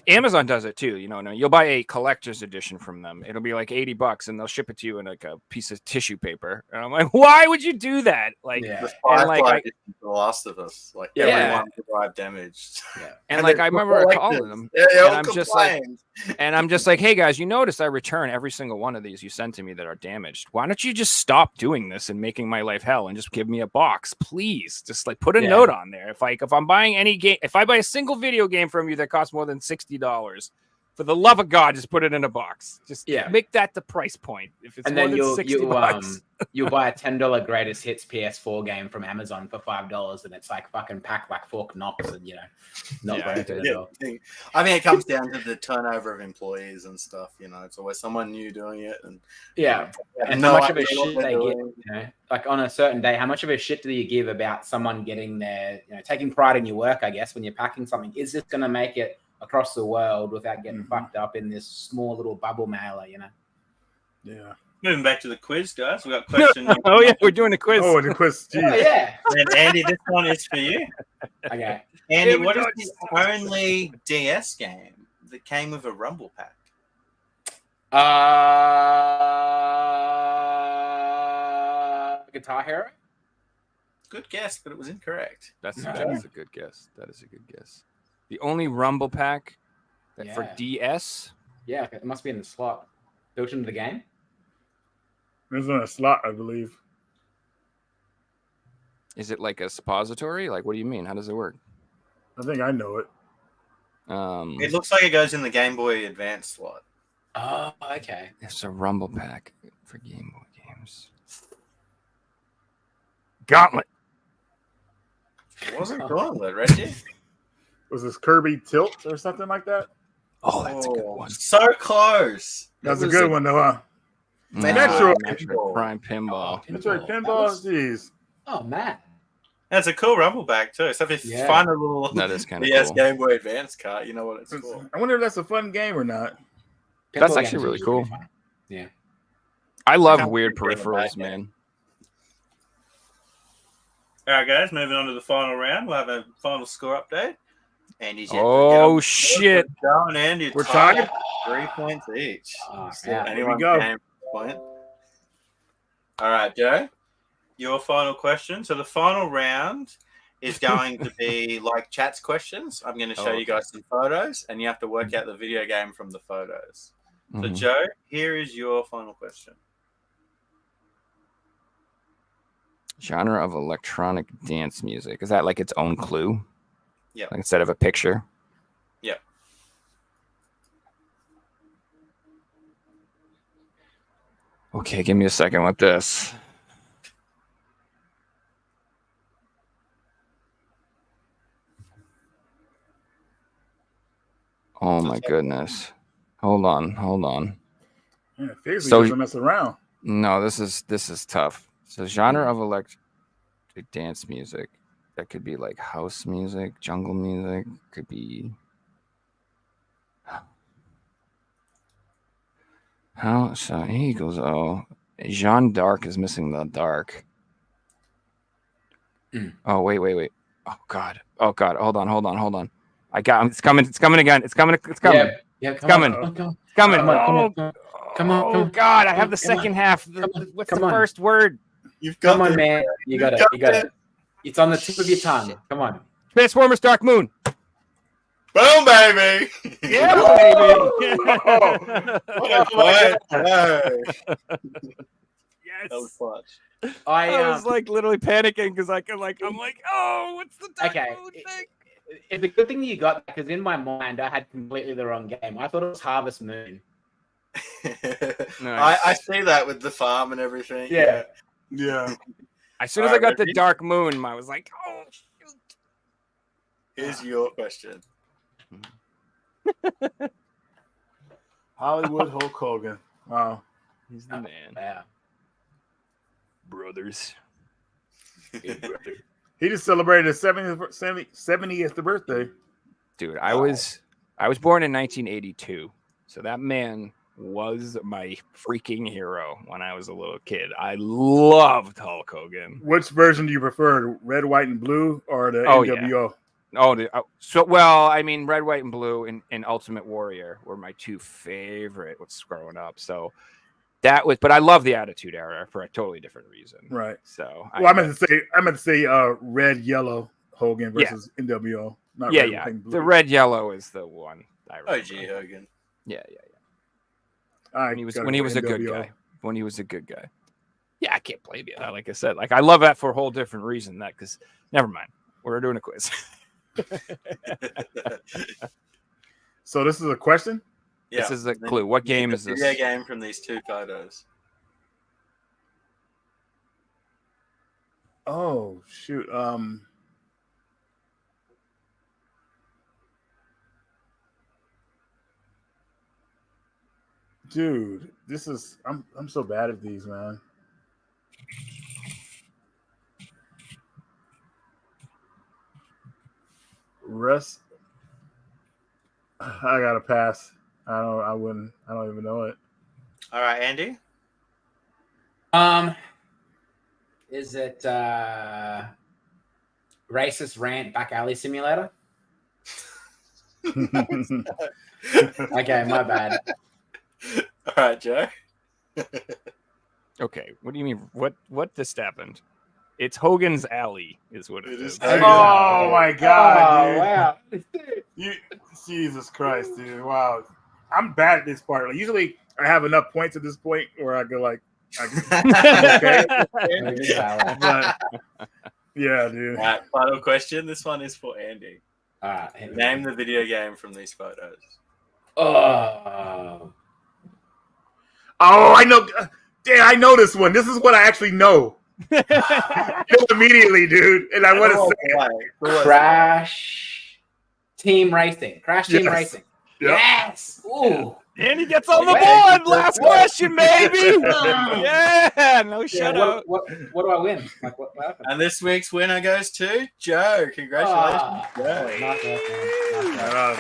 B: Amazon does it too. You know, you'll buy a collector's edition from them. It'll be like $80, and they'll ship it to you in like a piece of tissue paper. And I'm like, why would you do that? Like,
E: Yeah.
C: The
B: And,
C: Firefly
B: like,
C: edition of The Last of Us. Like,
B: Yeah.
C: everyone survived damage.
B: and like
C: they
B: I remember
C: like
B: calling
C: this.
B: them,
C: They all
B: and I'm just like,
C: complained.
B: and I'm just like, hey guys, you notice I return every single one of these you send to me that are damaged. Why don't you just stop doing this and making my life hell and just give me a box, please? Just like put a
E: Yeah.
B: note on there. If I'm buying any game, if I buy a single video game from you that costs more than $60, for the love of God, just put it in a box. Just make that the price point. If it's
E: And
B: more
E: then
B: than $60,
E: you'll buy a $10 greatest hits PS4 game from Amazon for $5, and it's like fucking packed like 4 knocks, and not
B: Yeah,
E: broken at
C: Yeah,
E: all.
C: I mean, it comes down to the turnover of employees and stuff. You know, it's always someone new doing it, and
E: Yeah. And
C: no
E: how much of a
C: idea what
E: shit
C: they're
E: they get,
C: doing.
E: like on a certain day, how much of a shit do you give about someone getting their, taking pride in your work, I guess, when you're packing something? Is this going to make it across the world without getting fucked up in this small little bubble mailer,
D: Yeah.
C: Moving back to the quiz, guys. We got question. number
B: oh yeah, we're doing a quiz.
D: Oh, the quiz.
E: Oh,
D: Geez.
E: yeah.
C: And Andy, this one is for you.
E: Okay.
C: Andy,
B: Yeah, we
C: what is
B: got
C: the only DS game that came with a Rumble pack?
E: Guitar Hero?
C: Good guess, but it was incorrect.
B: That
E: Okay.
B: is a good guess. That is a good guess. The only Rumble pack for
E: Yeah.
B: DS.
E: Yeah, it must be in the slot. Built into the game?
D: There's on a slot, I believe.
B: Is it like a suppository? Like, what do you mean? How does it work?
D: I think I know it.
C: It looks like it goes in the Game Boy Advance slot.
E: Oh, okay.
B: It's a Rumble pack for Game Boy games. Gauntlet.
C: It wasn't Gauntlet, Reggie.
D: Was this Kirby Tilt or something like that?
B: Oh, that's a good one.
C: So close.
D: That's
C: It
D: a
C: was
D: good one, though, huh?
B: Metroid
C: Pinball.
B: Prime Pinball.
D: Metroid
E: That
D: Pinball?
E: was-
D: Jeez.
E: Oh, man.
C: That's a cool rumble bag too. So if you
E: Yeah.
C: find a little
B: That is kind of
C: DS
B: cool.
C: Game Boy Advance cart, you know what it's for.
D: I wonder if that's a fun game or not.
B: That's
E: Pinball
B: actually
E: games are
B: really
E: usually
B: cool.
E: fun. Yeah.
B: I love
C: can't
B: weird
C: think of a bad
B: peripherals,
C: game.
B: man.
C: All right, guys, moving on to the final round. We'll have a final score update. Andy's yet to
B: Oh,
C: go.
B: shit.
C: Joe and Andy
D: We're
C: tied
D: tied?
C: 3 points each.
E: Oh,
C: Still
E: yeah.
C: anyone's
D: go.
C: game point. All right, Joe, your final question. So the final round is going to be like chat's questions. I'm going to show you guys some photos, and you have to work out the video game from the photos. So,
B: Mhm.
C: Joe, here is your final question.
B: Genre of electronic dance music. Is that like its own clue?
C: Yeah.
B: Like instead of a picture?
C: Yeah.
B: Okay, give me a second with this. Oh my goodness. Hold on.
D: Yeah, Fixie
B: So-
D: doesn't mess around.
B: No, this is tough. So genre of electric dance music. That could be like house music, jungle music, could be how so here he goes. Oh, Jean d'Arc is missing the dark. Oh wait. Oh god. Hold on. I got it's coming again. It's coming.
E: Yeah,
B: coming.
E: On,
B: It's coming.
E: Come on,
B: Oh,
E: come on.
B: oh god, I have the
E: Come on.
B: second half. What's the first word?
C: You've got
E: Come on,
C: the-
E: man. You got it. It's on the tip of your tongue. Come on.
B: Transformers Dark Moon.
C: Boom, baby!
B: Yeah, baby.
C: What a fight! Hey,
B: Yes.
C: that was clutch.
B: I was like literally panicking because I'm like, oh, what's the Dark
E: Okay.
B: Moon thing?
E: It's a good thing you got that because in my mind I had completely the wrong game. I thought it was Harvest Moon.
C: I see that with the farm and everything.
E: Yeah.
D: Yeah.
B: As soon as I
C: Alright,
B: got the
C: Reggie?
B: Dark Moon, I was like, oh, shoot.
C: Here's your question.
D: Hollywood Hulk Hogan. Wow.
B: He's the man.
E: Yeah.
B: Brothers.
D: He just celebrated his 70th birthday.
B: Dude, I was born in 1982. So that man was my freaking hero when I was a little kid. I loved Hulk Hogan.
D: Which version do you prefer, red, white, and blue, or the
B: Oh, yeah.
D: NWO?
B: I mean, Red, White, and Blue and Ultimate Warrior were my two favorite was growing up. So that was, but I love the Attitude Era for a totally different reason.
D: Right.
B: So
D: Well, I meant to say red, yellow Hogan versus NWO. Not red, white, and blue.
B: the red, yellow is the one. I remember.
C: OG Hogan.
B: Yeah.
D: I
B: When he was
D: gotta
B: when he
D: go
B: was a good
D: NWO.
B: guy. When he was a good guy. Yeah, I can't blame you. Like I said, like I love that for a whole different reason. That because never mind, we're doing a quiz.
D: So this is a question?
C: Yeah.
B: This is a clue. What game is this?
C: Video game from these two photos.
D: Oh shoot. Dude, this is I'm so bad at these, man. Russ, I gotta pass. I don't even know it.
C: All right, Andy.
E: Is it Racist Rant Back Alley Simulator? Okay, my bad.
C: All right, Joe.
B: Okay, what do you mean? What just happened? It's Hogan's Alley, is what it
C: It
B: is.
C: is Hogan's
D: Oh my god, dude.
E: wow.
D: You, Jesus Christ, dude! Wow, I'm bad at this part. Like, usually, I have enough points at this point where I go like, okay, but yeah, dude.
C: All right, final question. This one is for Andy.
E: All right.
C: Name the video game from these photos.
E: Oh.
D: Oh, I know. Damn, I know this one. This is what I actually know. I know immediately, dude. And I want to say
E: Crash Team Racing. Crash Team
D: Yes.
E: Racing.
D: Yep.
E: Yes. Ooh.
B: And he gets on the
E: Yeah.
B: board. Last question, baby. Yeah, no
E: Yeah,
B: shutout.
E: what do I win? Like what happened?
C: And this week's winner goes to Joe. Congratulations,
E: Ah,
C: Joe.
E: nice work, man. Nice work.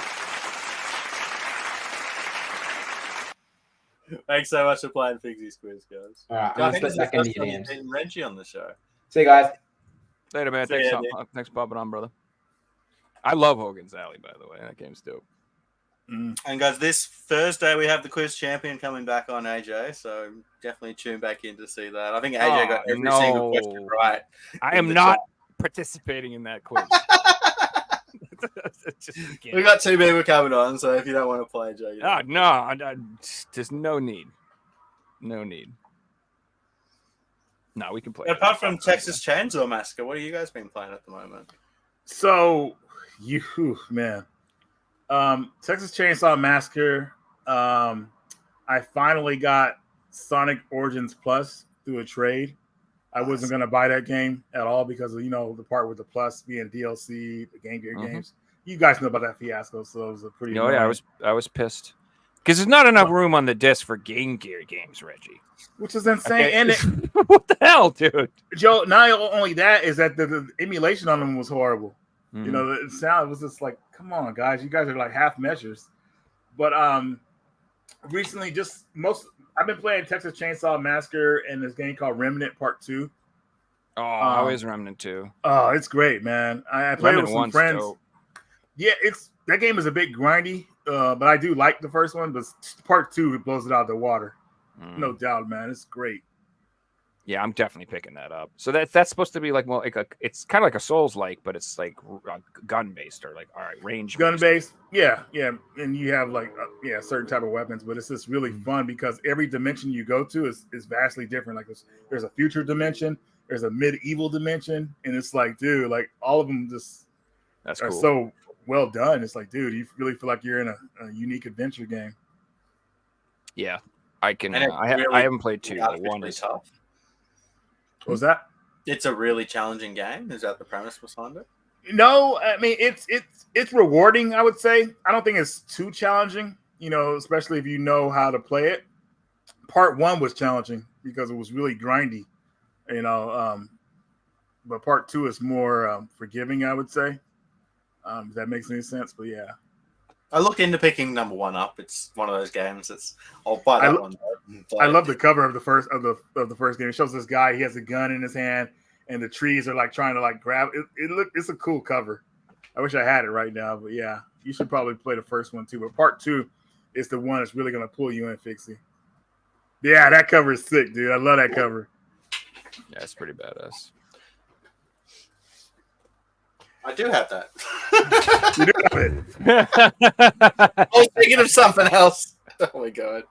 C: Thanks so much for playing Fixie's quiz, guys.
E: All right,
C: I
E: I'm
C: think
E: going
C: this
E: to
C: is
E: slip
C: the
E: back
C: first
E: into
C: time
E: your
C: you've
E: DMs.
C: been Reggie on the show.
E: See you guys.
B: Later, man.
C: See
B: Thanks,
C: ya,
B: thanks for popping on, brother. I love Hogan's Alley, by the way. That game's dope.
C: And guys, this Thursday we have the quiz champion coming back on AJ, so definitely tune back in to see that. I think AJ got every single question right.
B: I am not participating in that quiz.
C: We got 2 people coming on, so if you don't want to play, Joe, you know.
B: No, there's no need. No need. No, we can play.
C: Apart from Texas Chainsaw Massacre, what have you guys been playing at the moment?
D: So, man. Texas Chainsaw Massacre. I finally got Sonic Origins Plus through a trade. I wasn't going to buy that game at all because of, the part with the Plus being DLC, the Game Gear games. You guys know about that fiasco, so it was a pretty.
B: No, yeah, I was pissed because there's not enough room on the disc for Game Gear games, Reggie.
D: Which is insane.
B: Okay.
D: And
B: what the hell, dude?
D: Joe, not only that is that the emulation on them was horrible.
B: Mm-hmm.
D: The sound was just like, come on, guys, you guys are like half measures. But recently, I've been playing Texas Chainsaw Massacre and this game called Remnant Part 2.
B: Oh, how is Remnant 2?
D: Oh, it's great, man. I played it with some friends.
B: Dope.
D: Yeah, that game is a bit grindy, but I do like the first one. But Part 2 it blows it out of the water, no doubt, man. It's great.
B: Yeah, I'm definitely picking that up. So that's supposed to be like it's kind of like a Souls-like, but it's like gun based or like range
D: gun based. Yeah, and you have like certain type of weapons, but it's just really fun because every dimension you go to is vastly different. Like there's a future dimension, there's a medieval dimension, and it's like, dude, like all of them just are so well done. It's like, dude, you really feel like you're in a unique adventure game.
B: Yeah, I can.
C: Really,
B: I haven't played 2. One is
C: tough.
D: What was that?
C: It's a really challenging game. Is that the premise behind it?
D: No, I mean it's rewarding. I would say. I don't think it's too challenging. Especially if you know how to play it. Part 1 was challenging because it was really grindy. But Part 2 is more forgiving. I would say. If that makes any sense, but yeah.
C: I looked into picking number 1 up. It's one of those games. I'll buy that one.
D: I love the cover of the first game. It shows this guy. He has a gun in his hand, and the trees are like trying to like grab it. It's a cool cover. I wish I had it right now, but yeah, you should probably play the first one too. But Part 2 is the one that's really gonna pull you in, Fixie. Yeah, that cover is sick, dude. I love that cover.
B: Yeah, it's pretty badass.
C: I do have that.
D: You do have it.
C: I was thinking of something else. Oh my god,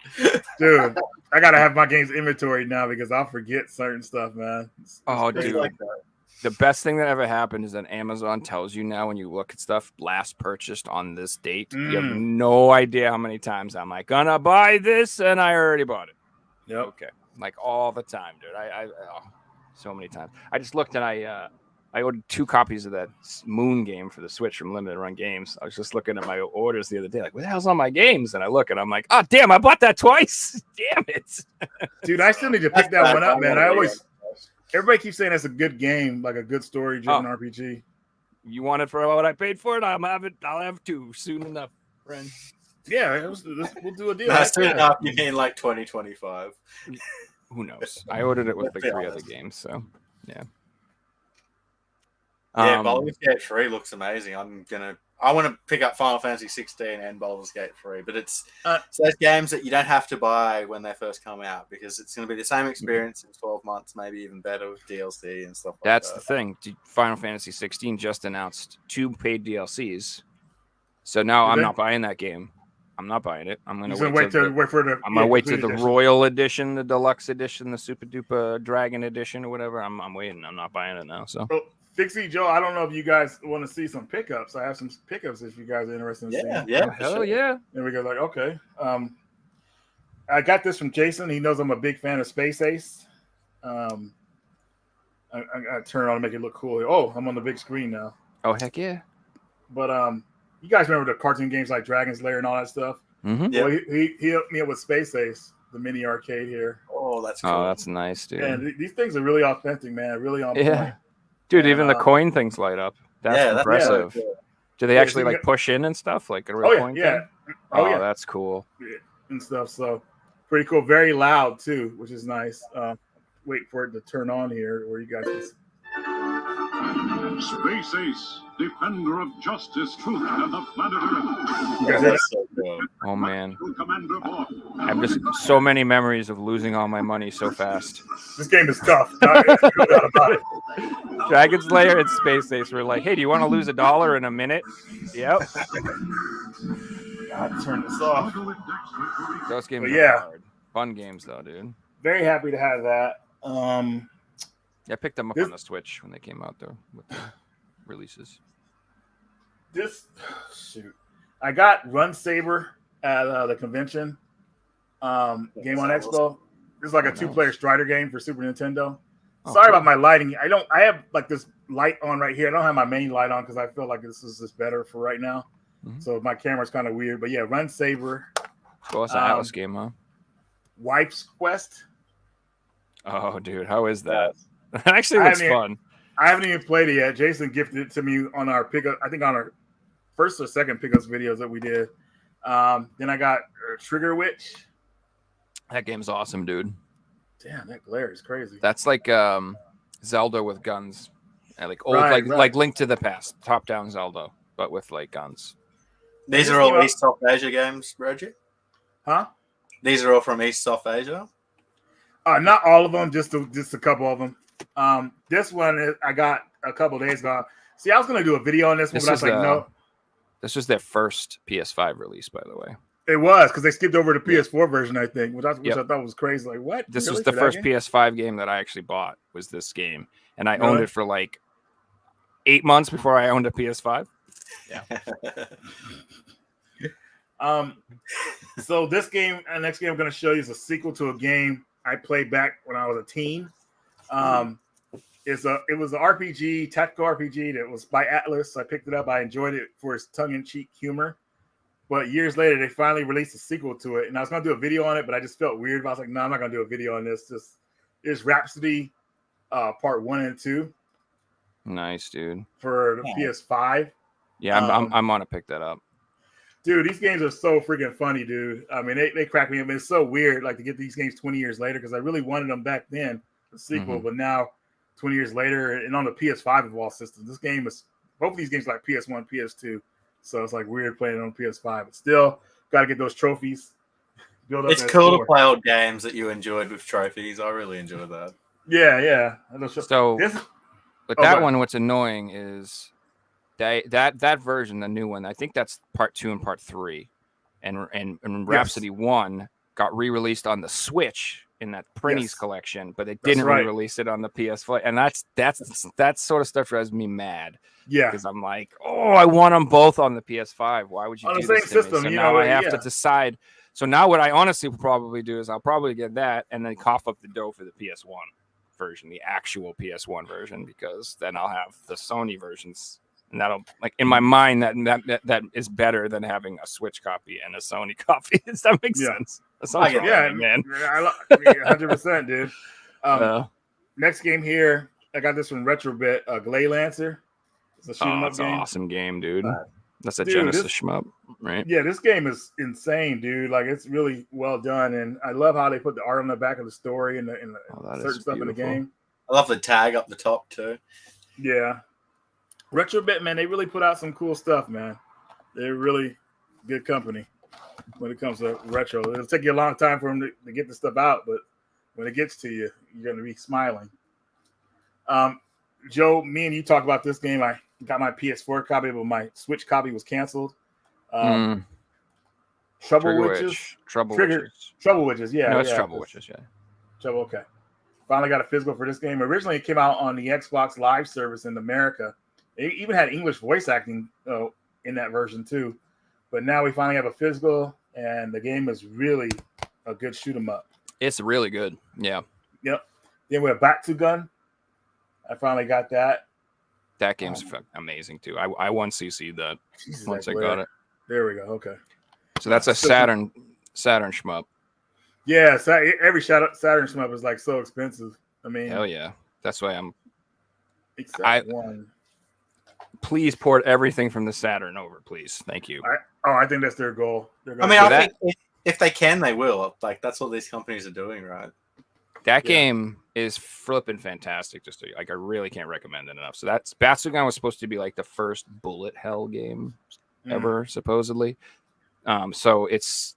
D: dude! I gotta have my games inventory now because I'll forget certain stuff, man. It's
B: dude, like the best thing that ever happened is that Amazon tells you now when you look at stuff last purchased on this date. You have no idea how many times I'm like, gonna buy this, and I already bought it.
D: Yep.
B: Okay, like all the time, dude. I so many times. I just looked and I ordered 2 copies of that Moon game for the Switch from Limited Run Games. I was just looking at my orders the other day, like, what the hell's on my games? And I look and I'm like, oh, damn, I bought that twice. Damn it.
D: Dude, I still need to pick that one up, man. Everybody keeps saying it's a good game, like a good story-driven RPG.
B: You want it for what I paid for it? I'll have 2 soon enough, friend.
D: Yeah, we'll do a deal.
C: Soon enough, you mean like 2025.
B: Who knows? I ordered it with like 3 other games, so yeah.
C: Baldur's Gate 3 looks amazing. I want to pick up Final Fantasy 16 and Baldur's Gate 3, but it's those games that you don't have to buy when they first come out because it's going to be the same experience in 12 months, maybe even better with DLC and stuff like that.
B: That's the thing. Final Fantasy 16 just announced 2 paid DLCs, so now I'm not buying that game. I'm not buying it. I'm going to wait to the Royal Edition, the Deluxe Edition, the Super Duper Dragon Edition, or whatever. I'm waiting. I'm not buying it now. So.
D: Fixie, Joe, I don't know if you guys want to see some pickups. I have some pickups if you guys are interested in seeing.
C: Yeah,
B: hell yeah.
D: And we go like, okay. I got this from Jason. He knows I'm a big fan of Space Ace. I got to turn it on to make it look cool. Oh, I'm on the big screen now.
B: Oh heck yeah!
D: But you guys remember the cartoon games like Dragon's Lair and all that stuff?
B: Mm-hmm.
C: Yeah.
D: Well, he hooked me up with Space Ace, the mini arcade here.
C: Oh, that's cool.
B: Oh, that's nice, dude.
D: And these things are really authentic, man. Really on
B: Yeah.
D: point.
B: Dude,
D: And,
B: even the coin things light up. That's
C: Yeah, that's
B: impressive.
C: really cool.
B: Do they
D: Yeah,
B: actually
D: so you
B: like push in and stuff like a real
D: Oh yeah,
B: coin
D: yeah.
B: thing?
D: Oh yeah,
B: That's cool.
D: and stuff. So pretty cool. Very loud too, which is nice. Wait for it to turn on here, where you guys can.
F: Space Ace, defender of justice, truth, and the planet Earth.
D: You guys hear that?
C: That's so cool.
B: Oh man,
F: Commander Boy.
B: I'm just so many memories of losing all my money so fast.
D: This game is tough. No doubt about it.
B: Dragon's Lair and Space Ace were like, "Hey, do you want to lose $1 in a minute?" Yep.
D: God, turn this off.
B: Those games
D: But
B: are
D: yeah.
B: hard. Fun games though, dude.
D: Very happy to have that.
B: Yeah, I picked them up
D: This-
B: on the Switch when they came out though with the releases.
D: Shoot, I got Run Saber at the convention. Game on Expo. This is like a 2-player Strider game for Super Nintendo.
B: Oh,
D: Sorry
B: cool.
D: about my lighting. I have like this light on right here. I don't have my main light on because I feel like this is just better for right now.
B: Mhm.
D: So my camera's kind of weird. But yeah, Run Saber,
B: Well, it's an Atlas game, huh?
D: Wife's Quest.
B: Oh, dude, how is that? That actually
D: I
B: looks
D: haven't-
B: fun.
D: I haven't even played it yet. Jason gifted it to me on our pickup. I think on our first or second pickups videos that we did. Then I got Trigger Witch.
B: That game's awesome, dude.
D: Damn, that glare is crazy.
B: That's like Zelda with guns, and like old,
D: Right.
B: like Link to the Past, top-down Zelda, but with like guns.
C: These are all East South Asia games, Reggie?
D: Huh?
C: These are all from East South Asia?
D: Not all of them, just a couple of them. This one I got a couple days ago. See, I was gonna do a video on this one,
B: This
D: but I was
B: is,
D: like, no.
B: This was their first PS5 release, by the way.
D: It was because they skipped over the PS4 version, I think, which I
B: Yep.
D: thought was crazy. Like, what?
B: This
D: Really?
B: was the
D: For that
B: first
D: game?
B: PS5 game that I actually bought. Was this game, and I
D: Really?
B: owned it for like 8 months before I owned a PS5.
D: So this game, next game I'm going to show you is a sequel to a game I played back when I was a teen. It was an RPG, tactical RPG that was by Atlas. I picked it up. I enjoyed it for its tongue-in-cheek humor. But years later, they finally released a sequel to it, and I was going to do a video on it, but I just felt weird. I was like, no, I'm not going to do a video on this. It's Rhapsody Part 1 and 2
B: Nice, dude.
D: for the PS5.
B: Yeah, I'm gonna pick that up.
D: Dude, these games are so freaking funny, dude. I mean, they crack me up. It's so weird, like, to get these games 20 years later, because I really wanted them back then, the sequel, but now, 20 years later, and on the PS5 of all systems, this game is, both of these games are like PS1, PS2, so it's like weird playing it on PS5, but still, got to get those trophies. Build up
C: It's
D: that
C: cool
D: score.
C: to play old games that you enjoyed with trophies. I really enjoyed that.
D: Yeah.
B: So,
D: This,
B: but
D: Oh,
B: that
D: go
B: one, what's annoying is that version, the new one. I think that's part 2 and part 3, and Rhapsody 1 got re-released on the Switch in that Prinny's
D: Yes.
B: collection, but they
D: That's
B: didn't
D: right.
B: re-release it on the PS4, and that sort of stuff drives me mad.
D: yeah,
B: Because I'm like, oh, I want them both on the PS5. Why would you
D: On the
B: do
D: same
B: this to me?
D: system,
B: So
D: you
B: now
D: know,
B: I have to
D: yeah.
B: decide. So now what I honestly will probably do is I'll probably get that and then cough up the dough for the PS1 version, the actual PS1 version, because then I'll have the Sony versions, and that'll, like, in my mind, that is better than having a Switch copy and a Sony copy. Does that make
D: Yeah.
B: sense? That sounds
C: get
B: wrong,
D: yeah,
B: man.
D: 100%, dude. Next game here, I got this from Retrobit, Glay Lancer. It's a shoot 'em up
B: That's an
D: game.
B: awesome game, dude. That's a
D: Dude,
B: Genesis
D: this-
B: shmup, right?
D: Yeah, this game is insane, dude. Like, it's really well done, and I love how they put the art on the back of the story and the
B: Oh, that
D: certain
B: is
D: stuff in the
B: beautiful.
D: game.
C: I love the tag up the top too.
D: Yeah, Retrobit, man, they really put out some cool stuff, man. They're really good company when it comes to retro. It'll take you a long time for them to get the stuff out, but when it gets to you, you're going to be smiling. Joe, me and you talked about this game. I got my PS4 copy, but my Switch copy was canceled. Trouble
B: Trigger
D: Witches.
B: Witch. Trouble
D: Trigger-
B: Witches.
D: Trouble Witches, yeah.
B: No, it's
D: yeah,
B: Trouble Witches, yeah.
D: Trouble, okay. Finally got a physical for this game. Originally, it came out on the Xbox Live service in America. It even had English voice acting in that version too. But now we finally have a physical, and the game is really a good shoot 'em up.
B: It's really good. Yeah.
D: Yep. Then we have Gun. I finally got that.
B: That game's amazing too. I won CC'd that once I got it.
D: There we go. Okay.
B: So that's a Saturn shmup.
D: Yeah, every Saturn shmup is like so expensive. I mean,
B: hell yeah. That's why
D: except one.
B: Please port everything from the Saturn over, please. Thank you.
D: I think that's their goal.
C: I think if they can, they will. Like that's what these companies are doing, right?
B: That game is flipping fantastic. I really can't recommend it enough. So that's Batsugan was supposed to be like the first bullet hell game ever, supposedly. So it's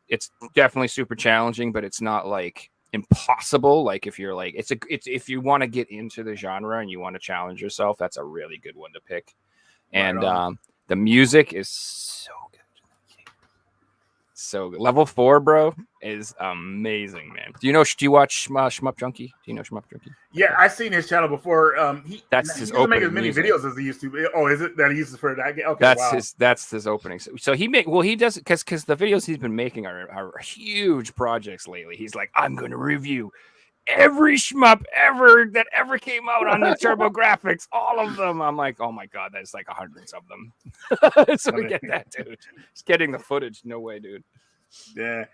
B: definitely super challenging, but it's not like impossible. Like if you're like it's if you want to get into the genre and you want to challenge yourself, that's a really good one to pick. And the music is so good. So level 4, bro, is amazing, man. Do you watch Shmup Junkie? Do you know Shmup Junkie?
D: Yeah, I've seen his channel before. He doesn't make as many
B: music.
D: videos as he used to. Oh, is it that he uses for that game? Okay,
B: that's his opening. So he does because the videos he's been making are huge projects lately. He's like, I'm going to review every shmup that ever came out on the TurboGrafx, all of them. I'm like, oh my god, that's like hundreds of them. So we get that, dude. Just getting the footage, no way, dude.
D: Yeah.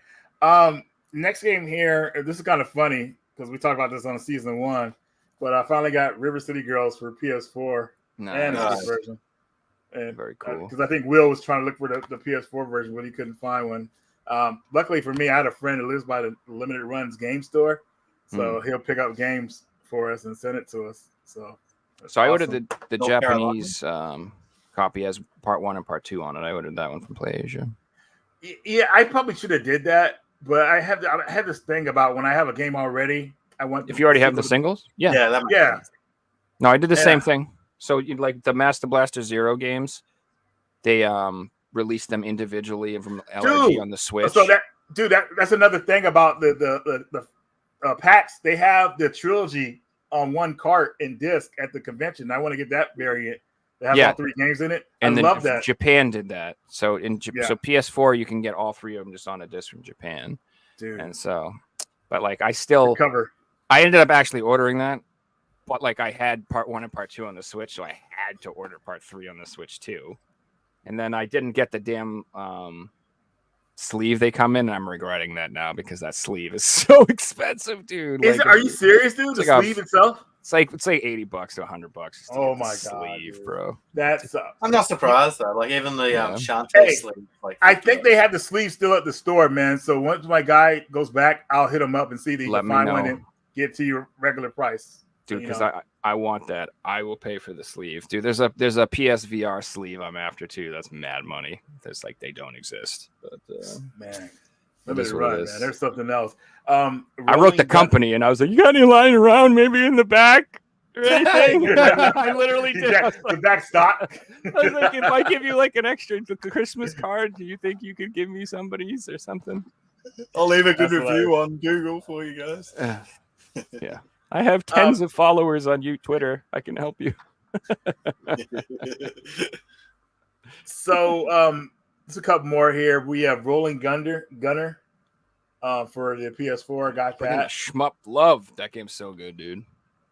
D: Next game here. This is kind of funny because we talked about this on season 1, but I finally got River City Girls for PS4 and the Switch version. And
B: very cool.
D: Because I think Will was trying to look for the PS4 version, but he couldn't find one. Luckily for me, I had a friend who lives by the Limited Runs game store. So he'll pick up games for us and send it to us. So
B: I ordered the Japanese copy as part 1 and part 2 on it. I ordered that one from PlayAsia.
D: Yeah, I probably should have did that, but I have this thing about when I have a game already, I want.
B: If you already have the singles,
C: yeah.
B: No, I did the same thing. So you like the Master Blaster Zero games, they released them individually from LRG on the Switch.
D: So that's another thing about the packs. They have the trilogy on one cart in disc at the convention. I want to get that variant. They have all 3 games in it.
B: And
D: I love that.
B: Japan did that. So so PS4 you can get all 3 of them just on a disc from Japan.
D: Dude.
B: And so, but like I ended up actually ordering that, but like I had part 1 and part 2 on the Switch, so I had to order part 3 on the Switch too. And then I didn't get the damn sleeve they come in, and I'm regretting that now because that sleeve is so expensive, dude.
D: Are you serious, dude? The sleeve itself?
B: It's like $80 to $100.
D: Oh my god,
B: sleeve,
D: dude.
B: bro.
D: That's
C: I'm not surprised though. Like even the Shantae sleeve. Like
D: I think they have the sleeve still at the store, man. So once my guy goes back, I'll hit him up and see if he can find one and get to your regular price.
B: Dude, because I want that. I will pay for the sleeve. Dude, there's a PSVR sleeve I'm after too. That's mad money. There's like they don't exist. But
D: man. Man. There's something else.
B: I wrote the company and I was like, you got any lying around maybe in the back or anything? I literally did.
D: The back stock.
B: I was like, if I give you like an extra Christmas card, do you think you could give me somebody's or something?
C: I'll leave a good review on Google for you guys.
B: Yeah. I have tens of followers on Twitter. I can help you.
D: So, there's a couple more here. We have Rolling Gunner for the PS4. Got that.
B: Shmup love. That game's so good, dude.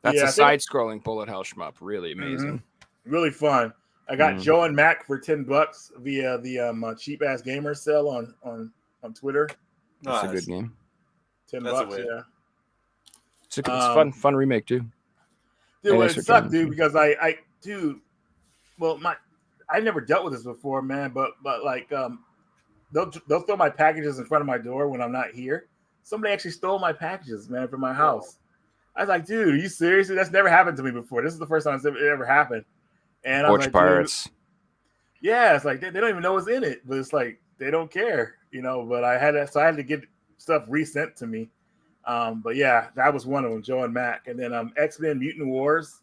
B: That's a side-scrolling bullet hell shmup. Really amazing.
D: Really fun. I got Joe and Mac for $10 via the cheap ass gamer sale on Twitter.
B: That's a good game.
D: $10, yeah.
B: It's a fun remake too.
D: Dude, it sucked, dude, because I never dealt with this before, man. But like they'll throw my packages in front of my door when I'm not here. Somebody actually stole my packages, man, from my house. I was like, dude, are you serious? That's never happened to me before. This is the first time it ever happened. And
B: Porch Pirates.
D: Yeah, it's like they don't even know what's in it, but it's like they don't care, But I had to get stuff resent to me. But yeah, that was one of them, Joe and Mac. And then X-Men Mutant Wars.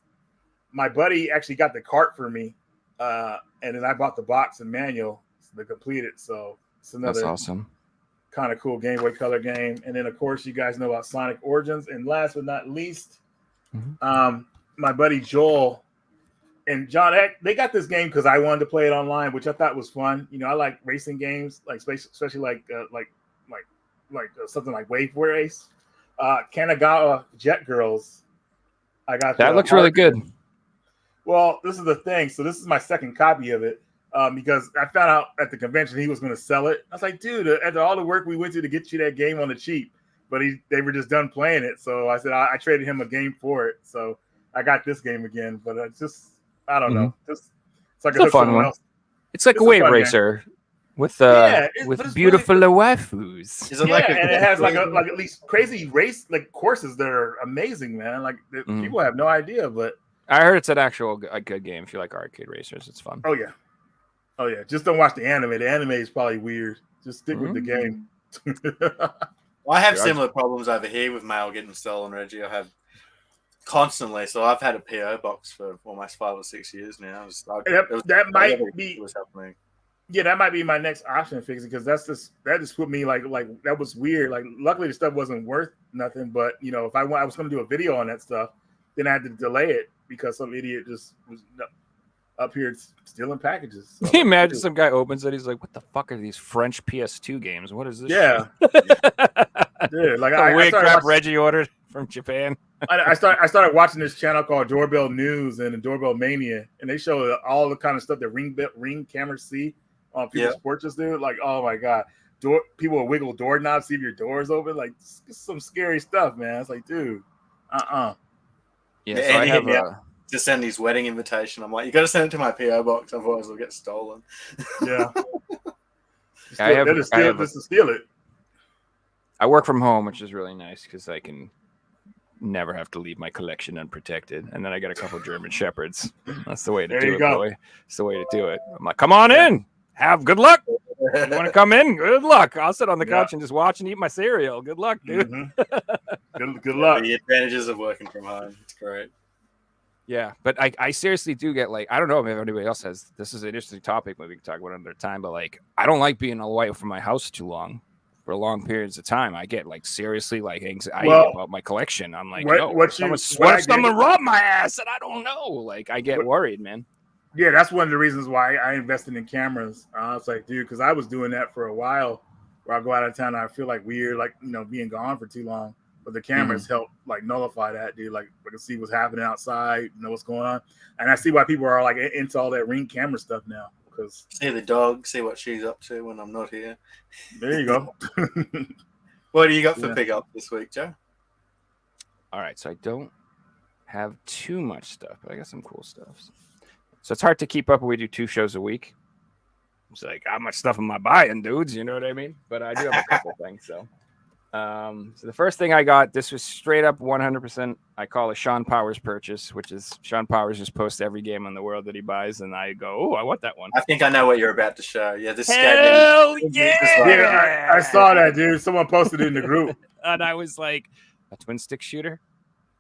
D: My buddy actually got the cart for me. And then I bought the box and manual to complete it. So it's another
B: That's awesome.
D: Kind of cool Game Boy Color game. And then, of course, you guys know about Sonic Origins. And last but not least, my buddy Joel and John, they got this game because I wanted to play it online, which I thought was fun. I like racing games, like especially like something like Wave Race. Kanagawa Jet Girls. I got
B: That looks really good.
D: Well, this is the thing. So this is my second copy of it because I found out at the convention he was going to sell it. I was like, dude, after all the work we went to get you that game on the cheap, but they were just done playing it. So I said I traded him a game for it. So I got this game again, but it's just I don't know. It's like
B: It's a fun one.
D: Else.
B: It's like a wave racer with beautiful waifus.
C: Is it like
D: and it has like at least crazy race courses that are amazing, man. Like people have no idea, but
B: I heard it's a good game if you like arcade racers. It's fun.
D: Oh yeah. Just don't watch the anime. The anime is probably weird. Just stick with the game.
C: I have similar problems over here with mail getting stolen, Reggie. I have constantly. So I've had a PO box for almost 5 or 6 years now.
D: That might be what's happening. Yeah, that might be my next option, Fixie, because that just put me like that was weird. Like, luckily the stuff wasn't worth nothing, but if I was going to do a video on that stuff, then I had to delay it because some idiot just was up here stealing packages. So,
B: can you imagine some guy opens it? He's like, "What the fuck are these French PS2 games? What is this?"
D: Yeah, dude. Like
B: weird crap Reggie ordered from Japan.
D: I started watching this channel called Doorbell News and Doorbell Mania, and they show all the kind of stuff that ring cameras see on people's porches, dude. Like, oh my god, people will wiggle doorknobs, see if your door's open. Like, it's some scary stuff, man. It's like, dude,
B: Yeah, so I have
C: to send his wedding invitation. I'm like, you got to send it to my PO box, otherwise it'll get stolen.
D: Yeah,
B: I have
D: to steal it.
B: I work from home, which is really nice because I can never have to leave my collection unprotected. And then I got a couple German Shepherds. That's the way to do it, boy. It's the way to do it. I'm like, come on in. Have good luck. You want to come in? Good luck. I'll sit on the couch and just watch and eat my cereal. Good luck, dude.
D: Good luck.
C: The advantages of working from home. It's great.
B: Yeah, but I seriously do get like, I don't know if anybody else has. This is an interesting topic. Maybe we can talk about it another time. But like, I don't like being away from my house too long. For long periods of time, I get like seriously like anxiety about my collection. I'm like, what if someone robbed my ass and I don't know? Like, I get worried, man.
D: Yeah, that's one of the reasons why I invested in cameras. I was like, dude, because I was doing that for a while, where I go out of town and I feel like weird, like being gone for too long. But the cameras help like nullify that, dude. Like, I can see what's happening outside, know what's going on, and I see why people are like into all that Ring camera stuff now. Because
C: see the dog, see what she's up to when I'm not here.
D: There you go.
C: What do you got for pick up this week, Joe?
B: All right, so I don't have too much stuff, but I got some cool stuff. So it's hard to keep up when we do 2 shows a week. It's like, how much stuff am I buying, dudes? You know what I mean? But I do have a couple things. So the first thing I got, this was straight up 100%. I call it Sean Powers purchase, which is Sean Powers just posts every game in the world that he buys, and I go, oh, I want that one.
C: I think I know what you're about to show. Yeah, this
B: Hell yeah!
D: I saw that, dude. Someone posted it in the group,
B: and I was like, a twin stick shooter,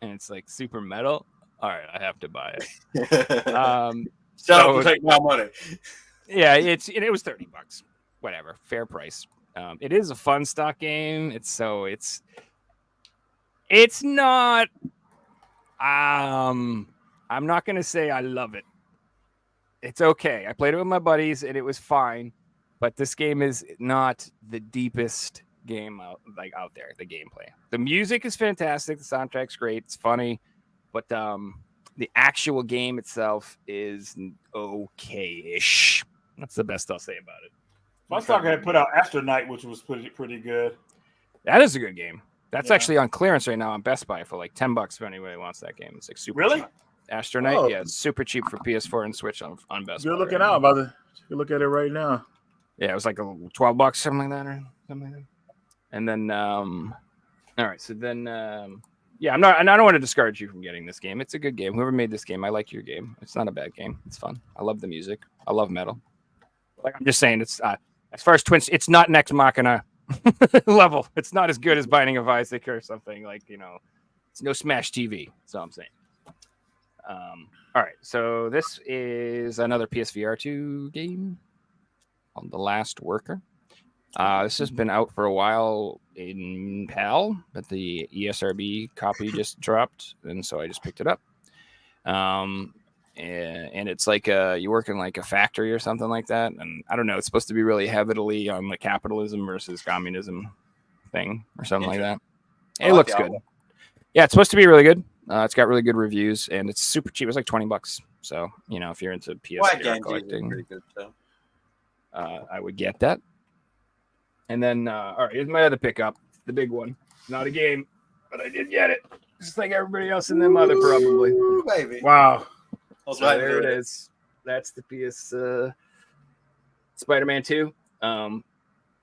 B: and it's like super metal. All right, I have to buy it.
C: So take my money.
B: Yeah, it was $30. Whatever, fair price. It is a fun stock game. It's not. I'm not gonna say I love it. It's okay. I played it with my buddies and it was fine, but this game is not the deepest game out there. The gameplay, the music is fantastic. The soundtrack's great. It's funny, but the actual game itself is okay-ish. That's the best I'll say about it.
D: Funstock had put out Astronaut, which was pretty good.
B: That is a good game. That's actually on clearance right now on Best Buy for like $10 for anybody who wants that game. It's like super cheap. Astronaut, yeah, it's super cheap for PS4 and Switch on Best Buy.
D: You're looking out, brother. You look at it right now.
B: Yeah, it was like $12, something like that, or something like that. And then, all right, so then, yeah, I don't want to discourage you from getting this game. It's a good game. Whoever made this game, I like your game. It's not a bad game. It's fun. I love the music. I love metal. Like I'm just saying, it's as far as Twins, it's not Next Machina level. It's not as good as Binding of Isaac or something like It's no Smash TV. That's all I'm saying. All right, so this is another PSVR 2 game called The Last Worker. This has been out for a while in PAL, but the ESRB copy just dropped, and so I just picked it up. And it's like you work in like a factory or something like that, and I don't know. It's supposed to be really heavily on the capitalism versus communism thing or something like that.
C: I
B: It
C: like
B: looks
C: the
B: good.
C: album.
B: Yeah, it's supposed to be really good. It's got really good reviews and it's super cheap. It's like $20. So if you're into PS
C: White
B: era
C: games are
B: collecting,
C: pretty good too.
B: I would get that. And then, all right, here's my other pickup, the big one. Not a game, but I did get it. Just like everybody else in the mother, probably.
C: Ooh, baby.
D: Wow.
C: I was
B: So
C: waiting
B: there
C: for
B: it is. That's the PS Spider-Man 2.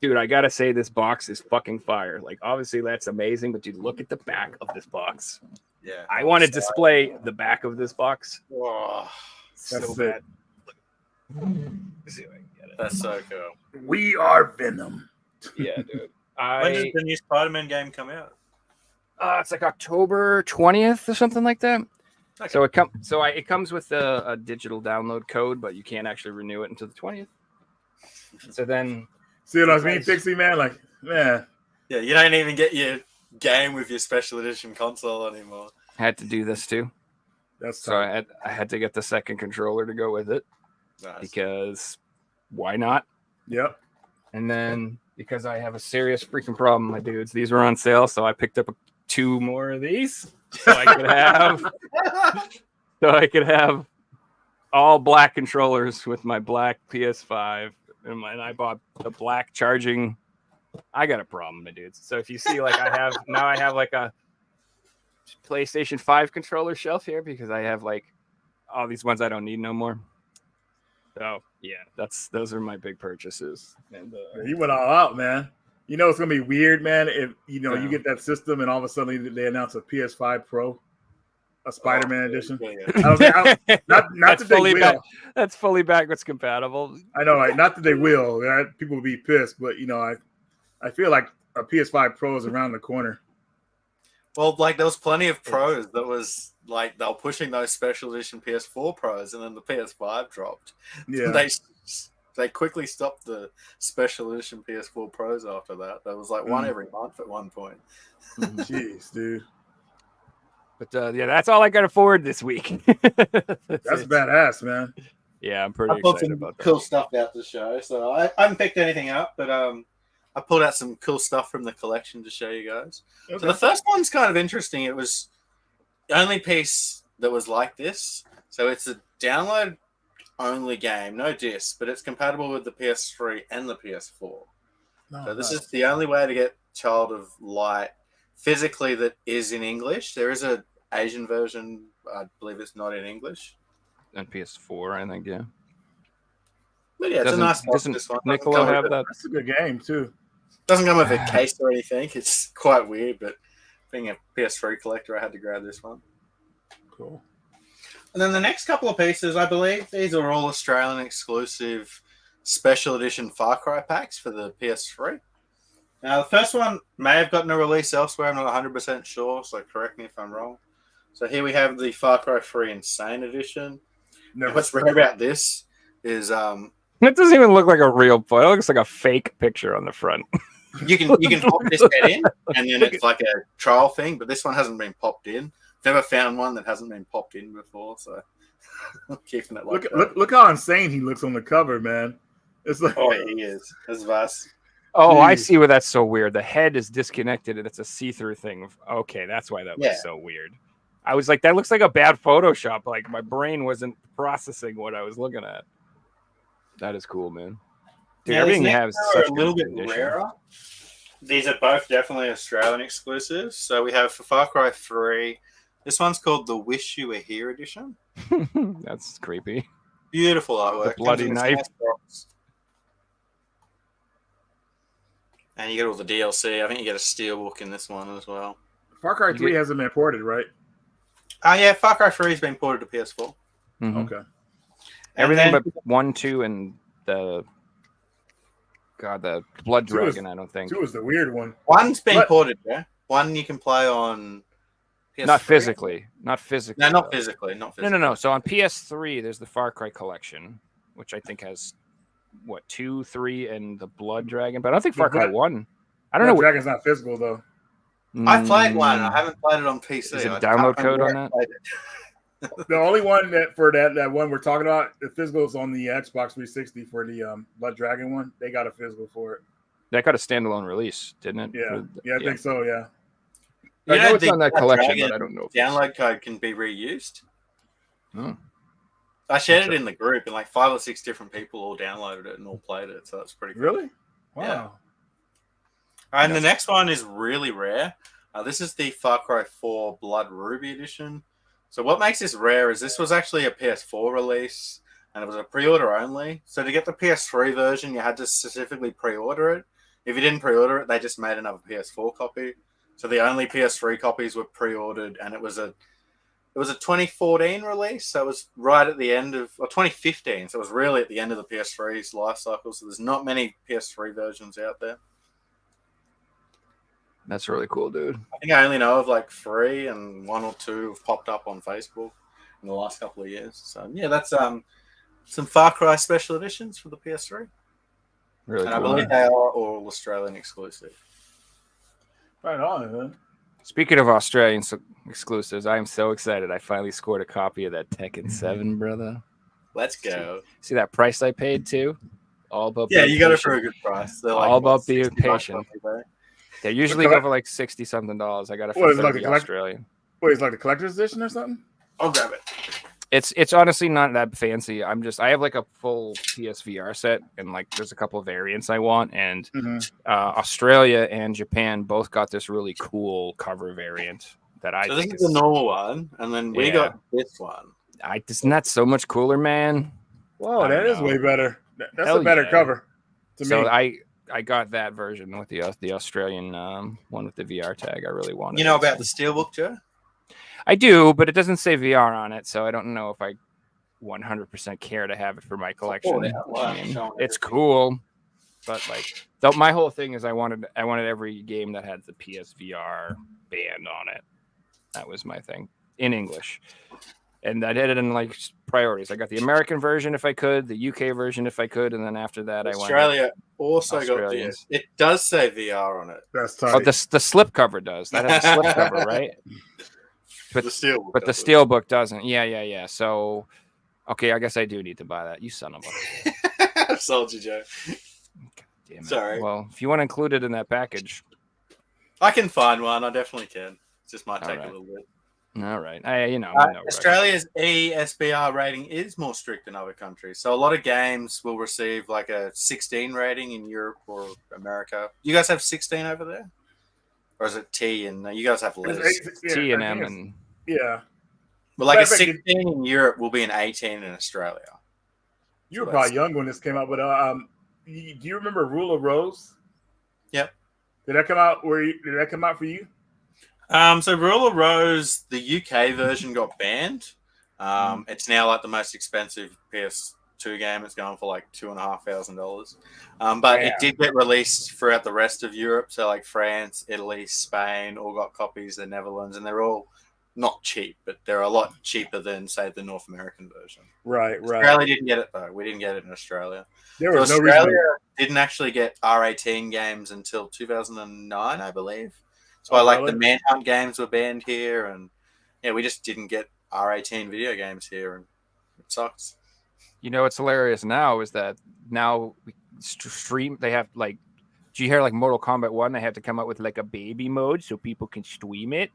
B: Dude, I gotta say this box is fucking fire. Like, obviously that's amazing, but dude, look at the back of this box.
C: Yeah.
B: I want to display the back of this box.
C: Whoa,
B: So
D: That's
B: bad. Let's see if I can get it.
C: that's so cool.
D: We are Venom.
B: Yeah, dude.
C: When does the new Spider-Man game come out?
B: It's like October 20th or something like that.
C: Okay.
B: So it comes with a digital download code, but you can't actually renew it until the 20th. So then,
D: See what I mean, Fixie, man? Like, man.
C: Yeah, you don't even get your game with your special edition console anymore.
B: I had to do this too.
D: That's
B: So
D: tough.
B: I had to get the second controller to go with it
C: Nice.
B: because why not?
D: Yep.
B: And then because I have a serious freaking problem, my dudes, these were on sale, so I picked up 2 more of these so I could have all black controllers with my black PS5 and I bought the black charging. I got a problem, my dudes. So if you see, like, I have like a PlayStation 5 controller shelf here because I have like all these ones I don't need no more. So yeah, those are my big purchases. And
D: He went all out, man. You know it's gonna be weird, man. If you
B: Yeah.
D: get that system and all of a sudden they announce a PS5 Pro, a Spider-Man edition.
C: Yeah.
D: I don't think, not
B: that's
D: that they
B: fully
D: will.
B: back. That's fully backwards compatible.
D: I know, like, not that they will. People will be pissed, but I feel like a PS5 Pro is around the corner.
C: Well, like there was plenty of pros that was like they were pushing those special edition PS4 pros, and then the PS5 dropped.
D: Yeah.
C: They quickly stopped the special edition PS4 pros after that. There was like one every month at one point.
D: Jeez, dude.
B: But yeah, that's all I got to forward this week.
D: That's
B: it.
D: badass, man.
B: Yeah, I'm pretty
C: I pulled
B: excited
C: some
B: about that.
C: cool stuff out to show. So I haven't picked anything up, but I pulled out some cool stuff from the collection to show you guys.
D: Okay.
C: So the first one's kind of interesting. It was the only piece that was like this. So it's a download only game, no disc, but it's compatible with the PS3 and the PS4.
D: No,
C: So this
D: nice.
C: is the only way to get Child of Light physically that is in English. There is a Asian version. I believe it's not in English.
B: And PS4, I think, yeah.
C: But yeah, it's a nice box.
B: Doesn't
C: This one
B: Nicola have that?
D: That's a good game too.
C: Doesn't come with a case or anything. It's quite weird, but being a PS3 collector, I had to grab this one.
D: Cool.
C: And then the next couple of pieces, I believe, these are all Australian exclusive special edition Far Cry packs for the PS3. Now, the first one may have gotten a release elsewhere. I'm not 100% sure, so correct me if I'm wrong. So here we have the Far Cry 3 Insane Edition.
D: Never.
C: What's rare about this is
B: It doesn't even look like a real photo. It looks like a fake picture on the front.
C: you can pop this head in, and then it's like a trial thing, but this one hasn't been popped in. Never found one that hasn't been popped in before, so I'm keeping it like that.
D: Look how insane he looks on the cover, man. It's like,
C: Oh, he is. That's vast.
B: Oh, I
D: Jeez.
B: see where that's so weird. The head is disconnected and it's a see-through thing. Okay, that's why that looks
C: Yeah.
B: so weird. I was like, that looks like a bad Photoshop. Like my brain wasn't processing what I was looking at. That is cool, man. Dude,
C: Now,
B: everything
C: these
B: you have is
C: next
B: such
C: are a little
B: good
C: bit
B: condition.
C: rarer. These are both definitely Australian exclusives. So we have for Far Cry 3, this one's called the Wish You Were Here edition.
B: That's creepy.
C: Beautiful artwork.
B: The bloody
C: Comes in this
B: knife.
C: nice box. And you get all the DLC. I think you get a steelbook in this one as well.
D: Far Cry 3 hasn't been ported, right?
C: Oh, yeah, Far Cry 3 has been ported to PS4.
B: Mhm.
D: Okay.
C: And
B: Everything
C: then-
B: but 1, 2, and the Blood
D: 2 is-
B: Dragon, I don't think.
D: 2 is the weird one.
C: One's been
D: What?
C: ported, yeah? One you can play on PS3.
B: Not physically. Not physically.
C: No, not
B: though.
C: physically. Not
B: No,
C: physically.
B: no, no. So on PS3, there's the Far Cry collection, which I think has 2, 3, and the Blood Dragon. But I don't think
D: The
B: Far Cry
D: Blood-
B: 1. I don't know. what-
D: Dragon's not physical though.
C: I played one. I haven't played it on PC.
B: Is it a
C: I can't
B: download
C: remember
B: code on
C: where I
B: that?
C: played it.
D: The only one that one we're talking about, the physical is on the Xbox 360 for the Blood Dragon one. They got a physical for it.
B: That got a standalone release, didn't it?
D: Yeah,
B: For
D: I think so. Yeah.
B: I know it's
C: the
B: on that
C: Blood
B: collection,
C: Dragon
B: but I don't know if it's-
C: download code can be reused.
B: Oh.
C: I shared it in the group, and like 5 or 6 different people all downloaded it and all played it. So that's pretty cool.
D: Really? Wow.
C: Yeah. And the next one is really rare. This is the Far Cry 4 Blood Ruby edition. So what makes this rare is this was actually a PS4 release, and it was a pre-order only. So to get the PS3 version, you had to specifically pre-order it. If you didn't pre-order it, they just made another PS4 copy. So the only PS3 copies were pre-ordered, and it was a 2014 release. So it was right at the end of, or 2015. So it was really at the end of the PS3's life cycle. So there's not many PS3 versions out there.
B: That's really cool, dude.
C: I think I only know of like 3, and 1 or 2 have popped up on Facebook in the last couple of years. So yeah, that's some Far Cry special editions for the PS3.
B: Really
C: And
B: cool.
C: I believe they are all Australian exclusive.
D: Right on, man.
B: Speaking of Australian exclusives, I am so excited. I finally scored a copy of that Tekken 7, brother.
C: Let's go.
B: See that price I paid too? All about
C: Yeah,
B: being
C: you got it
B: patient.
C: for a good price. They're
B: All about being
C: 60 bucks
B: patient.
C: on eBay.
B: They usually go for like $60-something. I got it for
D: What is it, like
B: 30
D: a collect-
B: Australian.
D: Wait, it's like the collector's edition or something?
C: I'll grab it.
B: It's honestly not that fancy. I have like a full PSVR set, and like there's a couple of variants I want, and Australia and Japan both got this really cool cover variant that I
C: So this
B: think
C: is the normal one, and then we
B: Yeah.
C: got this one.
B: isn't that so much cooler, man?
D: Whoa,
B: I
D: that
B: don't
D: is
B: know.
D: way better. That's
B: Hell
D: a better
B: yeah.
D: cover to
B: So
D: me.
B: I got that version with the Australian one with the VR tag. I really wanted.
C: You know
B: it.
C: about the Steelbook, Joe?
B: I do, but it doesn't say VR on it, so I don't know if I 100% care to have it for my collection.
C: Oh, yeah. Wow.
B: I mean,
C: Showing
B: it's
C: everything.
B: cool, but like, my whole thing is I wanted every game that had the PSVR band on it. That was my thing in English, and I did it in like priorities. I got the American version if I could, the UK version if I could, and then after that I went.
C: Australia also got
B: Australians.
C: it does say VR on it.
D: That's tight.
B: Oh, the slip cover does. That has a slip cover, right? But
C: the Steelbook,
B: But the
C: does.
B: Steelbook doesn't. Yeah. So, okay, I guess I do need to buy that. You son of a.
C: Sold you, Joe.
B: Damn it.
C: Sorry.
B: Well, if you want to include it in that package.
C: I can find one. I definitely can. It just might take
B: Alright.
C: a little bit.
B: All right. No rush.
C: Australia's ESBR rating is more strict than other countries. So a lot of games will receive like a 16 rating in Europe or America. You guys have 16 over there? Or is it T? And you guys have less.
B: T and
D: I
B: M
D: think
B: and
D: yeah.
C: But like a
D: Matter of fact,
C: 16 in Europe will be an 18 in Australia.
D: You were
C: So
D: probably
C: that's-
D: young when this came out, but do you remember Rule of Rose?
C: Yep.
D: Did that come out? Did that come out for you?
C: So Rule of Rose, the UK version got banned. It's now like the most expensive PS2 game. It's going for like $2,500. But it did get released throughout the rest of Europe. So like France, Italy, Spain all got copies. The Netherlands, and they're all not cheap, but they're a lot cheaper than say the North American version.
D: Right.
C: Australia didn't get it though. We didn't get it in Australia.
D: There
C: So
D: was no
C: Australia
D: reason.
C: didn't actually get R18 games until 2009, I believe. So I like the Manhunt games were banned here, and yeah, we just didn't get R18 video games here, and it sucks.
B: you know what's hilarious now is that now we stream. They have like, do you hear like Mortal Kombat 1? They have to come out with like a baby mode so people can stream it.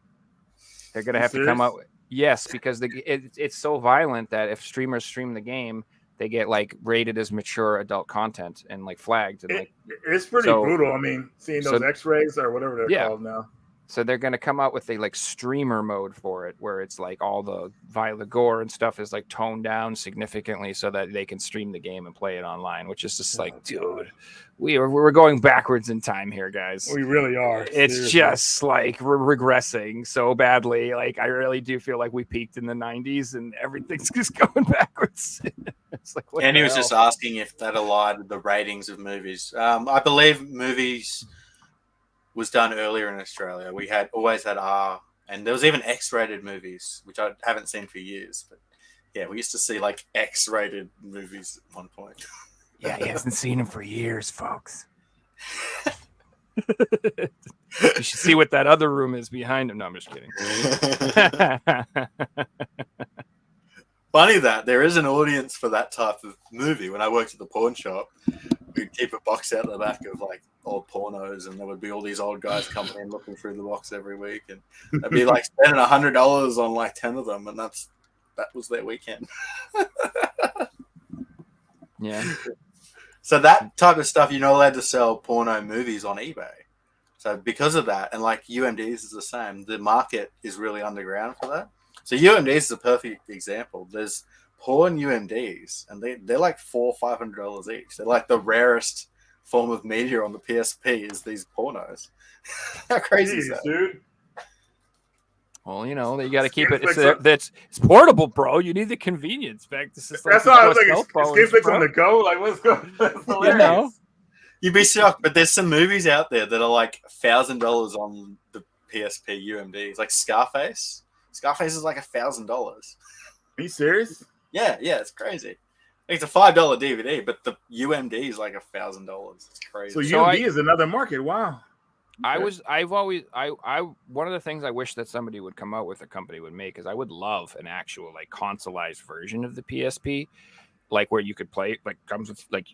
B: They're gonna have to come out. Yes, because it's so violent that if streamers stream the game, they get like rated as mature adult content and like flagged. And like,
D: It's pretty
B: So-
D: brutal. I mean, seeing those X-rays or whatever they're
B: Yeah.
D: called now.
B: so they're gonna come out with a like streamer mode for it, where it's like all the violent gore and stuff is like toned down significantly, so that they can stream the game and play it online. Which is just like, dude, we're going backwards in time here, guys.
D: We really are.
B: It's
D: Seriously.
B: just like we're regressing so badly. Like I really do feel like we peaked in the 90s and everything's just going backwards. It's like, what
C: And
B: the
C: he was
B: hell?
C: just asking if that aligned with the ratings of movies. I believe movies was done earlier in Australia. We had always had R, and there was even X-rated movies, which I haven't seen for years. But yeah, we used to see like X-rated movies at one point.
B: Yeah, he hasn't seen him for years, folks. You should see what that other room is behind him. No, I'm just kidding.
C: Funny that there is an audience for that type of movie. When I worked at the pawn shop, we'd keep a box out the back of like old pornos, and there would be all these old guys coming in looking through the box every week, and they'd be like spending $100 on like 10 of them, and that was their weekend.
B: Yeah.
C: So that type of stuff, you're not allowed to sell porno movies on eBay. So because of that, and like UMDs is the same, the market is really underground for that. So UMDs is a perfect example. There's porn UMDs, and they're like $400 or $500 each. They're like the rarest form of media on the PSP is these pornos. How crazy is that,
D: dude?
B: Well, you know, you got to keep it. It's portable, bro. You need the convenience.
D: That's why I was like, Escape Fix on the go. Like, let's go.
B: You know,
C: you'd be shocked, but there's some movies out there that are like $1,000 on the PSP UMDs, like Scarface. Scarface is like $1,000.
D: Are you serious?
C: Yeah, it's crazy. It's a $5 DVD, but the UMD is like $1,000. It's crazy.
D: So UMD is another market. Wow.
B: one of the things I wish that somebody would come out with, a company would make, is I would love an actual like consoleized version of the PSP, like where you could play, like comes with like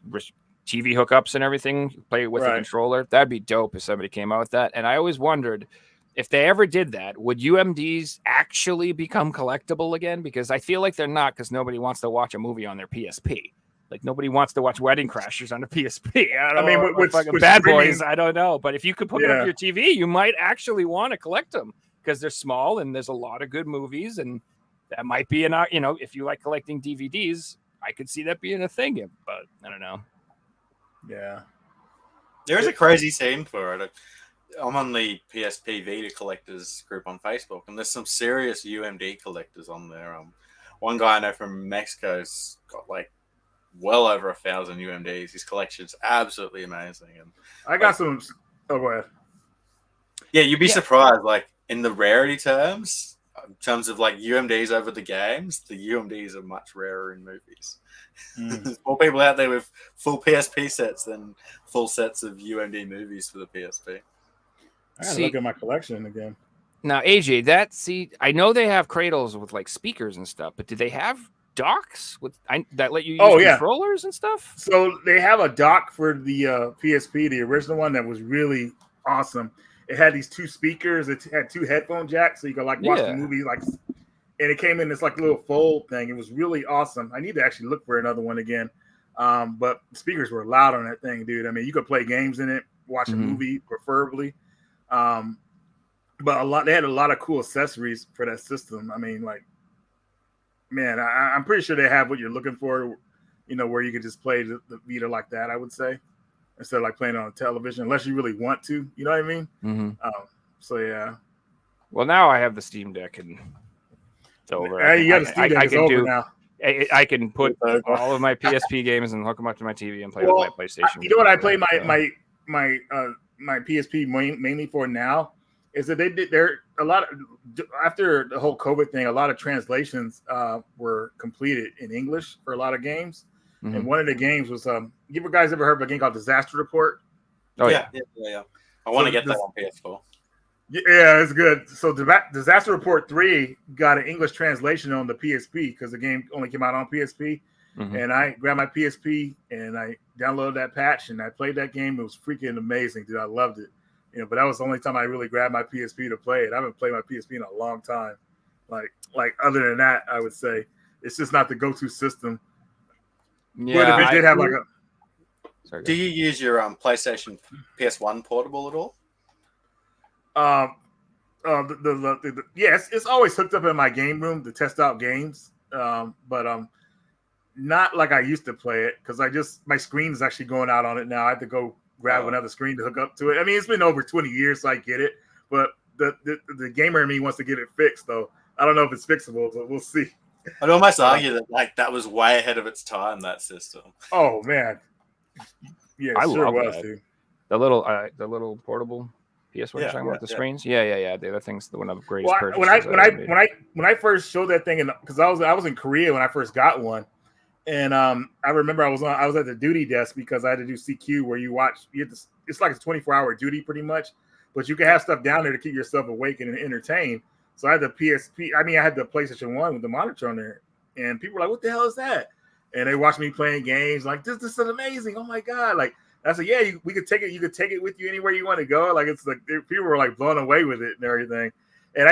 B: TV hookups and everything, play it with a controller. That'd be dope if somebody came out with that. And I always wondered if they ever did that, would UMDs actually become collectible again? Because I feel like they're not, because nobody wants to watch a movie on their PSP. Like nobody wants to watch Wedding Crashers on a PSP. I mean, with Bad Boys, I don't know. But if you could put it on your TV, you might actually want to collect them because they're small and there's a lot of good movies, and that might be if you like collecting DVDs, I could see that being a thing. But I don't know.
D: Yeah,
C: there is a crazy scene for it. I'm on the PSP Vita collectors group on Facebook, and there's some serious UMD collectors on there. One guy I know from Mexico's got like well over 1,000 UMDs. His collection's absolutely amazing. And
D: I got some. Oh, go ahead.
C: Yeah, you'd be surprised. Like in the rarity terms, in terms of like UMDs over the games, the UMDs are much rarer in movies. There's more people out there with full PSP sets than full sets of UMD movies for the PSP.
D: I gotta look at my collection again.
B: Now, AJ, I know they have cradles with like speakers and stuff, but do they have docks that let you use controllers and stuff?
D: So they have a dock for the PSP, the original one that was really awesome. It had these two speakers. It had two headphone jacks, so you could like watch the movie like. And it came in this like little fold thing. It was really awesome. I need to actually look for another one again. But the speakers were loud on that thing, dude. I mean, you could play games in it, watch a movie, preferably. But they had a lot of cool accessories for that system. I mean, like, man, I'm pretty sure they have what you're looking for, where you could just play the Vita like that, I would say, instead of like playing on television, unless you really want to, you know what I mean? So, yeah.
B: Well, now I have the Steam Deck and it's over. I can put all of my PSP games and hook them up to my TV and play with my PlayStation.
D: You know what I play my PSP mainly for now is that after the whole COVID thing, a lot of translations were completed in English for a lot of games. And one of the games was you guys ever heard of a game called Disaster Report?
C: Oh yeah. I want to get that on PS4.
D: Yeah, it's good. So Disaster Report 3 got an English translation on the PSP because the game only came out on PSP. And I grabbed my PSP and I downloaded that patch and I played that game. It was freaking amazing, dude. I loved it. But that was the only time I really grabbed my PSP to play it. I haven't played my PSP in a long time. Like other than that, I would say it's just not the go-to system.
B: Yeah,
D: but if it did have like a.
C: Sorry, do you use your PlayStation PS1 portable at all?
D: Yes, it's always hooked up in my game room to test out games. But not like I used to play it because my screen is actually going out on it now. I have to go grab another screen to hook up to it. I mean, it's been over 20 years, so I get it. But the gamer in me wants to get it fixed, though. I don't know if it's fixable, but we'll see.
C: I'd almost argue that that was way ahead of its time, that system.
D: Oh man, yeah,
B: I
D: sure
B: love
D: was,
B: that.
D: dude.
B: The little portable PS1 you're talking about the screens. Yeah. The other thing's one of the greatest purchases.
D: When I first showed that thing, because I was in Korea when I first got one, and I remember I was at the duty desk because I had to do CQ where it's like a 24-hour duty pretty much, but you can have stuff down there to keep yourself awake and entertained. So I had the PSP. I mean, I had the PlayStation 1 with the monitor on there, and people were like, "What the hell is that?" and they watch me playing games. Like this is amazing. Oh my god! Like I said, yeah, we could take it. You could take it with you anywhere you want to go. Like it's like people were like blown away with it and everything. And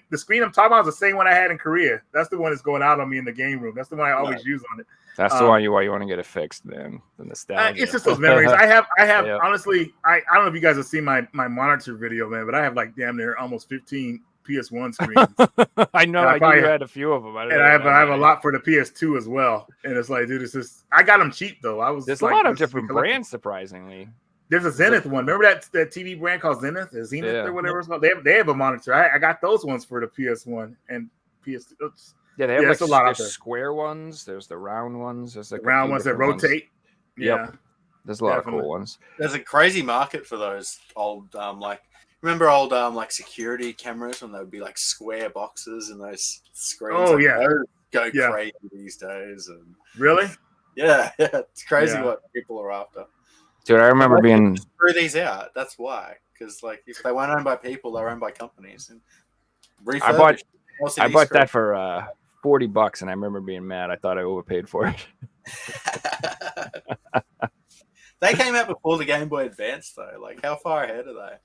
D: the screen I'm talking about is the same one I had in Korea. That's the one that's going out on me in the game room. That's the one I always use on it.
B: That's the one why you want to get it fixed, man. The nostalgia.
D: It's just those memories. I have
B: Yeah.
D: honestly, I don't know if you guys have seen my monitor video, man, but I have like damn near almost 15 PS1 screens.
B: I know. I
D: probably
B: had a few of them.
D: And I have a lot for the PS2 as well. And it's like, dude, it's just I got them cheap though.
B: There's
D: like,
B: a lot of different brands, surprisingly.
D: There's a Zenith one. Remember that TV brand called Zenith? Or whatever it's called. They have a monitor. I got those ones for the PS1 and PS2.
B: Yeah, they have
D: like
B: a
D: lot
B: there's
D: out there.
B: Square ones. There's the round ones. There's like
D: The round ones that rotate.
B: Yep.
D: Yeah.
B: There's a lot
D: Definitely.
B: of cool ones.
C: There's a crazy market for those old remember old like security cameras when they would be like square boxes and those screens.
D: Oh,
C: like,
D: yeah.
C: those go
D: Yeah.
C: crazy these days. And
D: Really?
C: yeah, it's crazy
D: Yeah.
C: what people are after.
B: Dude, I remember being
C: Threw these out. That's why. Because like if they weren't owned by people, they're owned by companies. And
B: I bought
C: LCD
B: that for $40, and I remember being mad. I thought I overpaid for it.
C: They came out before the Game Boy Advance, though. Like, how far ahead are they?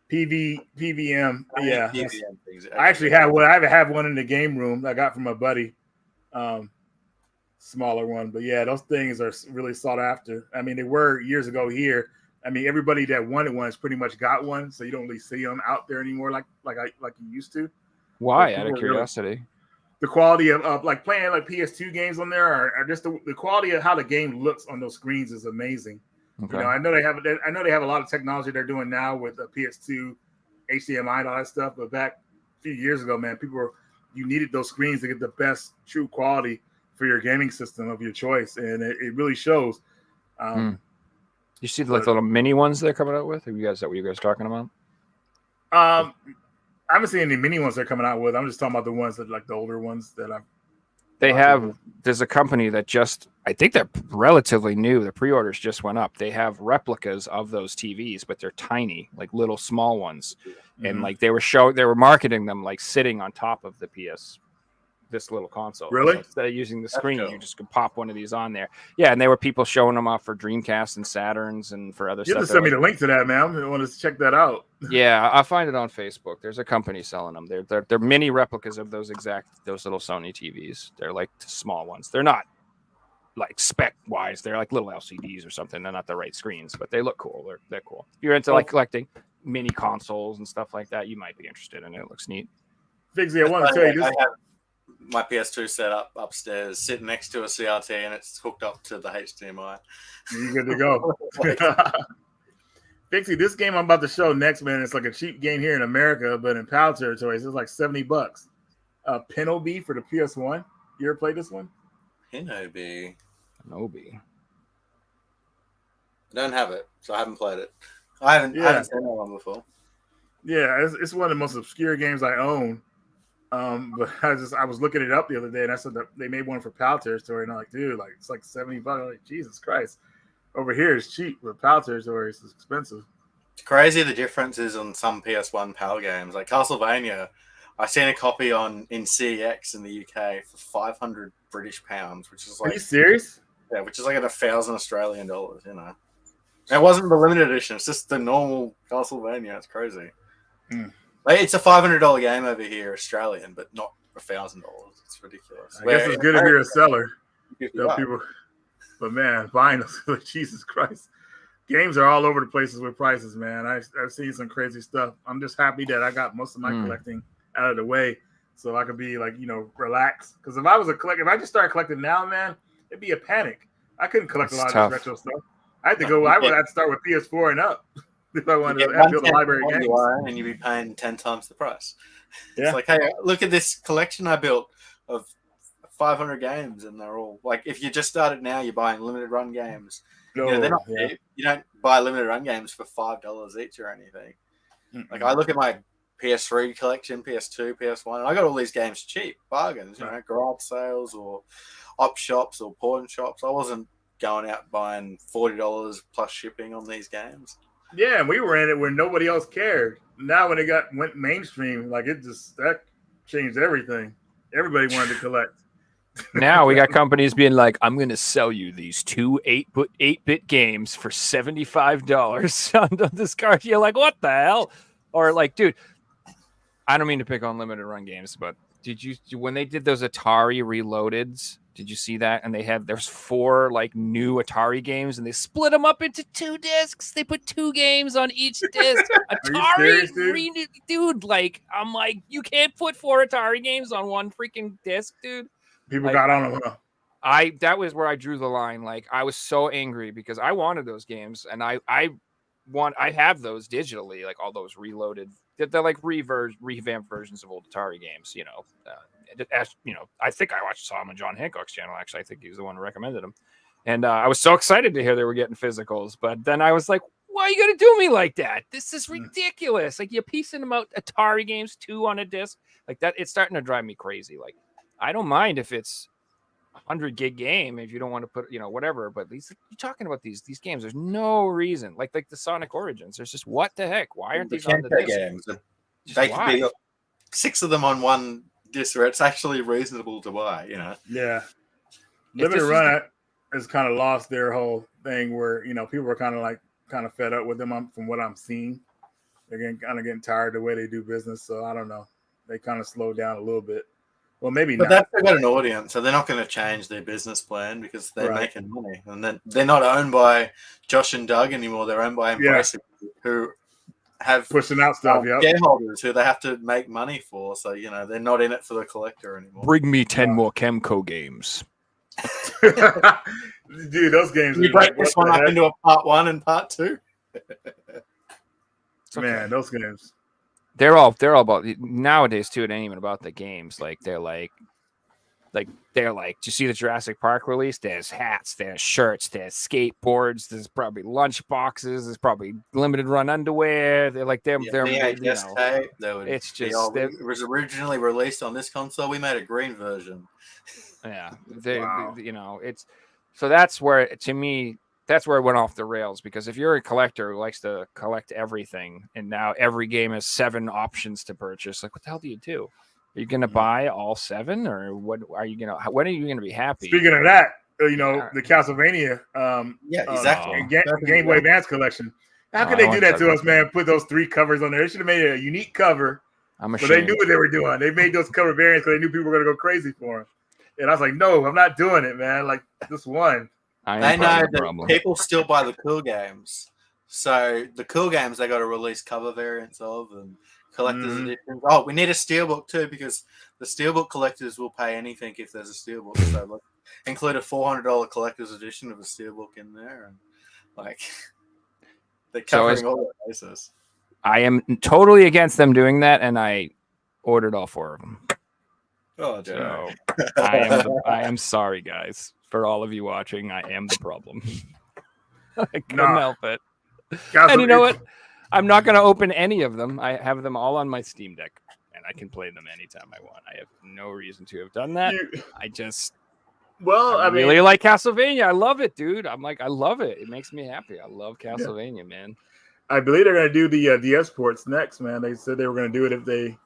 D: PVM. Yeah.
C: PVM things.
D: I actually have one. I have one in the game room I got from my buddy. Smaller one, but yeah, those things are really sought after. I mean, they were years ago here. I mean, everybody that wanted one has pretty much got one, so you don't really see them out there anymore like you used to.
B: Why?
D: Like,
B: Out of
D: people are really-
B: curiosity.
D: The quality of like playing like PS2 games on there are just the quality of how the game looks on those screens is amazing.
B: Okay.
D: You know, I know they have a lot of technology they're doing now with the PS2, HDMI, and all that stuff. But back a few years ago, man, you needed those screens to get the best true quality for your gaming system of your choice, and it really shows.
B: You see the little mini ones they're coming out with? Is that what you guys are talking about?
D: I haven't seen any mini ones they're coming out with. I'm just talking about the ones that like the older ones that I've.
B: There's a company that I think they're relatively new. The pre-orders just went up. They have replicas of those TVs, but they're tiny, like little small ones.
D: Mm-hmm.
B: And like they were marketing them like sitting on top of the this little console.
D: Really?
B: So instead of using the screen,
C: cool.
B: you just could pop one of these on there. Yeah, and there were people showing them off for Dreamcast and Saturns and for other
D: You
B: stuff.
D: have to send me the link to that, man. I want to check that out.
B: Yeah, I'll find it on Facebook. There's a company selling them. They're mini replicas of those little Sony TVs. They're like small ones. They're not like spec wise. They're like little LCDs or something. They're not the right screens, but they look cool. They're cool. If you're into like collecting mini consoles and stuff like that, you might be interested in it. It looks neat.
D: Fixie, I want to tell you
C: I
D: this.
C: have my PS2 set up upstairs, sitting next to a CRT, and it's hooked up to the HDMI.
D: You're good to go. Fixie, this game I'm about to show next, man, it's like a cheap game here in America, but in PAL territories, it's like $70. Pinobi for the PS1. You ever played this one?
C: Hinobi.
B: Nobi.
C: I don't have it, so I haven't played it. I haven't seen that one before.
D: Yeah, it's one of the most obscure games I own. But I was looking it up the other day, and I said that they made one for PAL territory, and I'm like, dude, like it's like $70. I'm like, Jesus Christ. Over here it's cheap, but PAL territory is expensive.
C: It's crazy the differences on some PS1 PAL games. Like Castlevania, I seen a copy in CEX in the UK for 500 British pounds, which is
D: Are
C: like
D: you serious?
C: yeah, which is like 1,000 Australian dollars. You know, it wasn't the limited edition; it's just the normal Castlevania. It's crazy. Like, it's a $500 game over here, Australian, but not $1,000. It's ridiculous.
D: I guess it's good if you're a seller.
C: Yeah.
D: People, but man, buying those, Jesus Christ, games are all over the places with prices, man. I've seen some crazy stuff. I'm just happy that I got most of my collecting out of the way, so I could be like, relax. Because if I just started collecting now, man, it'd be a panic. I couldn't collect a lot of this retro stuff. I had to go. I would have to start with PS4 and up if I wanted to build a library of games.
C: And you'd be paying 10 times the price.
D: Yeah.
C: It's like, hey, look at this collection I built of 500 games, and they're all like, if you just started now, you're buying limited run games.
D: No,
C: They're not cheap. You don't buy limited run games for $5 each or anything. Like I look at my PS3 collection, PS2, PS1, and I got all these games cheap, bargains, garage sales or op shops or pawn shops. I wasn't going out buying $40 plus shipping on these games.
D: Yeah, and we were in it when nobody else cared. Now when it went mainstream, like that changed everything. Everybody wanted to collect.
B: Now we got companies being like, I'm going to sell you these two 8-bit games for $75 on this card. You're like, what the hell? Or like, dude, I don't mean to pick on limited run games, but when they did those Atari Reloadeds, did you see that? And there's 4 like new Atari games and they split them up into 2 discs. They put 2 games on each disc. Atari, dude, like, I'm like, you can't put 4 Atari games on one freaking disc, dude.
D: People
B: Like,
D: got on them. Huh?
B: That was where I drew the line. Like, I was so angry because I wanted those games and I have those digitally, like all those reloaded. They're like revamped versions of old Atari games, you know. I think saw them on John Hancock's channel. Actually, I think he was the one who recommended them. And I was so excited to hear they were getting physicals. But then I was like, why are you going to do me like that? This is ridiculous. Like, you're piecing them out Atari games 2 on a disc. Like that, it's starting to drive me crazy. Like, I don't mind if it's 100 gig game if you don't want to put, whatever. But you're talking about these games. There's no reason. Like the Sonic Origins. There's just, what the heck? Why aren't these on the disc?
C: Games? They could be 6 of them on one disc where it's actually reasonable to buy,
D: Yeah. Limited Run has kind of lost their whole thing where, people are kind of fed up with them from what I'm seeing. They're getting tired of the way they do business. So I don't know. They kind of slowed down a little bit. Well, maybe not.
C: But they've got an audience, so they're not going to change their business plan because they're making money. And then they're not owned by Josh and Doug anymore. They're owned by Embracer, who have
D: pushing out stuff,
C: shareholders who they have to make money for. So, they're not in it for the collector anymore.
B: Bring me 10 more Chemco games.
D: Dude, those games.
C: You break this one up into a part 1 and part 2.
D: Man, those games.
B: They're all about nowadays too. It ain't even about the games. Like they're like, do you see the Jurassic Park release? There's hats, there's shirts, there's skateboards, there's probably lunch boxes, there's probably limited run underwear. They're like they're
C: tape,
B: it's just
C: it was originally released on this console. We made a green version.
B: Yeah, it's so that's where, to me, that's where it went off the rails, because if you're a collector who likes to collect everything and now every game has 7 options to purchase, like, what the hell do you do? Are you going to buy all 7, or what are you going to, when are you going to be happy?
D: Speaking of that, the Castlevania,
C: exactly.
D: Game Boy Advance collection. How could they do that to us, man? Put those 3 covers on there. They should have made it a unique cover.
B: I'm ashamed.
D: But they knew what they were doing. They made those cover variants because they knew people were going to go crazy for them. And I was like, no, I'm not doing it, man. Like, just one.
C: They know that people still buy the cool games. So the cool games, they got to release cover variants of and collector's editions. Oh, we need a steelbook too, because the steelbook collectors will pay anything if there's a steelbook. So like, include a $400 collector's edition of a steelbook in there, and like they're covering all the bases.
B: I am totally against them doing that, and I ordered all 4 of them.
C: Oh,
B: so I am sorry, guys. For all of you watching, I am the problem. I couldn't help it. And you know what? I'm not going to open any of them. I have them all on my Steam Deck, and I can play them anytime I want. I have no reason to have done that. I really like Castlevania. I love it, dude. I love it. It makes me happy. I love Castlevania, man.
D: I believe they're going to do the DS ports next, man. They said they were going to do it if they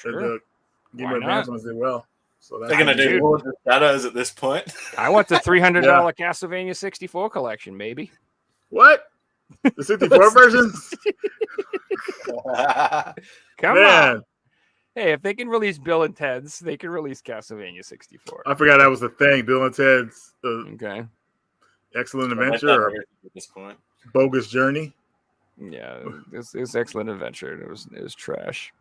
D: the Game Boy Advance ones did well. So
C: they're going to do Lords of Shadows at this point.
B: I want the $300 Castlevania 64 collection, baby.
D: What? The 64 version?
B: Come on. Hey, if they can release Bill and Ted's, they can release Castlevania 64.
D: I forgot that was the thing. Bill and Ted's Excellent Adventure or
C: at this point.
D: Bogus Journey.
B: Yeah, it was Excellent Adventure. It was trash.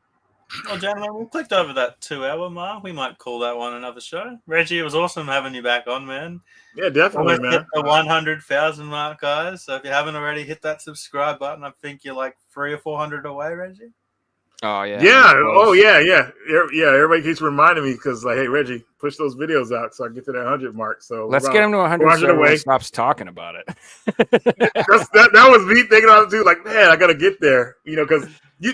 G: Well, gentlemen, we clicked over that 2-hour mark. We might call that one another show. Reggie, it was awesome having you back on, man.
D: Yeah, definitely,
G: man. Hit the 100,000 mark, guys. So if you haven't already, hit that subscribe button. I think you're like 300 or 400 away, Reggie.
B: Oh yeah.
D: Yeah. Oh yeah. Everybody keeps reminding me because like, hey, Reggie, push those videos out so I get to that 100 mark. So
B: let's get him to 100 so away. Stops talking about it.
D: that was me thinking on it too. Like, man, I gotta get there. Because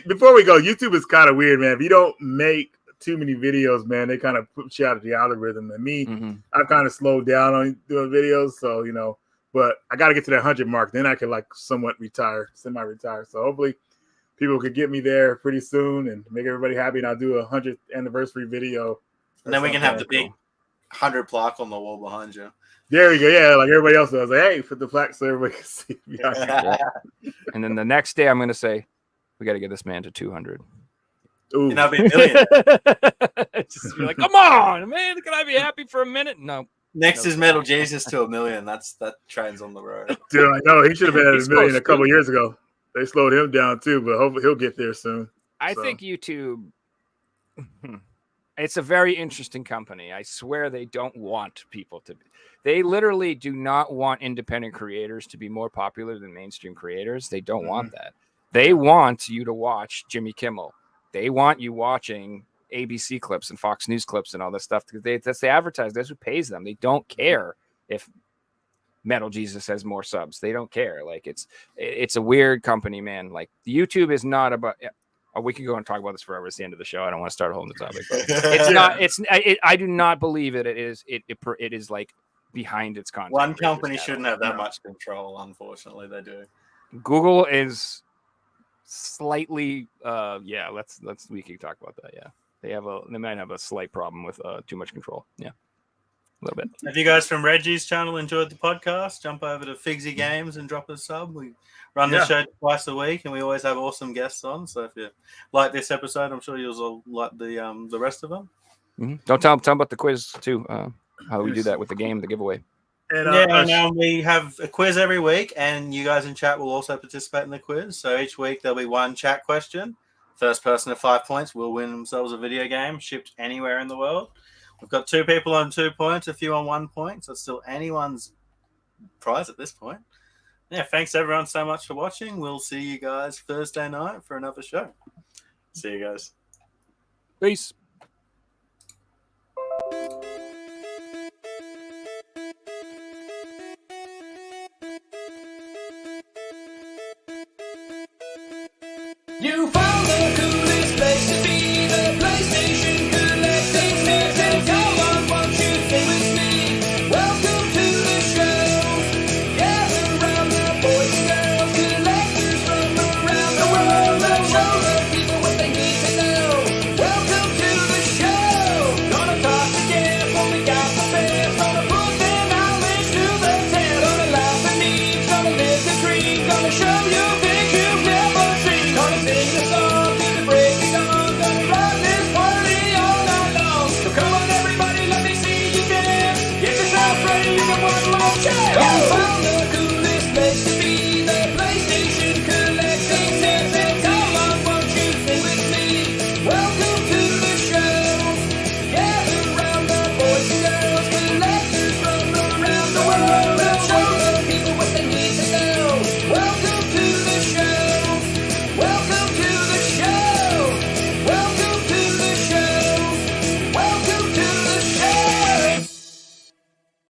D: before we go, YouTube is kind of weird, man. If you don't make too many videos, man, they kind of put you out of the algorithm. And me, I've kind of slowed down on doing videos, so But I got to get to that 100 mark, then I can like somewhat semi-retire. So hopefully, people could get me there pretty soon and make everybody happy. And I'll do a 100th anniversary video.
G: And then we can have the big
C: 100 plaque on the wall behind you.
D: There you go. Yeah, like everybody else does. Like, hey, put the plaque so everybody can see behind you.
B: And then the next day, I'm going to say, we got to get this man to 200.
D: Ooh.
C: And I'll be a million.
B: Just be like, come on, man. Can I be happy for a minute? No.
C: Next is Metal Jesus to a million. That train's on the road.
D: Dude, I know he should have been at
B: He's
D: a million
B: supposed
D: a couple
B: to.
D: years ago. They slowed him down too, but hopefully he'll get there soon.
B: I
D: So.
B: think YouTube, it's a very interesting company. I swear they don't want people to be. They literally do not want independent creators to be more popular than mainstream creators. They don't want that. They want you to watch Jimmy Kimmel. They want you watching ABC clips and Fox News clips and all this stuff because that's the advertise. That's who pays them. They don't care if Metal Jesus has more subs. They don't care. Like it's a weird company, man. Like YouTube is not about. We could go and talk about this forever. It's the end of the show. I don't want to start a whole new topic. But it's not. I do not believe it. It is like behind its content.
C: One company shouldn't have that much control. Unfortunately, they do.
B: Google is slightly. Yeah. Let's we can talk about that. Yeah. They might have a slight problem with too much control. Yeah. A little bit.
G: If you guys from Reggie's channel enjoyed the podcast, jump over to Fixie Games and drop a sub. We run the show twice a week, and we always have awesome guests on. So if you like this episode, I'm sure you'll like the rest of them.
B: Mm-hmm. Don't tell them about the quiz too. How we do that with the game, the giveaway.
G: And we have a quiz every week, and you guys in chat will also participate in the quiz. So each week there'll be one chat question. First person to 5 points will win themselves a video game shipped anywhere in the world. We've got 2 people on 2 points, a few on 1 point, so it's still anyone's prize at this point. Yeah, thanks everyone so much for watching. We'll see you guys Thursday night for another show. See you guys.
B: Peace.
A: You found the coolest place to be, the PlayStation collecting nerds, and come on, won't you stay with me? Welcome to the show. Gather round the boys and girls, collectors from around the world. Let's show the people what they need to know. Welcome to the show. Gonna talk to Jeff when we got the best. Gonna put their knowledge to the test. Gonna laugh and eat, gonna live the dream. Gonna show you things you've never seen. Gonna sing the song to the break of dawn. Gonna rock this party all night long. So come on everybody, let me see you dance. Get yourself ready for one more chance.